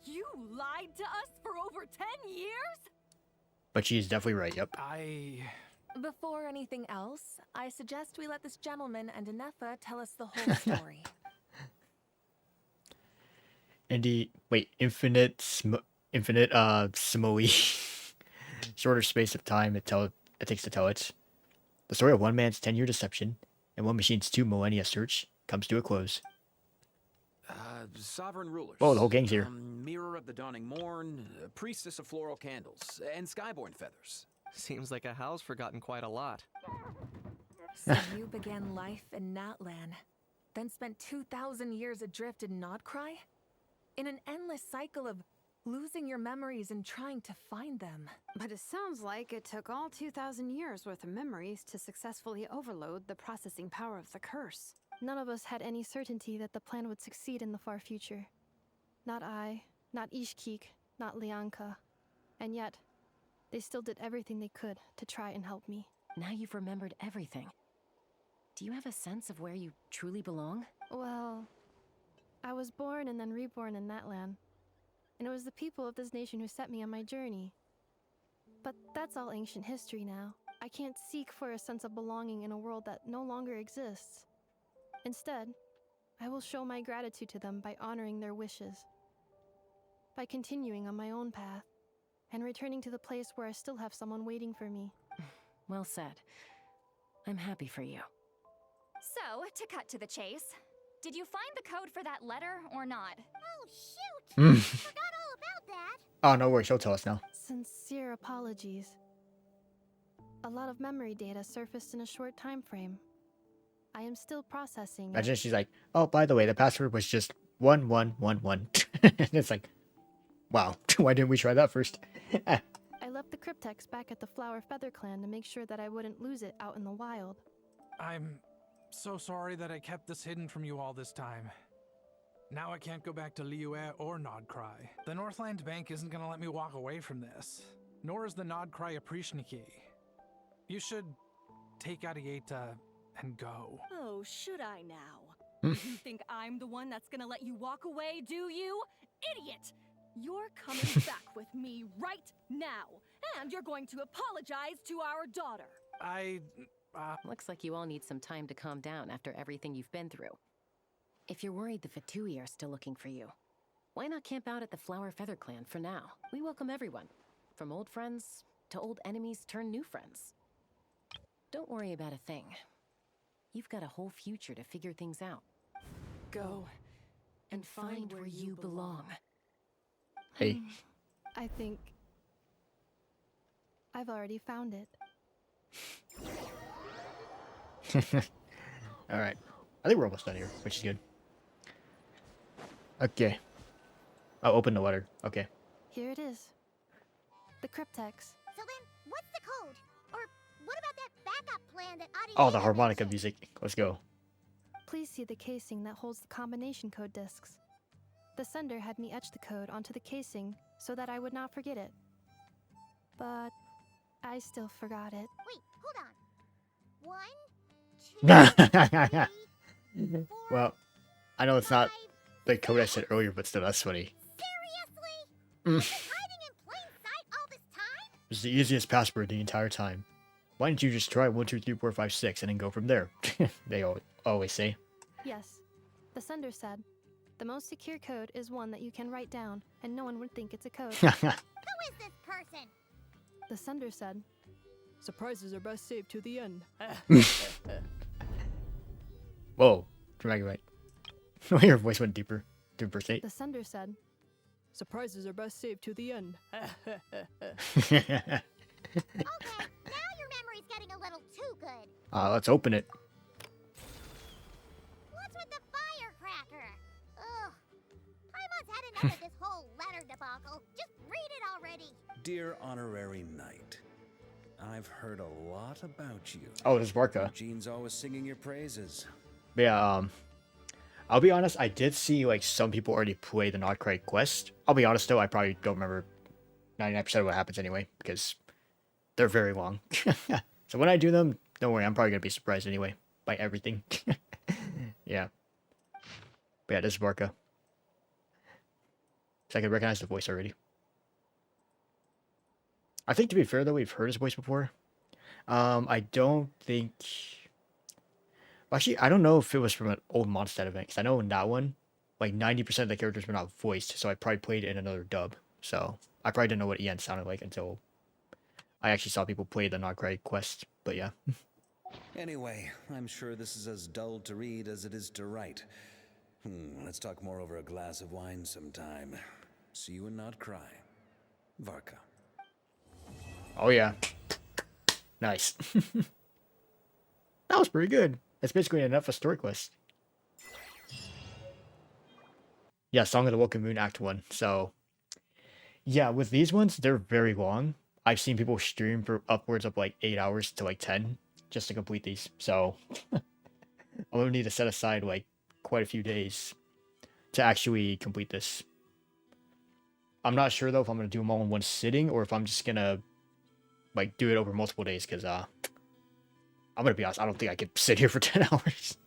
You lied to us for over 10 years?
But she's definitely right, yep.
Before anything else, I suggest we let this gentleman and Ineffa tell us the whole story.
Infinite Simoe. Shorter space of time it takes to tell it. The story of one man's 10-year deception and one machine's 2 millennia search comes to a close.
Sovereign rulers.
Oh, the whole gang's here.
Mirror of the dawning morn, priestess of floral candles, and skyborn feathers.
Seems like a house forgotten quite a lot.
So you began life in Natlan, then spent 2,000 years adrift in Krai? In an endless cycle of losing your memories and trying to find them.
But it sounds like it took all 2,000 years worth of memories to successfully overload the processing power of the curse.
None of us had any certainty that the plan would succeed in the far future. Not I, not Ishkik, not Lianka. And yet, they still did everything they could to try and help me.
Now you've remembered everything. Do you have a sense of where you truly belong?
Well, I was born and then reborn in Natlan. And it was the people of this nation who set me on my journey. But that's all ancient history now. I can't seek for a sense of belonging in a world that no longer exists. Instead, I will show my gratitude to them by honoring their wishes. By continuing on my own path, and returning to the place where I still have someone waiting for me.
Well said. I'm happy for you.
So, to cut to the chase, did you find the code for that letter or not?
Oh, shoot! Forgot all about that.
Oh, no worries. She'll tell us now.
Sincere apologies. A lot of memory data surfaced in a short time frame. I am still processing it.
Imagine she's like, oh, by the way, the password was just 1111. It's like, wow, why didn't we try that first?
I left the cryptex back at the Flower Feather Clan to make sure that I wouldn't lose it out in the wild.
I'm so sorry that I kept this hidden from you all this time. Now I can't go back to Liyue or Krai. The Northland Bank isn't gonna let me walk away from this. Nor is the Krai Aprishniki. You should take Arieta and go.
Oh, should I now? You think I'm the one that's gonna let you walk away, do you? Idiot! You're coming back with me right now, and you're going to apologize to our daughter.
Looks like you all need some time to calm down after everything you've been through. If you're worried the Fatui are still looking for you, why not camp out at the Flower Feather Clan for now? We welcome everyone, from old friends to old enemies turned new friends. Don't worry about a thing. You've got a whole future to figure things out. Go and find where you belong.
Hey.
I think I've already found it.
Alright. I think we're almost done here, which is good. Okay. I'll open the letter. Okay.
Here it is. The cryptex.
So then, what's the code? Or what about that backup plan that Adi...
Oh, the harmonica music. Let's go.
Please see the casing that holds the combination code discs. The sender had me etch the code onto the casing so that I would not forget it. But I still forgot it.
Wait, hold on. 1, 2, 3, 4,
Well, I know it's not the code I said earlier, but still, that's funny.
Seriously? Hiding in plain sight all this time?
It's the easiest password the entire time. Why didn't you just try 1, 2, 3, 4, 5, 6 and then go from there? They always say.
Yes. The sender said, the most secure code is one that you can write down, and no one would think it's a code.
Who is this person?
The sender said, surprises are best saved to the end.
Whoa. Dramatic right. Your voice went deeper. Deeper state.
The sender said, surprises are best saved to the end.
Okay, now your memory's getting a little too good.
Let's open it.
What's with the firecracker? Ugh. Paimon's had enough of this whole letter debacle. Just read it already.
Dear Honorary Knight, I've heard a lot about you.
Oh, this is Barca.
Jean's always singing your praises.
But yeah, I'll be honest, I did see like some people already play the Not Krai quest. I'll be honest though, I probably don't remember 99% of what happens anyway, because they're very long. So when I do them, don't worry, I'm probably gonna be surprised anyway by everything. Yeah. But yeah, this is Barca. So I can recognize the voice already. I think to be fair though, we've heard his voice before. I don't think... Actually, I don't know if it was from an old Mondstadt event, because I know in that one, like 90% of the characters were not voiced, so I probably played it in another dub. So I probably didn't know what Ian sounded like until I actually saw people play the Not Krai quest, but yeah.
Anyway, I'm sure this is as dull to read as it is to write. Let's talk more over a glass of wine sometime. See you in Not Krai. Varka.
Oh yeah. Nice. That was pretty good. It's basically an Ineffa story quest. Yeah, Song of the Welcome Moon Act 1. So, yeah, with these ones, they're very long. I've seen people stream for upwards of like 8 hours to like 10 just to complete these. So, I'm going to need to set aside like quite a few days to actually complete this. I'm not sure though if I'm going to do them all in one sitting or if I'm just going to like do it over multiple days because I'm going to be honest, I don't think I could sit here for 10 hours.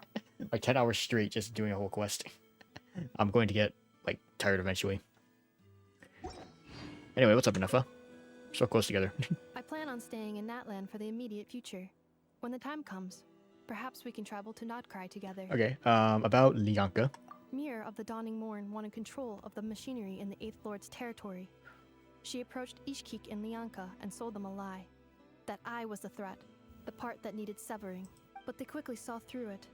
Like 10 hours straight just doing a whole quest. I'm going to get like tired eventually. Anyway, what's up, Ineffa? So close together.
I plan on staying in Natlan for the immediate future. When the time comes, perhaps we can travel to Not Krai together.
Okay, about Lianka.
Mir of the Dawning Morn wanted control of the machinery in the Eighth Lord's territory. She approached Ishkik and Lianka and sold them a lie. That I was the threat, the part that needed severing. But they quickly saw through it.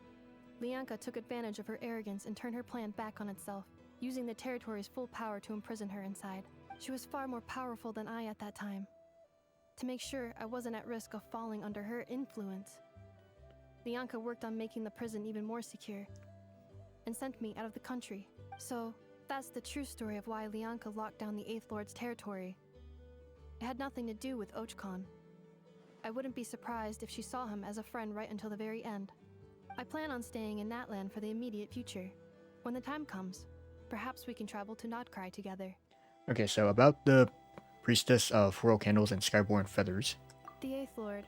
Lianka took advantage of her arrogance and turned her plan back on itself, using the territory's full power to imprison her inside. She was far more powerful than I at that time. To make sure I wasn't at risk of falling under her influence, Lianka worked on making the prison even more secure, and sent me out of the country. So, that's the true story of why Lianka locked down the Eighth Lord's territory. It had nothing to do with Ochkon. I wouldn't be surprised if she saw him as a friend right until the very end. I plan on staying in Natlan for the immediate future. When the time comes, perhaps we can travel to Krai together.
Okay, so about the priestess of Whirl Candles and Skyborn Feathers.
The Eighth Lord.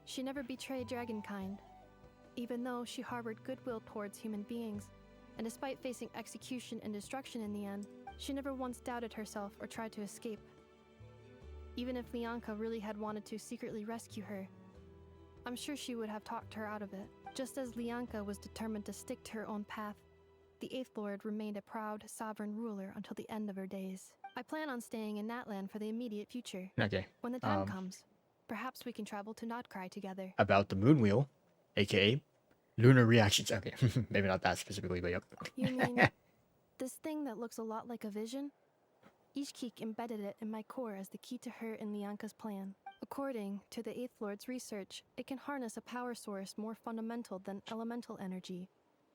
She never betrayed dragonkind, even though she harbored goodwill towards human beings. And despite facing execution and destruction in the end, she never once doubted herself or tried to escape. Even if Lianka really had wanted to secretly rescue her, I'm sure she would have talked her out of it. Just as Lianka was determined to stick to her own path, the Eighth Lord remained a proud, sovereign ruler until the end of her days. I plan on staying in Natlan for the immediate future.
Okay.
When the time comes, perhaps we can travel to Krai together.
About the moon wheel, aka lunar reactions. Okay, maybe not that specifically, but yep.
You mean this thing that looks a lot like a vision? Ishkik embedded it in my core as the key to her and Lianka's plan. According to the Eighth Lord's research, it can harness a power source more fundamental than elemental energy.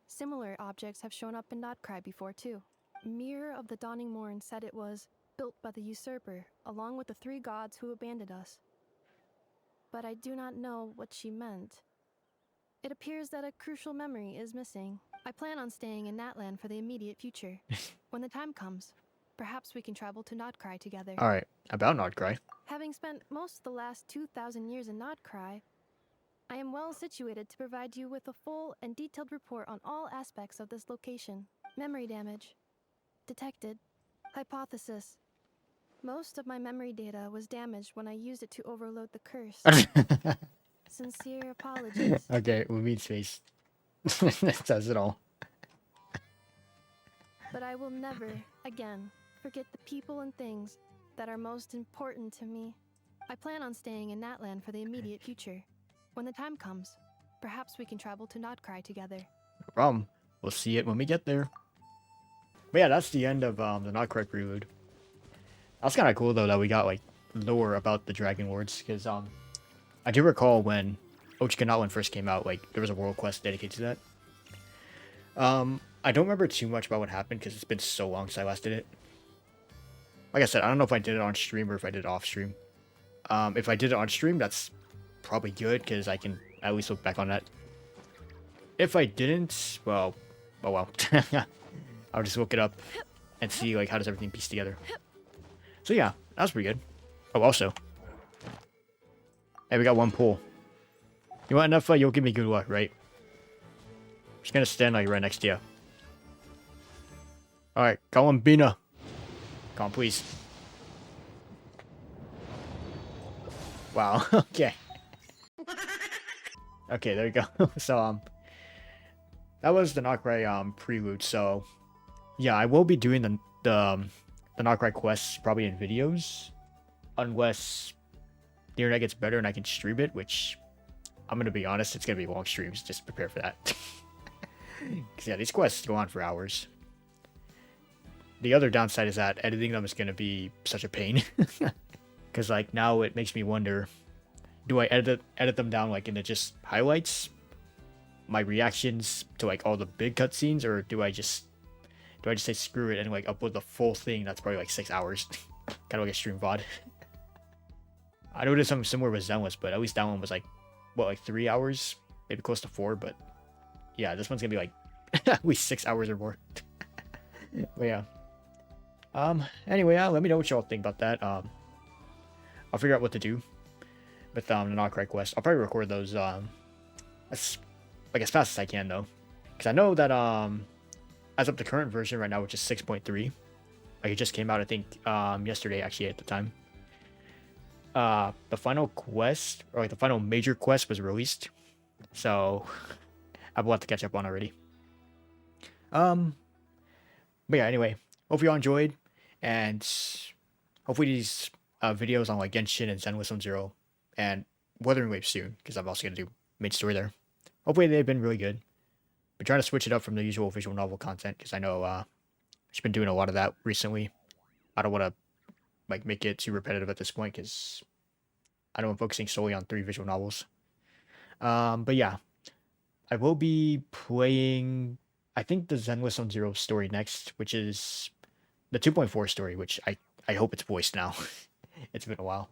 Similar objects have shown up in Krai before too. Mirror of the Dawning Morn said it was built by the usurper, along with the 3 gods who abandoned us. But I do not know what she meant. It appears that a crucial memory is missing. I plan on staying in Natlan for the immediate future. When the time comes, perhaps we can travel to Krai together.
Alright, about Krai.
Having spent most of the last 2,000 years in Krai, I am well situated to provide you with a full and detailed report on all aspects of this location. Memory damage. Detected. Hypothesis. Most of my memory data was damaged when I used it to overload the curse. Sincere apologies.
Okay, we mean space. That says it all.
But I will never, again, forget the people and things that are most important to me. I plan on staying in Natlan for the immediate future. When the time comes, perhaps we can travel to Krai together.
No problem. We'll see it when we get there. But yeah, that's the end of the Krai Prelude. That's kind of cool though that we got like lore about the Dragon Lords, because I do recall when Ochika Natlan first came out, like there was a world quest dedicated to that. I don't remember too much about what happened because it's been so long since I last did it. Like I said, I don't know if I did it on stream or if I did it off stream. If I did it on stream, that's probably good because I can at least look back on that. If I didn't, well, oh well. I'll just look it up and see like how does everything piece together. So yeah, that was pretty good. Oh, also, hey, we got 1 pull. You want enough? You'll give me good luck, right? I'm just gonna stand like right next to you. All right, Columbina. Come on, please. Wow. Okay. Okay, there you go. So that was the Krai Prelude. So yeah, I will be doing the Krai quests probably in videos, unless the internet gets better and I can stream it. Which I'm gonna be honest, it's gonna be long streams. Just prepare for that. Because yeah, these quests go on for hours. The other downside is that editing them is gonna be such a pain. Because like now it makes me wonder, do I edit them down like into just highlights, my reactions to like all the big cutscenes, or do I just say screw it and like upload the full thing? That's probably like 6 hours. Kind of like a stream VOD. I know there's something similar with Zenless, but at least that one was like, what, like 3 hours, maybe close to 4. But yeah, this one's gonna be like at least 6 hours or more. But yeah. Anyway, let me know what y'all think about that. I'll figure out what to do with the Krai quest. I'll probably record those as fast as I can though, because I know that as of the current version right now, which is 6.3, like it just came out I think yesterday actually at the time. The final quest, or like the final major quest, was released, so I have a lot to catch up on already. But yeah, anyway, hope y'all enjoyed, and hopefully these videos on like Genshin and Zenless Zero and Wuthering Waves soon, because I'm also gonna do main story there. Hopefully they've been really good. Been trying to switch it up from the usual visual novel content, because I know I've been doing a lot of that recently. I don't want to like make it too repetitive at this point, because I know I'm focusing solely on 3 visual novels. But yeah, I will be playing, I think, the Zenless Zero story next, which is the 2.4 story, which I hope it's voiced now. It's been a while.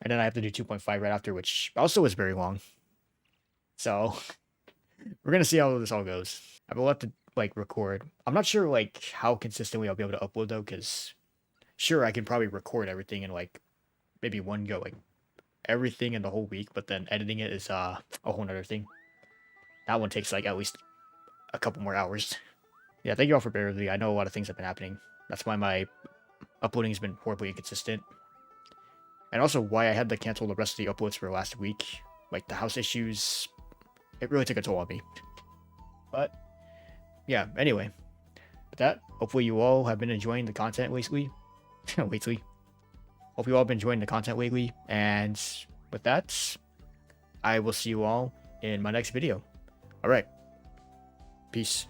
And then I have to do 2.5 right after, which also is very long. So, We're gonna see how this all goes. I will have to like record. I'm not sure like how consistently I'll be able to upload though, because sure I can probably record everything in like maybe one go, like everything in the whole week, but then editing it is a whole nother thing. That one takes like at least a couple more hours. Yeah, thank you all for bearing with me. I know a lot of things have been happening. That's why my uploading has been horribly inconsistent. And also why I had to cancel the rest of the uploads for last week. Like the house issues, it really took a toll on me. But yeah, anyway. With that, hopefully you all have been enjoying the content lately. lately. Hope you all have been enjoying the content lately. And with that, I will see you all in my next video. Alright. Peace.